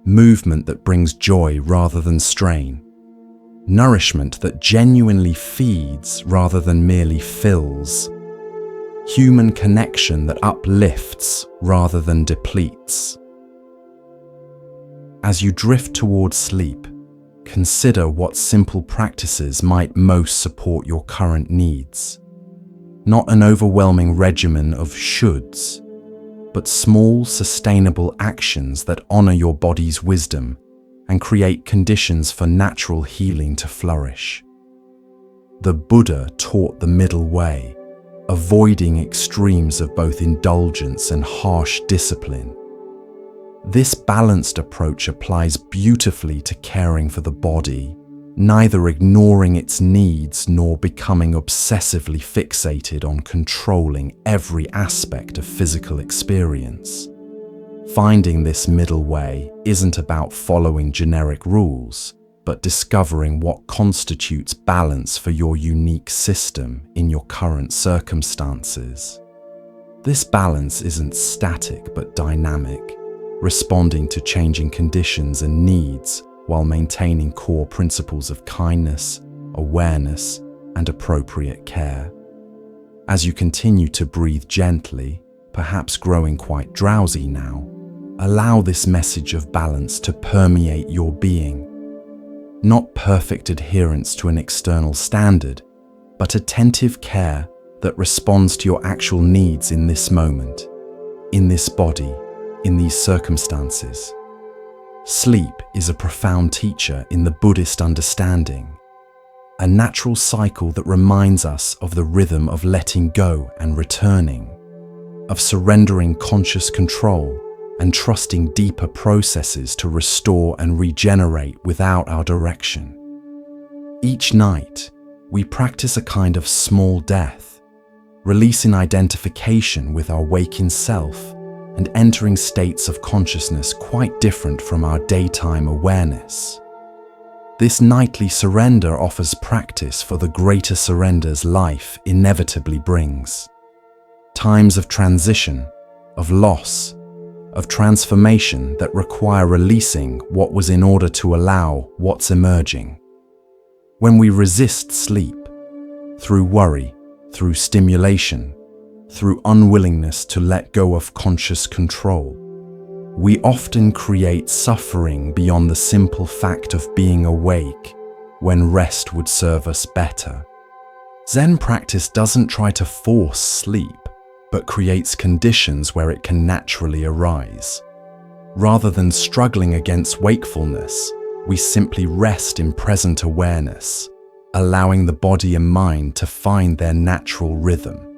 Speaker 1: movement that brings joy rather than strain, nourishment that genuinely feeds rather than merely fills, human connection that uplifts rather than depletes. As you drift towards sleep, consider what simple practices might most support your current needs. Not an overwhelming regimen of shoulds, but small, sustainable actions that honor your body's wisdom and create conditions for natural healing to flourish. The Buddha taught the middle way, avoiding extremes of both indulgence and harsh discipline. This balanced approach applies beautifully to caring for the body, neither ignoring its needs nor becoming obsessively fixated on controlling every aspect of physical experience. Finding this middle way isn't about following generic rules, but discovering what constitutes balance for your unique system in your current circumstances. This balance isn't static but dynamic, responding to changing conditions and needs while maintaining core principles of kindness, awareness, and appropriate care. As you continue to breathe gently, perhaps growing quite drowsy now, allow this message of balance to permeate your being. Not perfect adherence to an external standard, but attentive care that responds to your actual needs in this moment, in this body, in these circumstances. Sleep is a profound teacher in the Buddhist understanding, a natural cycle that reminds us of the rhythm of letting go and returning, of surrendering conscious control and trusting deeper processes to restore and regenerate without our direction. Each night, we practice a kind of small death, releasing identification with our waking self and entering states of consciousness quite different from our daytime awareness. This nightly surrender offers practice for the greater surrenders life inevitably brings. Times of transition, of loss, of transformation that require releasing what was in order to allow what's emerging. When we resist sleep, through worry, through stimulation, through unwillingness to let go of conscious control, we often create suffering beyond the simple fact of being awake when rest would serve us better. Zen practice doesn't try to force sleep, but creates conditions where it can naturally arise. Rather than struggling against wakefulness, we simply rest in present awareness, allowing the body and mind to find their natural rhythm.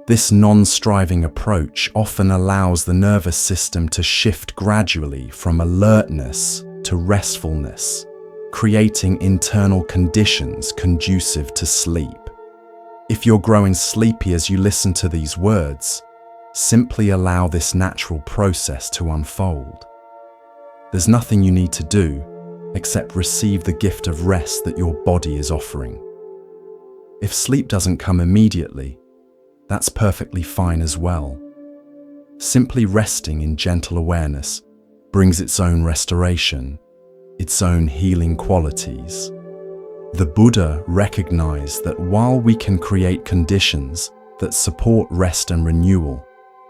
Speaker 1: This non-striving approach often allows the nervous system to shift gradually from alertness to restfulness, creating internal conditions conducive to sleep. If you're growing sleepy as you listen to these words, simply allow this natural process to unfold. There's nothing you need to do except receive the gift of rest that your body is offering. If sleep doesn't come immediately, that's perfectly fine as well. Simply resting in gentle awareness brings its own restoration, its own healing qualities. The Buddha recognized that while we can create conditions that support rest and renewal,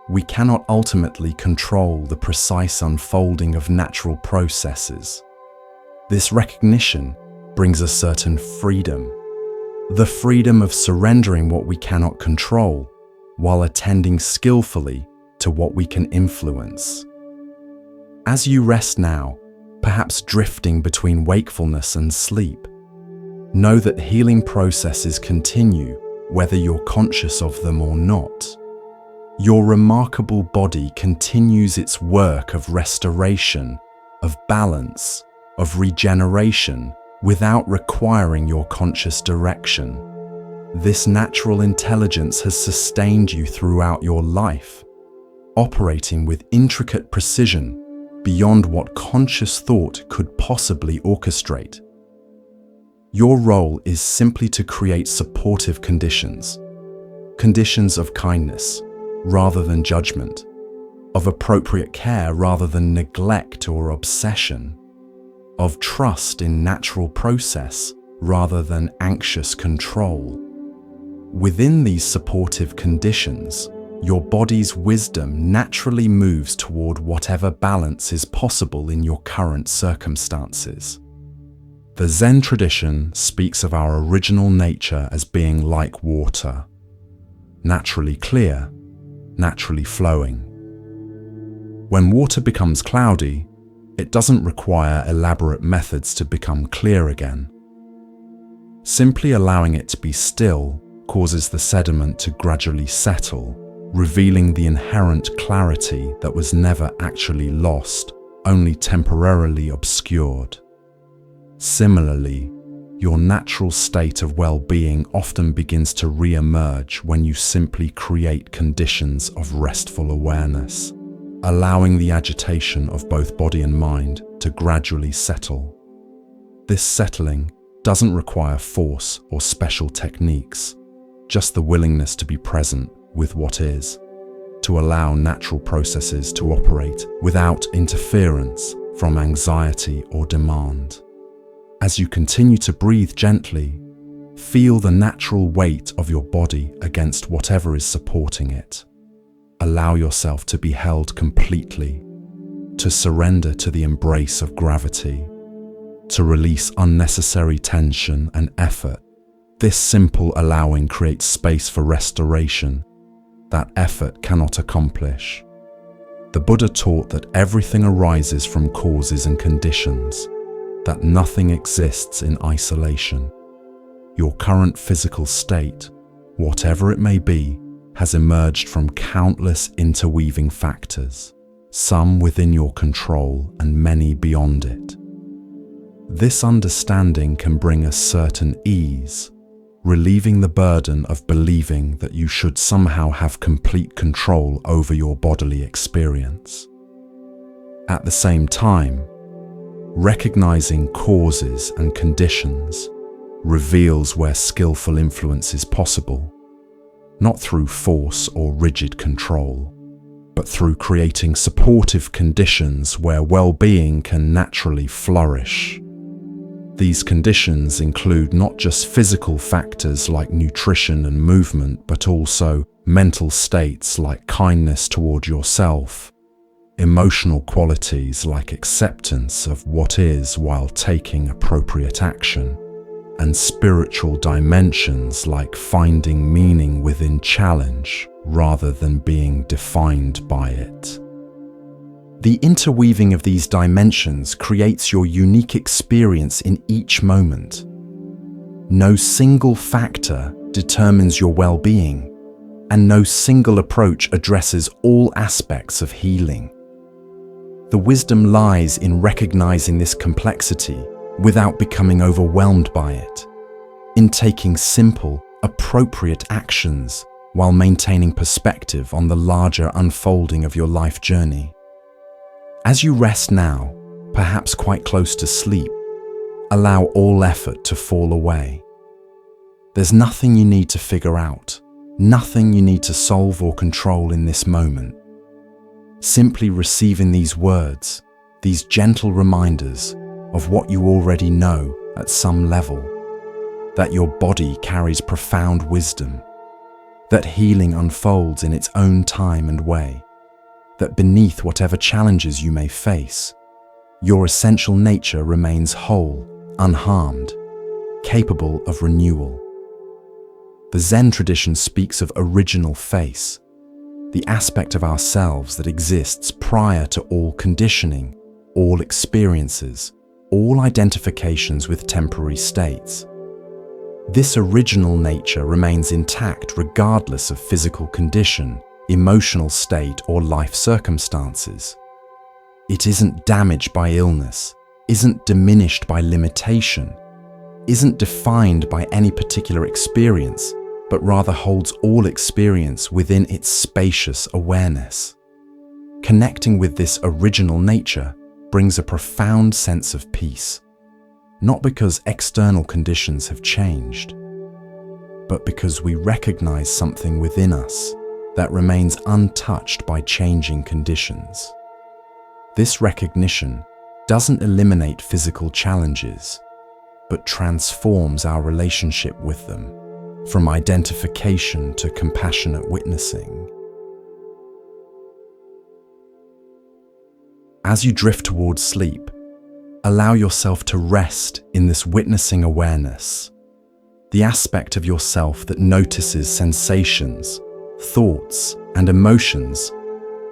Speaker 1: we cannot ultimately control the precise unfolding of natural processes. This recognition brings a certain freedom, the freedom of surrendering what we cannot control while attending skillfully to what we can influence. As you rest now, perhaps drifting between wakefulness and sleep, know that healing processes continue whether you're conscious of them or not. Your remarkable body continues its work of restoration, of balance, of regeneration, without requiring your conscious direction. This natural intelligence has sustained you throughout your life, operating with intricate precision beyond what conscious thought could possibly orchestrate. Your role is simply to create supportive conditions of kindness rather than judgment, of appropriate care rather than neglect or obsession, of trust in natural process rather than anxious control. Within these supportive conditions, your body's wisdom naturally moves toward whatever balance is possible in your current circumstances. The Zen tradition speaks of our original nature as being like water, naturally clear, naturally flowing. When water becomes cloudy, it doesn't require elaborate methods to become clear again. Simply allowing it to be still causes the sediment to gradually settle, revealing the inherent clarity that was never actually lost, only temporarily obscured. Similarly, your natural state of well-being often begins to re-emerge when you simply create conditions of restful awareness, allowing the agitation of both body and mind to gradually settle. This settling doesn't require force or special techniques, just the willingness to be present with what is, to allow natural processes to operate without interference from anxiety or demand. As you continue to breathe gently, feel the natural weight of your body against whatever is supporting it. Allow yourself to be held completely, to surrender to the embrace of gravity, to release unnecessary tension and effort. This simple allowing creates space for restoration that effort cannot accomplish. The Buddha taught that everything arises from causes and conditions, that nothing exists in isolation. Your current physical state, whatever it may be, has emerged from countless interweaving factors, some within your control and many beyond it. This understanding can bring a certain ease, relieving the burden of believing that you should somehow have complete control over your bodily experience. At the same time, recognizing causes and conditions reveals where skillful influence is possible, not through force or rigid control, but through creating supportive conditions where well-being can naturally flourish. These conditions include not just physical factors like nutrition and movement, but also mental states like kindness toward yourself, emotional qualities like acceptance of what is while taking appropriate action, and spiritual dimensions like finding meaning within challenge rather than being defined by it. The interweaving of these dimensions creates your unique experience in each moment. No single factor determines your well-being, and no single approach addresses all aspects of healing. The wisdom lies in recognizing this complexity without becoming overwhelmed by it, in taking simple, appropriate actions while maintaining perspective on the larger unfolding of your life journey. As you rest now, perhaps quite close to sleep, allow all effort to fall away. There's nothing you need to figure out, nothing you need to solve or control in this moment. Simply receiving these words, these gentle reminders of what you already know at some level, that your body carries profound wisdom, that healing unfolds in its own time and way, that beneath whatever challenges you may face, your essential nature remains whole, unharmed, capable of renewal. The Zen tradition speaks of original face, the aspect of ourselves that exists prior to all conditioning, all experiences, all identifications with temporary states. This original nature remains intact regardless of physical condition, emotional state, or life circumstances. It isn't damaged by illness, isn't diminished by limitation, isn't defined by any particular experience, but rather holds all experience within its spacious awareness. Connecting with this original nature brings a profound sense of peace, not because external conditions have changed, but because we recognize something within us that remains untouched by changing conditions. This recognition doesn't eliminate physical challenges, but transforms our relationship with them, from identification to compassionate witnessing. As you drift towards sleep, allow yourself to rest in this witnessing awareness, the aspect of yourself that notices sensations, thoughts, and emotions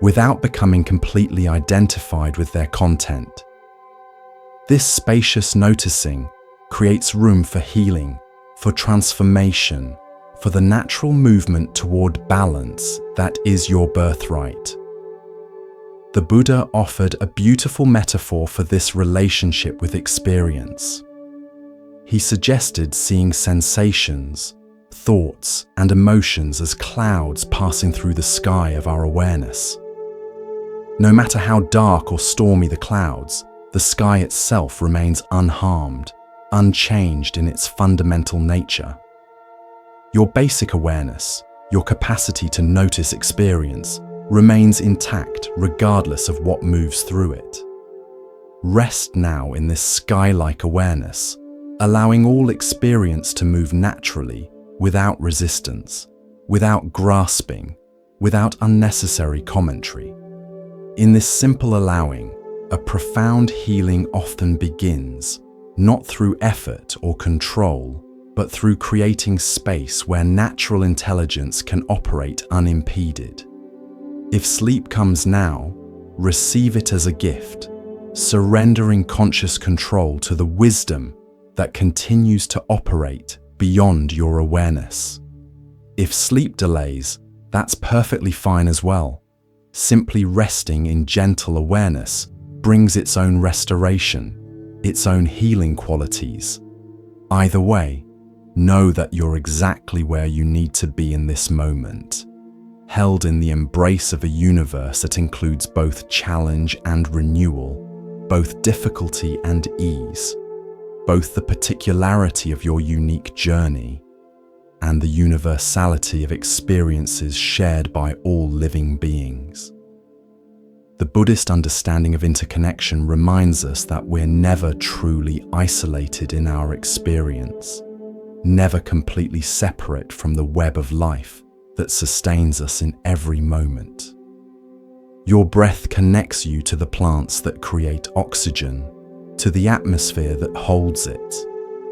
Speaker 1: without becoming completely identified with their content. This spacious noticing creates room for healing, for transformation, for the natural movement toward balance that is your birthright. The Buddha offered a beautiful metaphor for this relationship with experience. He suggested seeing sensations, thoughts, and emotions as clouds passing through the sky of our awareness. No matter how dark or stormy the clouds, the sky itself remains unharmed, unchanged in its fundamental nature. Your basic awareness, your capacity to notice experience, remains intact regardless of what moves through it. Rest now in this sky-like awareness, allowing all experience to move naturally, without resistance, without grasping, without unnecessary commentary. In this simple allowing, a profound healing often begins, not through effort or control, but through creating space where natural intelligence can operate unimpeded. If sleep comes now, receive it as a gift, surrendering conscious control to the wisdom that continues to operate beyond your awareness. If sleep delays, that's perfectly fine as well. Simply resting in gentle awareness brings its own restoration, its own healing qualities. Either way, know that you're exactly where you need to be in this moment, held in the embrace of a universe that includes both challenge and renewal, both difficulty and ease, both the particularity of your unique journey and the universality of experiences shared by all living beings. The Buddhist understanding of interconnection reminds us that we're never truly isolated in our experience, never completely separate from the web of life that sustains us in every moment. Your breath connects you to the plants that create oxygen, to the atmosphere that holds it,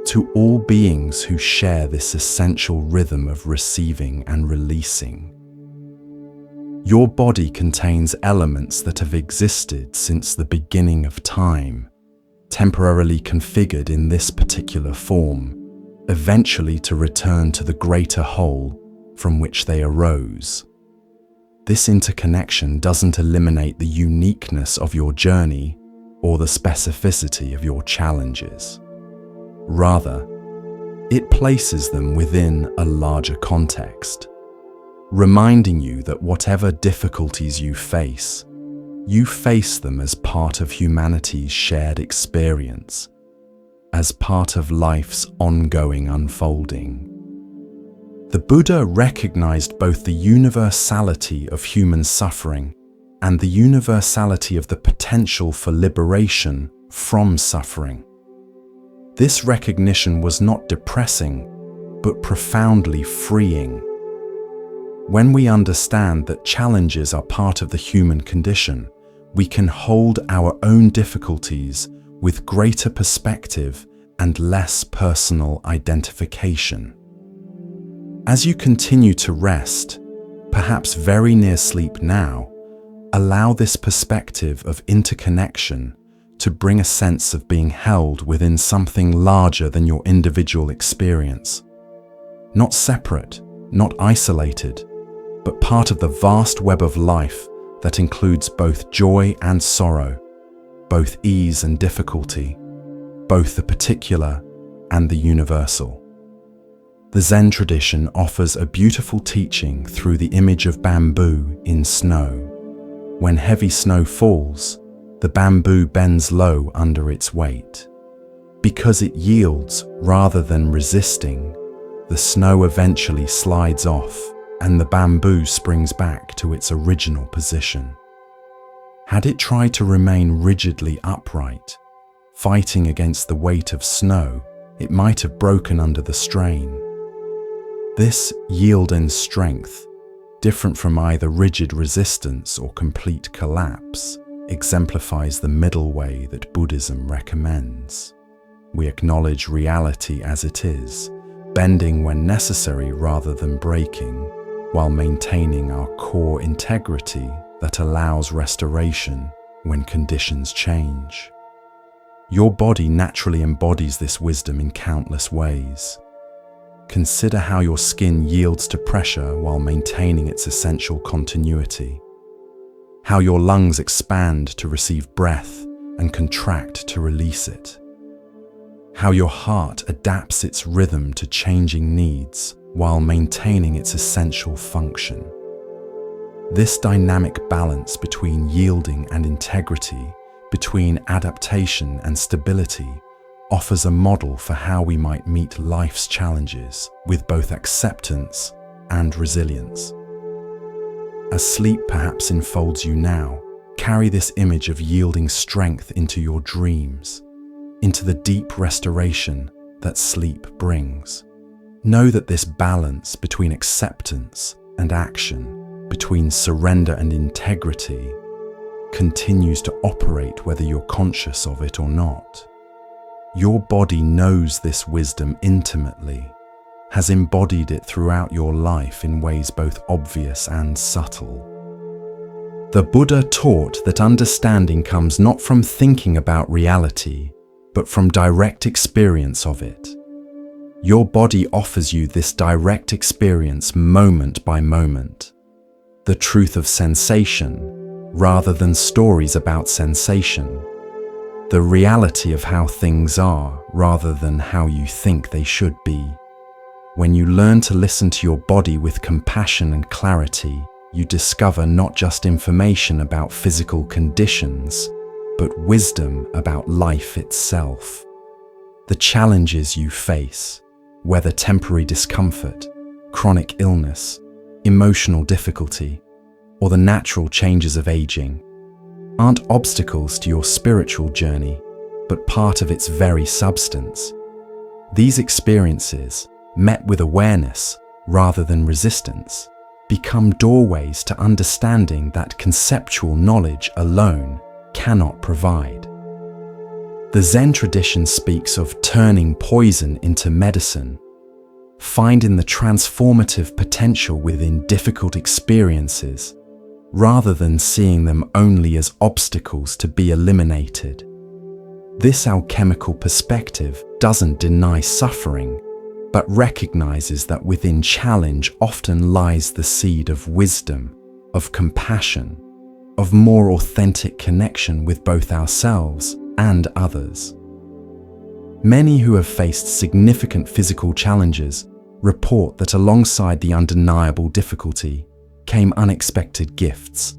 Speaker 1: to all beings who share this essential rhythm of receiving and releasing. Your body contains elements that have existed since the beginning of time, temporarily configured in this particular form, eventually to return to the greater whole from which they arose. This interconnection doesn't eliminate the uniqueness of your journey or the specificity of your challenges. Rather, it places them within a larger context, reminding you that whatever difficulties you face them as part of humanity's shared experience, as part of life's ongoing unfolding. The Buddha recognized both the universality of human suffering and the universality of the potential for liberation from suffering. This recognition was not depressing, but profoundly freeing. When we understand that challenges are part of the human condition, we can hold our own difficulties with greater perspective and less personal identification. As you continue to rest, perhaps very near sleep now, allow this perspective of interconnection to bring a sense of being held within something larger than your individual experience, not separate, not isolated, but part of the vast web of life that includes both joy and sorrow, both ease and difficulty, both the particular and the universal. The Zen tradition offers a beautiful teaching through the image of bamboo in snow. When heavy snow falls, the bamboo bends low under its weight. Because it yields rather than resisting, the snow eventually slides off and the bamboo springs back to its original position. Had it tried to remain rigidly upright, fighting against the weight of snow, it might have broken under the strain. This yield and strength, different from either rigid resistance or complete collapse, exemplifies the middle way that Buddhism recommends. We acknowledge reality as it is, bending when necessary rather than breaking, while maintaining our core integrity that allows restoration when conditions change. Your body naturally embodies this wisdom in countless ways. Consider how your skin yields to pressure while maintaining its essential continuity. How your lungs expand to receive breath and contract to release it. How your heart adapts its rhythm to changing needs while maintaining its essential function. This dynamic balance between yielding and integrity, between adaptation and stability, offers a model for how we might meet life's challenges with both acceptance and resilience. As sleep perhaps enfolds you now, carry this image of yielding strength into your dreams, into the deep restoration that sleep brings. Know that this balance between acceptance and action, between surrender and integrity, continues to operate whether you're conscious of it or not. Your body knows this wisdom intimately, has embodied it throughout your life in ways both obvious and subtle. The Buddha taught that understanding comes not from thinking about reality, but from direct experience of it. Your body offers you this direct experience moment by moment. The truth of sensation, rather than stories about sensation. The reality of how things are, rather than how you think they should be. When you learn to listen to your body with compassion and clarity, you discover not just information about physical conditions, but wisdom about life itself. The challenges you face, whether temporary discomfort, chronic illness, emotional difficulty, or the natural changes of aging, aren't obstacles to your spiritual journey, but part of its very substance. These experiences, met with awareness rather than resistance, become doorways to understanding that conceptual knowledge alone cannot provide. The Zen tradition speaks of turning poison into medicine, finding the transformative potential within difficult experiences, rather than seeing them only as obstacles to be eliminated. This alchemical perspective doesn't deny suffering, but recognizes that within challenge often lies the seed of wisdom, of compassion, of more authentic connection with both ourselves and others. Many who have faced significant physical challenges report that alongside the undeniable difficulty came unexpected gifts,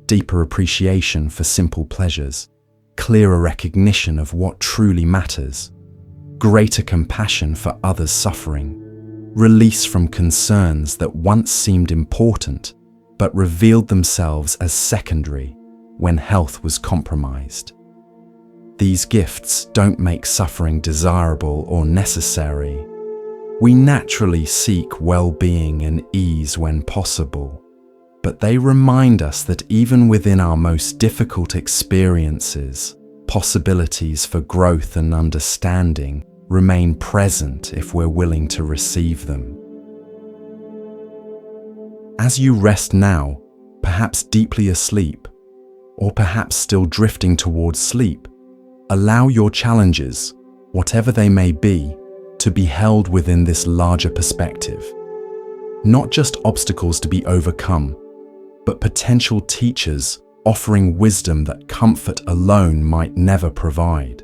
Speaker 1: deeper appreciation for simple pleasures, clearer recognition of what truly matters, greater compassion for others' suffering, release from concerns that once seemed important but revealed themselves as secondary when health was compromised. These gifts don't make suffering desirable or necessary. We naturally seek well-being and ease when possible, but they remind us that even within our most difficult experiences, possibilities for growth and understanding remain present if we're willing to receive them. As you rest now, perhaps deeply asleep, or perhaps still drifting towards sleep, allow your challenges, whatever they may be, to be held within this larger perspective. Not just obstacles to be overcome, but potential teachers offering wisdom that comfort alone might never provide.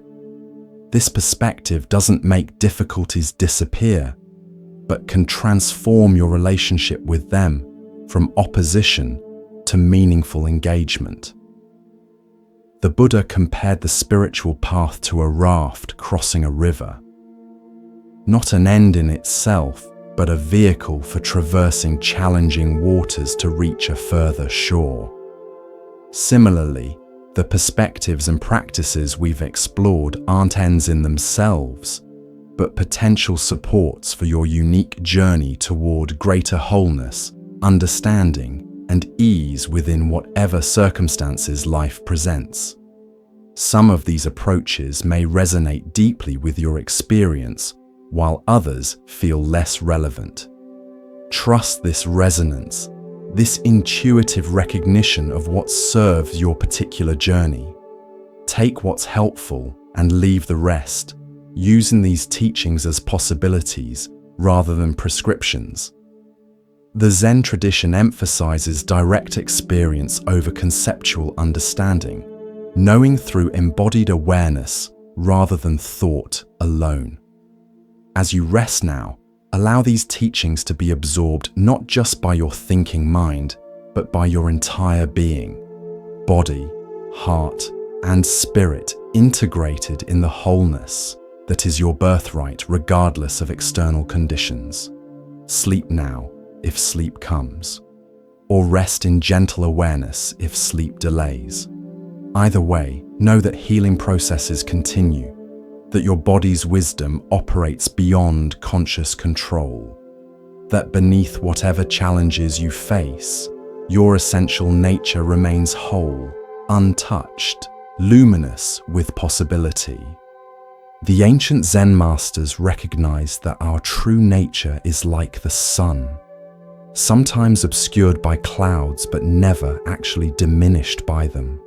Speaker 1: This perspective doesn't make difficulties disappear, but can transform your relationship with them from opposition to meaningful engagement. The Buddha compared the spiritual path to a raft crossing a river. Not an end in itself, but a vehicle for traversing challenging waters to reach a further shore. Similarly, the perspectives and practices we've explored aren't ends in themselves, but potential supports for your unique journey toward greater wholeness, understanding, and ease within whatever circumstances life presents. Some of these approaches may resonate deeply with your experience, while others feel less relevant. Trust this resonance, this intuitive recognition of what serves your particular journey. Take what's helpful and leave the rest, using these teachings as possibilities rather than prescriptions. The Zen tradition emphasizes direct experience over conceptual understanding, knowing through embodied awareness rather than thought alone. As you rest now, allow these teachings to be absorbed not just by your thinking mind, but by your entire being, body, heart, and spirit integrated in the wholeness that is your birthright regardless of external conditions. Sleep now if sleep comes, or rest in gentle awareness if sleep delays. Either way, know that healing processes continue, that your body's wisdom operates beyond conscious control, that beneath whatever challenges you face, your essential nature remains whole, untouched, luminous with possibility. The ancient Zen masters recognized that our true nature is like the sun, sometimes obscured by clouds but never actually diminished by them.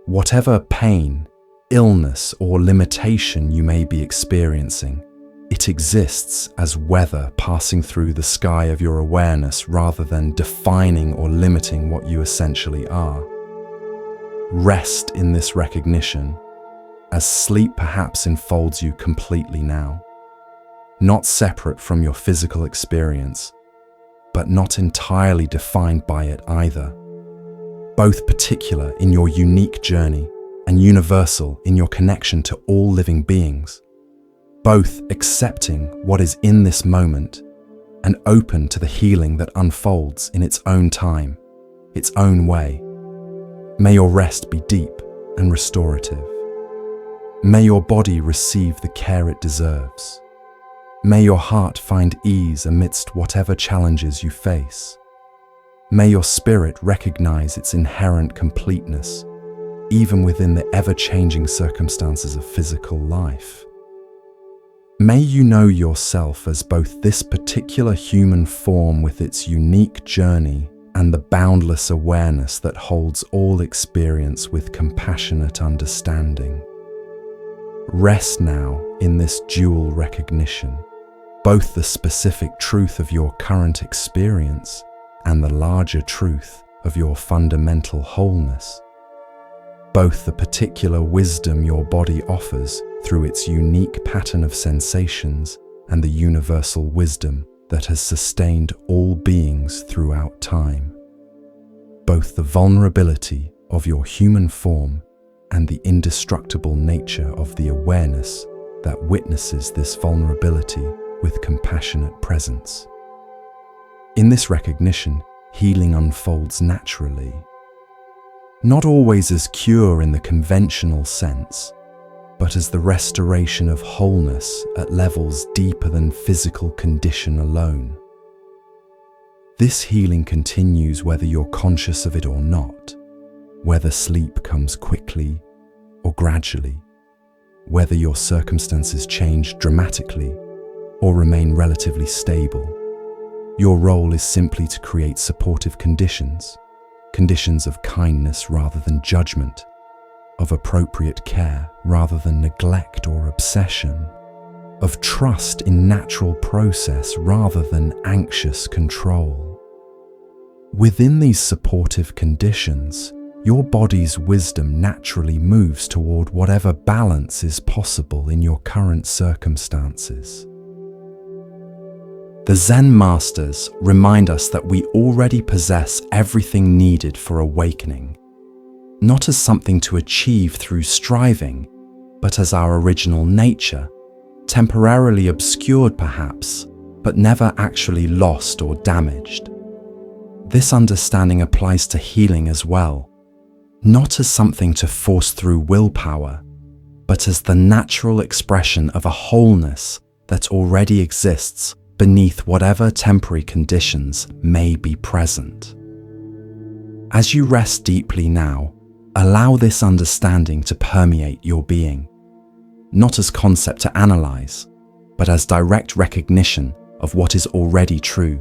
Speaker 1: Whatever pain, illness, or limitation you may be experiencing, it exists as weather passing through the sky of your awareness rather than defining or limiting what you essentially are. Rest in this recognition, as sleep perhaps enfolds you completely now, not separate from your physical experience, but not entirely defined by it either. Both particular in your unique journey and universal in your connection to all living beings. Both accepting what is in this moment and open to the healing that unfolds in its own time, its own way. May your rest be deep and restorative. May your body receive the care it deserves. May your heart find ease amidst whatever challenges you face. May your spirit recognize its inherent completeness, even within the ever-changing circumstances of physical life. May you know yourself as both this particular human form with its unique journey and the boundless awareness that holds all experience with compassionate understanding. Rest now in this dual recognition, both the specific truth of your current experience and the larger truth of your fundamental wholeness. Both the particular wisdom your body offers through its unique pattern of sensations and the universal wisdom that has sustained all beings throughout time. Both the vulnerability of your human form and the indestructible nature of the awareness that witnesses this vulnerability with compassionate presence. In this recognition, healing unfolds naturally. Not always as cure in the conventional sense, but as the restoration of wholeness at levels deeper than physical condition alone. This healing continues whether you're conscious of it or not, whether sleep comes quickly or gradually, whether your circumstances change dramatically or remain relatively stable. Your role is simply to create supportive conditions of kindness rather than judgment, of appropriate care rather than neglect or obsession. of trust in natural process rather than anxious control. Within these supportive conditions, your body's wisdom naturally moves toward whatever balance is possible in your current circumstances. The Zen masters remind us that we already possess everything needed for awakening, not as something to achieve through striving, but as our original nature, temporarily obscured perhaps, but never actually lost or damaged. This understanding applies to healing as well, not as something to force through willpower, but as the natural expression of a wholeness that already exists beneath whatever temporary conditions may be present. As you rest deeply now, allow this understanding to permeate your being, not as concept to analyze, but as direct recognition of what is already true,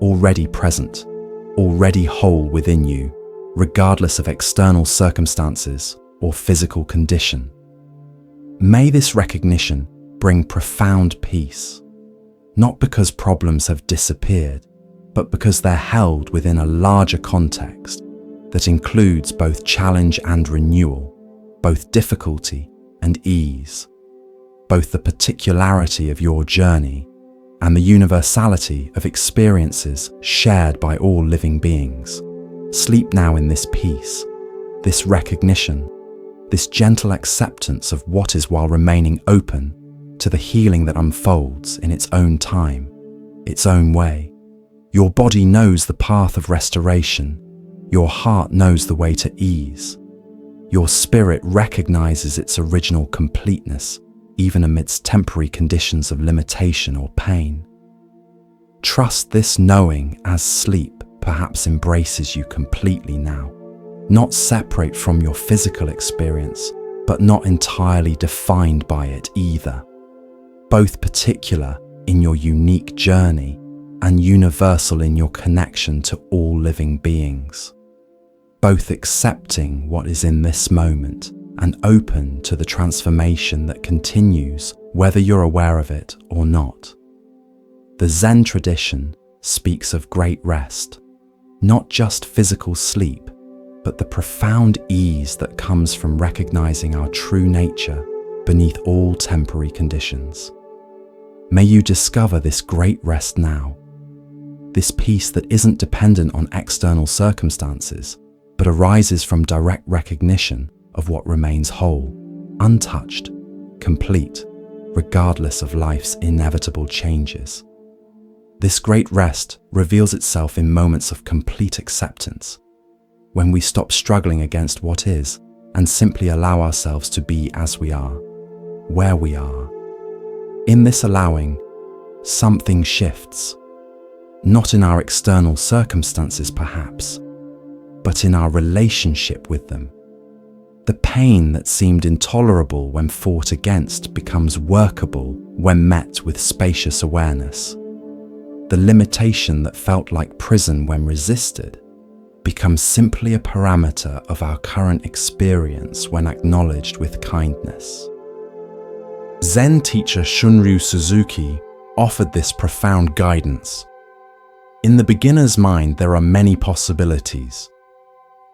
Speaker 1: already present, already whole within you, regardless of external circumstances or physical condition. May this recognition bring profound peace, not because problems have disappeared, but because they're held within a larger context that includes both challenge and renewal, both difficulty and ease, both the particularity of your journey and the universality of experiences shared by all living beings. Sleep now in this peace, this recognition, this gentle acceptance of what is while remaining open to the healing that unfolds in its own time, its own way. Your body knows the path of restoration. Your heart knows the way to ease. Your spirit recognizes its original completeness, even amidst temporary conditions of limitation or pain. Trust this knowing as sleep perhaps embraces you completely now, not separate from your physical experience, but not entirely defined by it either. Both particular in your unique journey and universal in your connection to all living beings. Both accepting what is in this moment and open to the transformation that continues whether you're aware of it or not. The Zen tradition speaks of great rest, not just physical sleep, but the profound ease that comes from recognizing our true nature beneath all temporary conditions. May you discover this great rest now, this peace that isn't dependent on external circumstances, but arises from direct recognition of what remains whole, untouched, complete, regardless of life's inevitable changes. This great rest reveals itself in moments of complete acceptance, when we stop struggling against what is and simply allow ourselves to be as we are, where we are. In this allowing, something shifts, not in our external circumstances perhaps, but in our relationship with them. The pain that seemed intolerable when fought against becomes workable when met with spacious awareness. The limitation that felt like prison when resisted becomes simply a parameter of our current experience when acknowledged with kindness. Zen teacher Shunryu Suzuki offered this profound guidance. In the beginner's mind, there are many possibilities.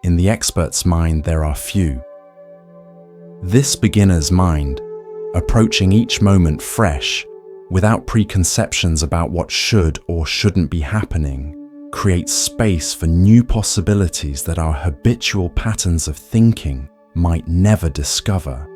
Speaker 1: In the expert's mind, there are few. This beginner's mind, approaching each moment fresh, without preconceptions about what should or shouldn't be happening, creates space for new possibilities that our habitual patterns of thinking might never discover.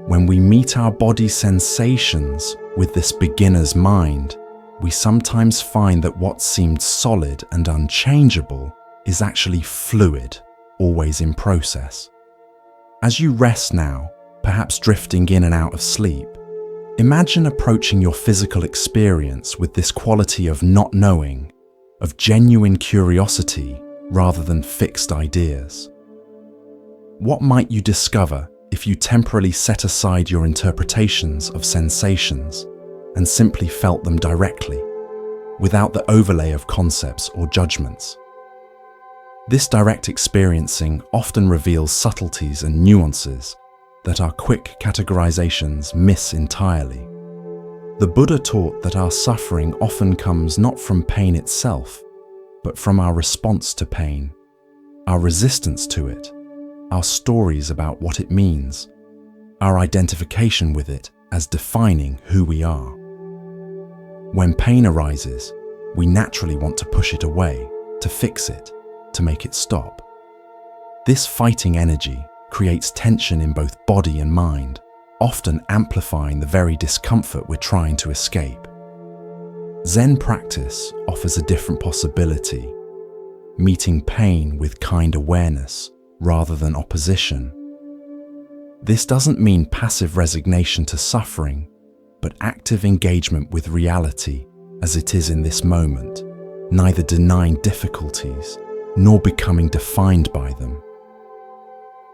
Speaker 1: When we meet our body sensations with this beginner's mind, we sometimes find that what seemed solid and unchangeable is actually fluid, always in process. As you rest now, perhaps drifting in and out of sleep, imagine approaching your physical experience with this quality of not knowing, of genuine curiosity rather than fixed ideas. What might you discover if you temporarily set aside your interpretations of sensations and simply felt them directly, without the overlay of concepts or judgments? This direct experiencing often reveals subtleties and nuances that our quick categorizations miss entirely. The Buddha taught that our suffering often comes not from pain itself, but from our response to pain, our resistance to it, our stories about what it means, our identification with it as defining who we are. When pain arises, we naturally want to push it away, to fix it, to make it stop. This fighting energy creates tension in both body and mind, often amplifying the very discomfort we're trying to escape. Zen practice offers a different possibility, meeting pain with kind awareness rather than opposition. This doesn't mean passive resignation to suffering, but active engagement with reality as it is in this moment, neither denying difficulties nor becoming defined by them.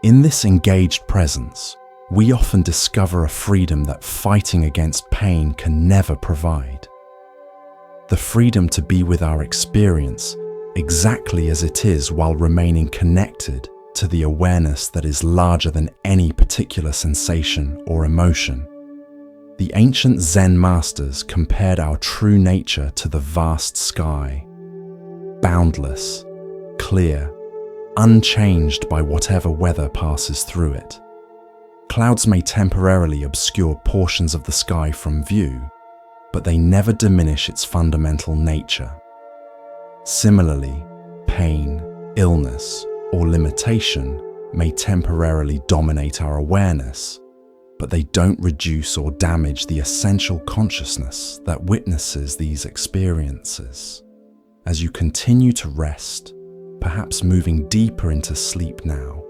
Speaker 1: In this engaged presence, we often discover a freedom that fighting against pain can never provide. The freedom to be with our experience exactly as it is while remaining connected to the awareness that is larger than any particular sensation or emotion. The ancient Zen masters compared our true nature to the vast sky, boundless, clear, unchanged by whatever weather passes through it. Clouds may temporarily obscure portions of the sky from view, but they never diminish its fundamental nature. Similarly, pain, illness, or limitation may temporarily dominate our awareness, but they don't reduce or damage the essential consciousness that witnesses these experiences. As you continue to rest, perhaps moving deeper into sleep now,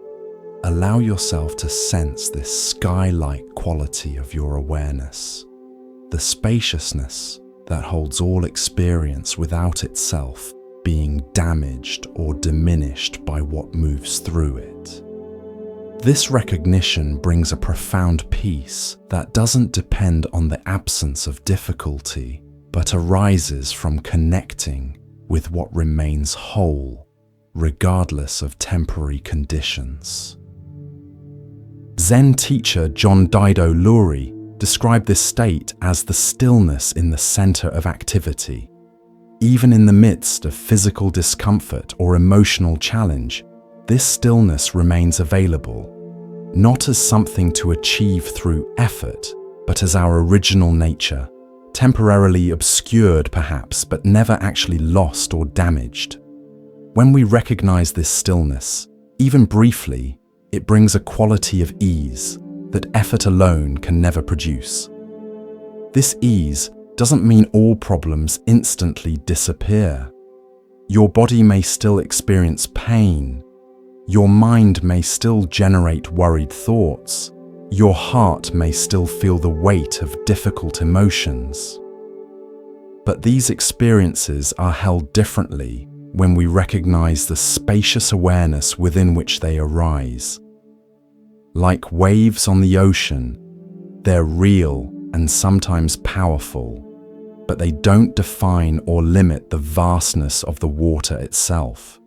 Speaker 1: allow yourself to sense this sky-like quality of your awareness, the spaciousness that holds all experience without itself being damaged or diminished by what moves through it. This recognition brings a profound peace that doesn't depend on the absence of difficulty, but arises from connecting with what remains whole, regardless of temporary conditions. Zen teacher John Daido Loori described this state as the stillness in the center of activity. Even in the midst of physical discomfort or emotional challenge, this stillness remains available, not as something to achieve through effort, but as our original nature, temporarily obscured perhaps, but never actually lost or damaged. When we recognize this stillness, even briefly, it brings a quality of ease that effort alone can never produce. This ease doesn't mean all problems instantly disappear. Your body may still experience pain. Your mind may still generate worried thoughts. Your heart may still feel the weight of difficult emotions. But these experiences are held differently when we recognize the spacious awareness within which they arise. Like waves on the ocean, they're real and sometimes powerful, but they don't define or limit the vastness of the water itself.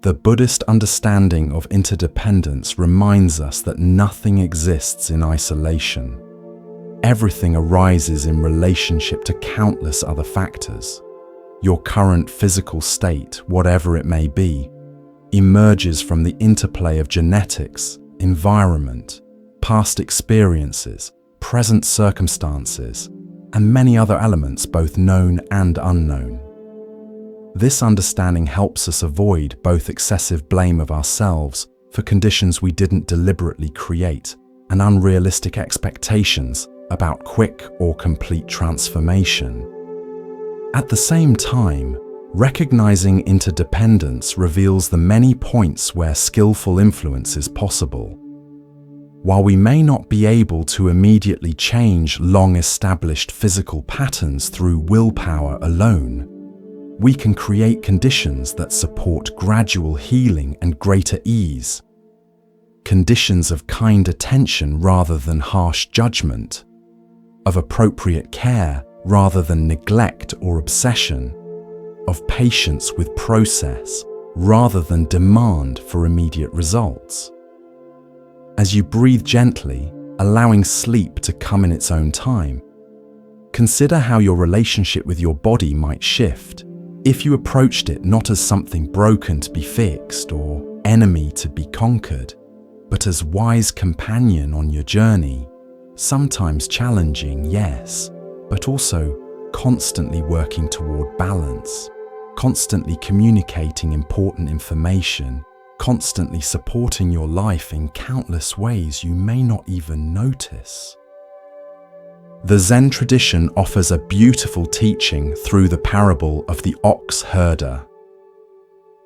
Speaker 1: The Buddhist understanding of interdependence reminds us that nothing exists in isolation. Everything arises in relationship to countless other factors. Your current physical state, whatever it may be, emerges from the interplay of genetics, environment, past experiences, present circumstances, and many other elements both known and unknown. This understanding helps us avoid both excessive blame of ourselves for conditions we didn't deliberately create and unrealistic expectations about quick or complete transformation. At the same time, recognizing interdependence reveals the many points where skillful influence is possible. While we may not be able to immediately change long-established physical patterns through willpower alone, we can create conditions that support gradual healing and greater ease. Conditions of kind attention rather than harsh judgment, of appropriate care rather than neglect or obsession, of patience with process rather than demand for immediate results. as you breathe gently, allowing sleep to come in its own time. Consider how your relationship with your body might shift if you approached it not as something broken to be fixed or enemy to be conquered, but as wise companion on your journey, sometimes challenging, yes, but also constantly working toward balance, constantly communicating important information, constantly supporting your life in countless ways you may not even notice. The Zen tradition offers a beautiful teaching through the parable of the ox herder.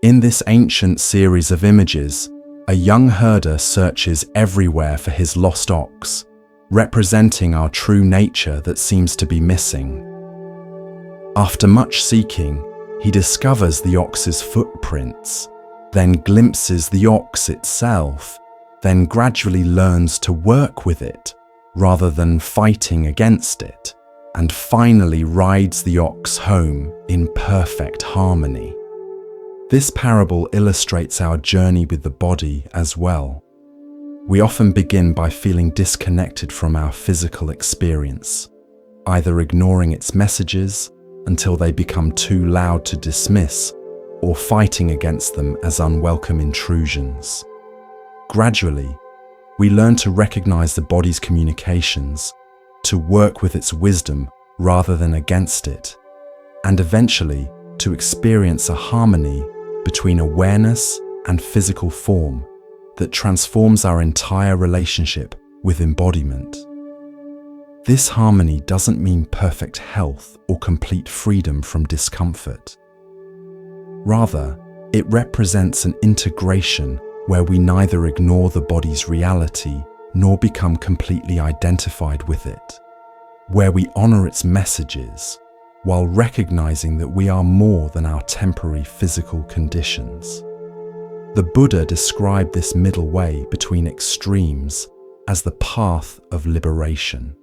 Speaker 1: In this ancient series of images, a young herder searches everywhere for his lost ox, representing our true nature that seems to be missing. After much seeking, he discovers the ox's footprints, then glimpses the ox itself, then gradually learns to work with it rather than fighting against it, and finally rides the ox home in perfect harmony. This parable illustrates our journey with the body as well. We often begin by feeling disconnected from our physical experience, either ignoring its messages until they become too loud to dismiss, or fighting against them as unwelcome intrusions. Gradually, we learn to recognize the body's communications, to work with its wisdom rather than against it, and eventually to experience a harmony between awareness and physical form that transforms our entire relationship with embodiment. This harmony doesn't mean perfect health or complete freedom from discomfort. Rather, it represents an integration where we neither ignore the body's reality nor become completely identified with it, where we honor its messages while recognizing that we are more than our temporary physical conditions. The Buddha described this middle way between extremes as the path of liberation,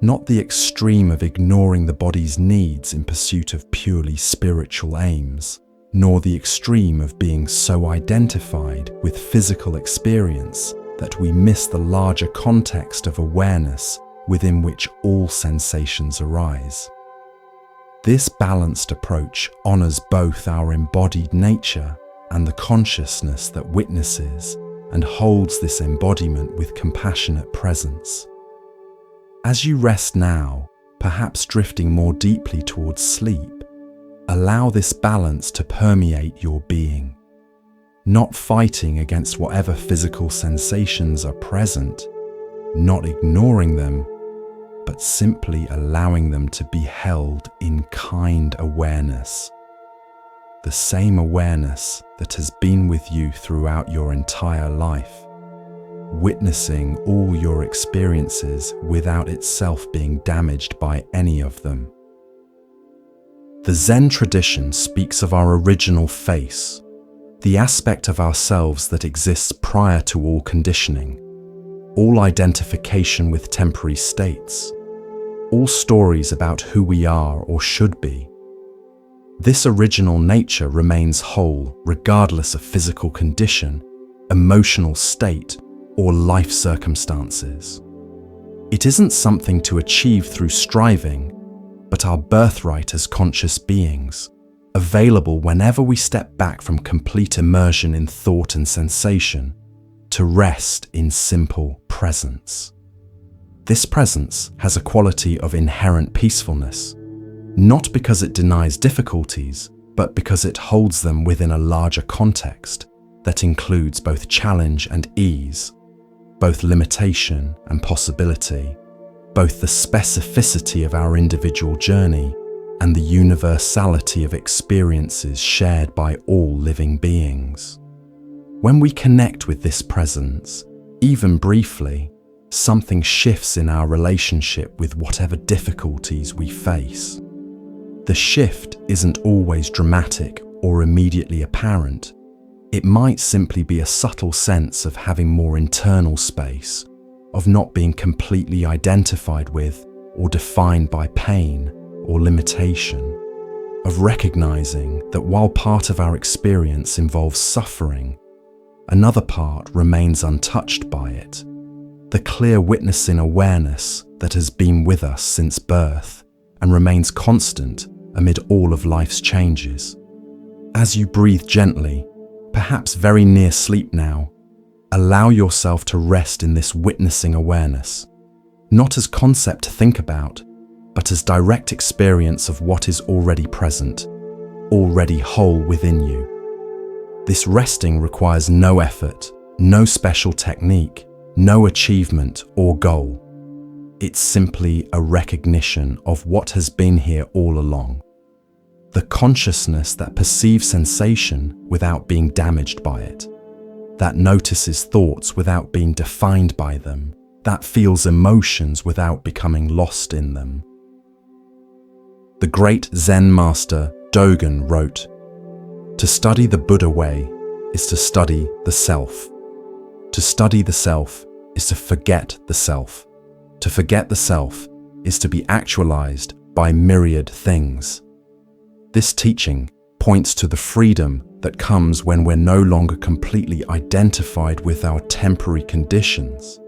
Speaker 1: not the extreme of ignoring the body's needs in pursuit of purely spiritual aims, nor the extreme of being so identified with physical experience that we miss the larger context of awareness within which all sensations arise. This balanced approach honors both our embodied nature and the consciousness that witnesses and holds this embodiment with compassionate presence. As you rest now, perhaps drifting more deeply towards sleep, allow this balance to permeate your being, not fighting against whatever physical sensations are present, not ignoring them, but simply allowing them to be held in kind awareness. The same awareness that has been with you throughout your entire life, witnessing all your experiences without itself being damaged by any of them. The Zen tradition speaks of our original face, the aspect of ourselves that exists prior to all conditioning, all identification with temporary states, all stories about who we are or should be. This original nature remains whole regardless of physical condition, emotional state, or life circumstances. It isn't something to achieve through striving, but our birthright as conscious beings, available whenever we step back from complete immersion in thought and sensation to rest in simple presence. This presence has a quality of inherent peacefulness, not because it denies difficulties, but because it holds them within a larger context that includes both challenge and ease, both limitation and possibility, both the specificity of our individual journey and the universality of experiences shared by all living beings. When we connect with this presence, even briefly, something shifts in our relationship with whatever difficulties we face. The shift isn't always dramatic or immediately apparent. It might simply be a subtle sense of having more internal space, of not being completely identified with or defined by pain or limitation, of recognizing that while part of our experience involves suffering, another part remains untouched by it. The clear witnessing awareness that has been with us since birth and remains constant amid all of life's changes. As you breathe gently, perhaps very near sleep now, allow yourself to rest in this witnessing awareness, not as concept to think about, but as direct experience of what is already present, already whole within you. This resting requires no effort, no special technique, no achievement or goal. It's simply a recognition of what has been here all along. The consciousness that perceives sensation without being damaged by it, that notices thoughts without being defined by them, that feels emotions without becoming lost in them. The great Zen master Dogen wrote, "To study the Buddha way is to study the self. To study the self is to forget the self. To forget the self is to be actualized by myriad things." This teaching points to the freedom that comes when we're no longer completely identified with our temporary conditions,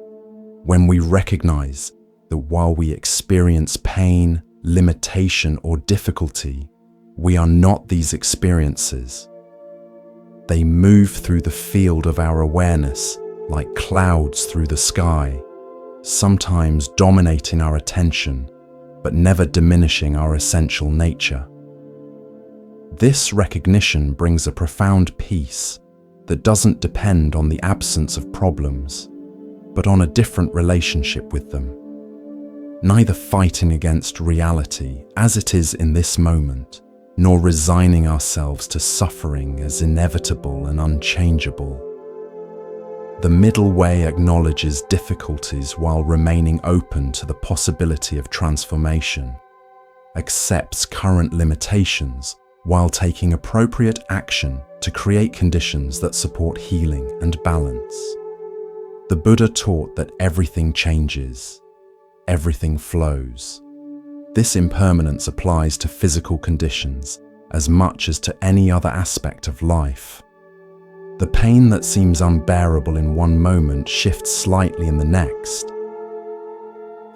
Speaker 1: when we recognize that while we experience pain, limitation, or difficulty, we are not these experiences. They move through the field of our awareness like clouds through the sky, sometimes dominating our attention, but never diminishing our essential nature. This recognition brings a profound peace that doesn't depend on the absence of problems, but on a different relationship with them. Neither fighting against reality as it is in this moment, nor resigning ourselves to suffering as inevitable and unchangeable. The middle way acknowledges difficulties while remaining open to the possibility of transformation, accepts current limitations while taking appropriate action to create conditions that support healing and balance. The Buddha taught that everything changes, everything flows. This impermanence applies to physical conditions as much as to any other aspect of life. The pain that seems unbearable in one moment shifts slightly in the next.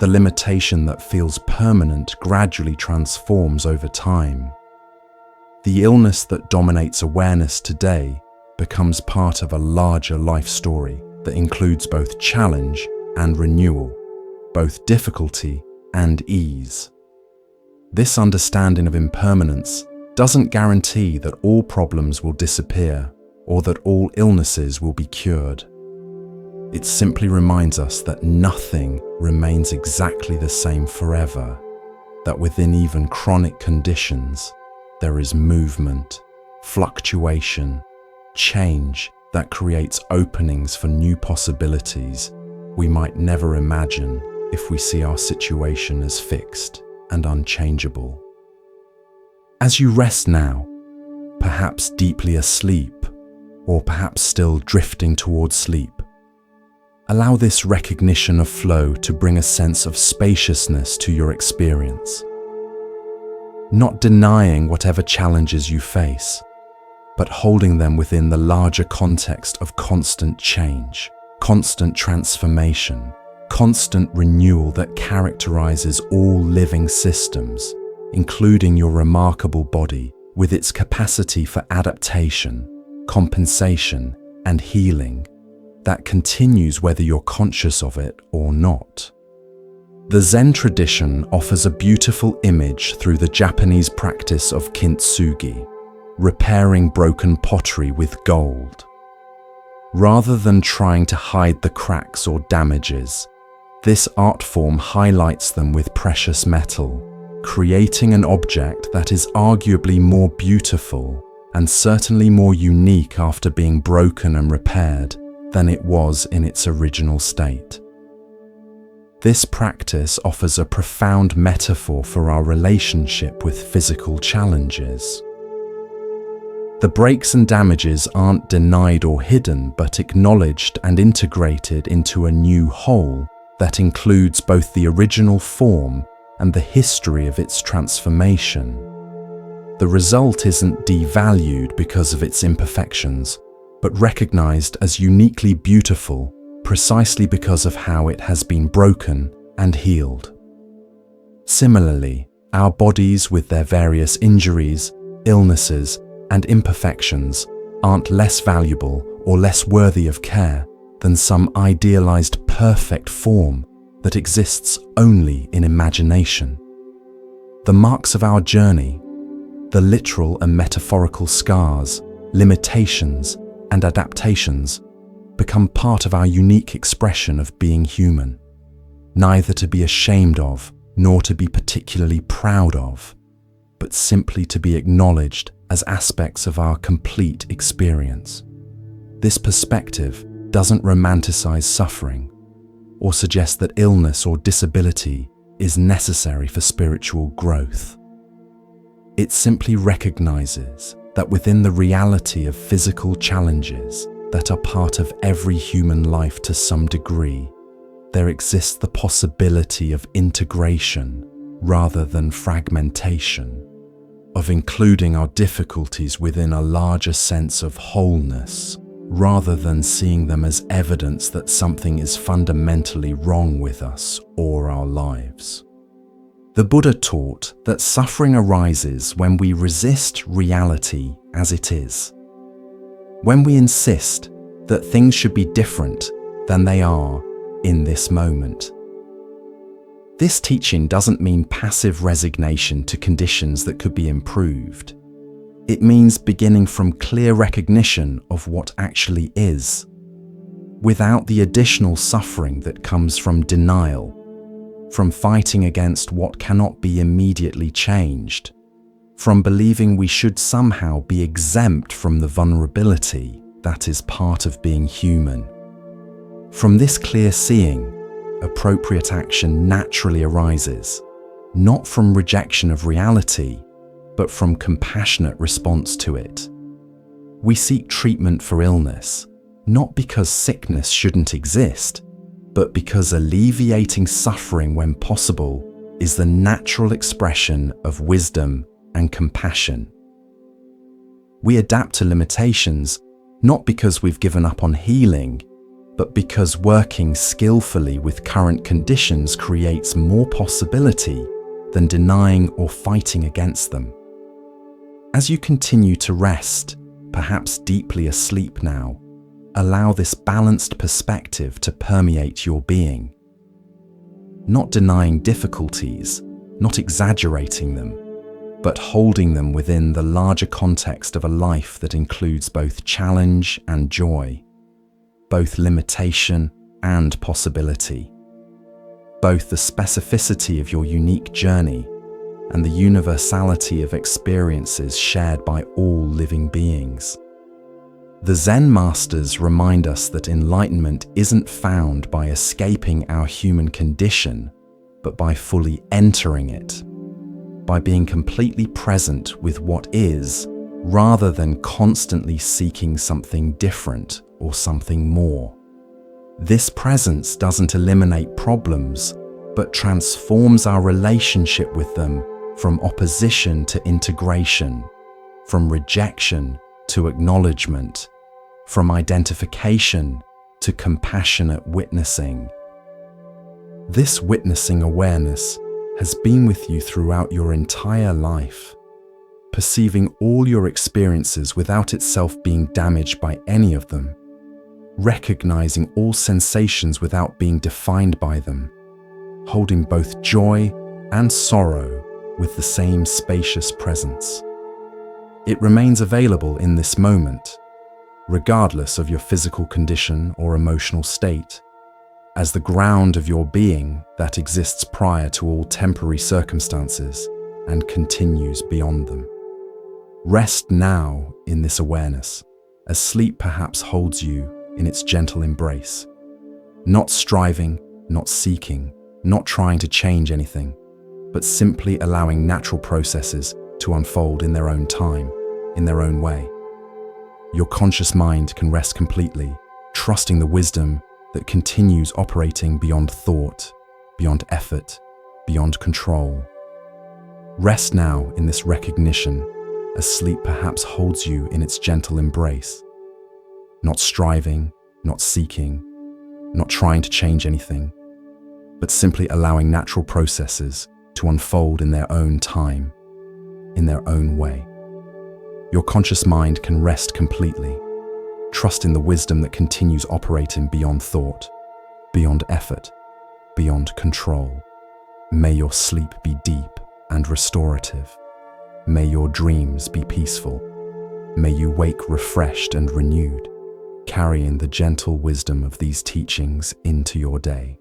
Speaker 1: The limitation that feels permanent gradually transforms over time. The illness that dominates awareness today becomes part of a larger life story that includes both challenge and renewal, both difficulty and ease. This understanding of impermanence doesn't guarantee that all problems will disappear or that all illnesses will be cured. It simply reminds us that nothing remains exactly the same forever, that within even chronic conditions, there is movement, fluctuation, change that creates openings for new possibilities we might never imagine if we see our situation as fixed and unchangeable. As you rest now, perhaps deeply asleep, or perhaps still drifting towards sleep, allow this recognition of flow to bring a sense of spaciousness to your experience. Not denying whatever challenges you face, but holding them within the larger context of constant change, constant transformation, constant renewal that characterizes all living systems, including your remarkable body with its capacity for adaptation, compensation, and healing that continues whether you're conscious of it or not. The Zen tradition offers a beautiful image through the Japanese practice of kintsugi, repairing broken pottery with gold. Rather than trying to hide the cracks or damages, this art form highlights them with precious metal, creating an object that is arguably more beautiful and certainly more unique after being broken and repaired than it was in its original state. This practice offers a profound metaphor for our relationship with physical challenges. The breaks and damages aren't denied or hidden, but acknowledged and integrated into a new whole that includes both the original form and the history of its transformation. The result isn't devalued because of its imperfections, but recognized as uniquely beautiful precisely because of how it has been broken and healed. Similarly, our bodies, with their various injuries, illnesses, and imperfections, aren't less valuable or less worthy of care than some idealized perfect form that exists only in imagination. The marks of our journey, the literal and metaphorical scars, limitations, and adaptations, become part of our unique expression of being human, neither to be ashamed of nor to be particularly proud of, but simply to be acknowledged as aspects of our complete experience. This perspective doesn't romanticize suffering or suggest that illness or disability is necessary for spiritual growth. It simply recognizes that within the reality of physical challenges that are part of every human life to some degree, there exists the possibility of integration rather than fragmentation, of including our difficulties within a larger sense of wholeness, rather than seeing them as evidence that something is fundamentally wrong with us or our lives. The Buddha taught that suffering arises when we resist reality as it is, when we insist that things should be different than they are in this moment. This teaching doesn't mean passive resignation to conditions that could be improved. It means beginning from clear recognition of what actually is, without the additional suffering that comes from denial, from fighting against what cannot be immediately changed, from believing we should somehow be exempt from the vulnerability that is part of being human. From this clear seeing, appropriate action naturally arises, not from rejection of reality, but from compassionate response to it. We seek treatment for illness, not because sickness shouldn't exist, but because alleviating suffering when possible is the natural expression of wisdom and compassion. We adapt to limitations not because we've given up on healing, but because working skillfully with current conditions creates more possibility than denying or fighting against them. As you continue to rest, perhaps deeply asleep now, allow this balanced perspective to permeate your being. Not denying difficulties, not exaggerating them, but holding them within the larger context of a life that includes both challenge and joy, both limitation and possibility, both the specificity of your unique journey and the universality of experiences shared by all living beings. The Zen masters remind us that enlightenment isn't found by escaping our human condition, but by fully entering it, by being completely present with what is, rather than constantly seeking something different or something more. This presence doesn't eliminate problems, but transforms our relationship with them from opposition to integration, from rejection to acknowledgement, from identification to compassionate witnessing. This witnessing awareness has been with you throughout your entire life, perceiving all your experiences without itself being damaged by any of them, recognizing all sensations without being defined by them, holding both joy and sorrow with the same spacious presence. It remains available in this moment, regardless of your physical condition or emotional state, as the ground of your being that exists prior to all temporary circumstances and continues beyond them. Rest now in this awareness, as sleep perhaps holds you in its gentle embrace, not striving, not seeking, not trying to change anything, but simply allowing natural processes to unfold in their own time, in their own way. Your conscious mind can rest completely, trusting the wisdom that continues operating beyond thought, beyond effort, beyond control. Rest now in this recognition, as sleep perhaps holds you in its gentle embrace, not striving, not seeking, not trying to change anything, but simply allowing natural processes to unfold in their own time, in their own way. Your conscious mind can rest completely, trust in the wisdom that continues operating beyond thought, beyond effort, beyond control. May your sleep be deep and restorative. May your dreams be peaceful. May you wake refreshed and renewed, carrying the gentle wisdom of these teachings into your day.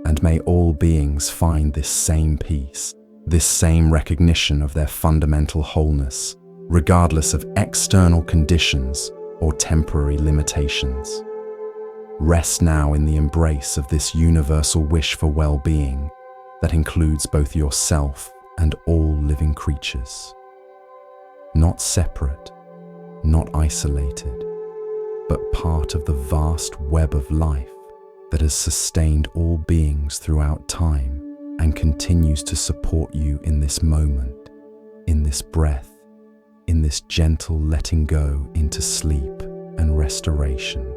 Speaker 1: And may all beings find this same peace, this same recognition of their fundamental wholeness, regardless of external conditions or temporary limitations. Rest now in the embrace of this universal wish for well-being that includes both yourself and all living creatures. Not separate, not isolated, but part of the vast web of life that has sustained all beings throughout time and continues to support you in this moment, in this breath, in this gentle letting go into sleep and restoration.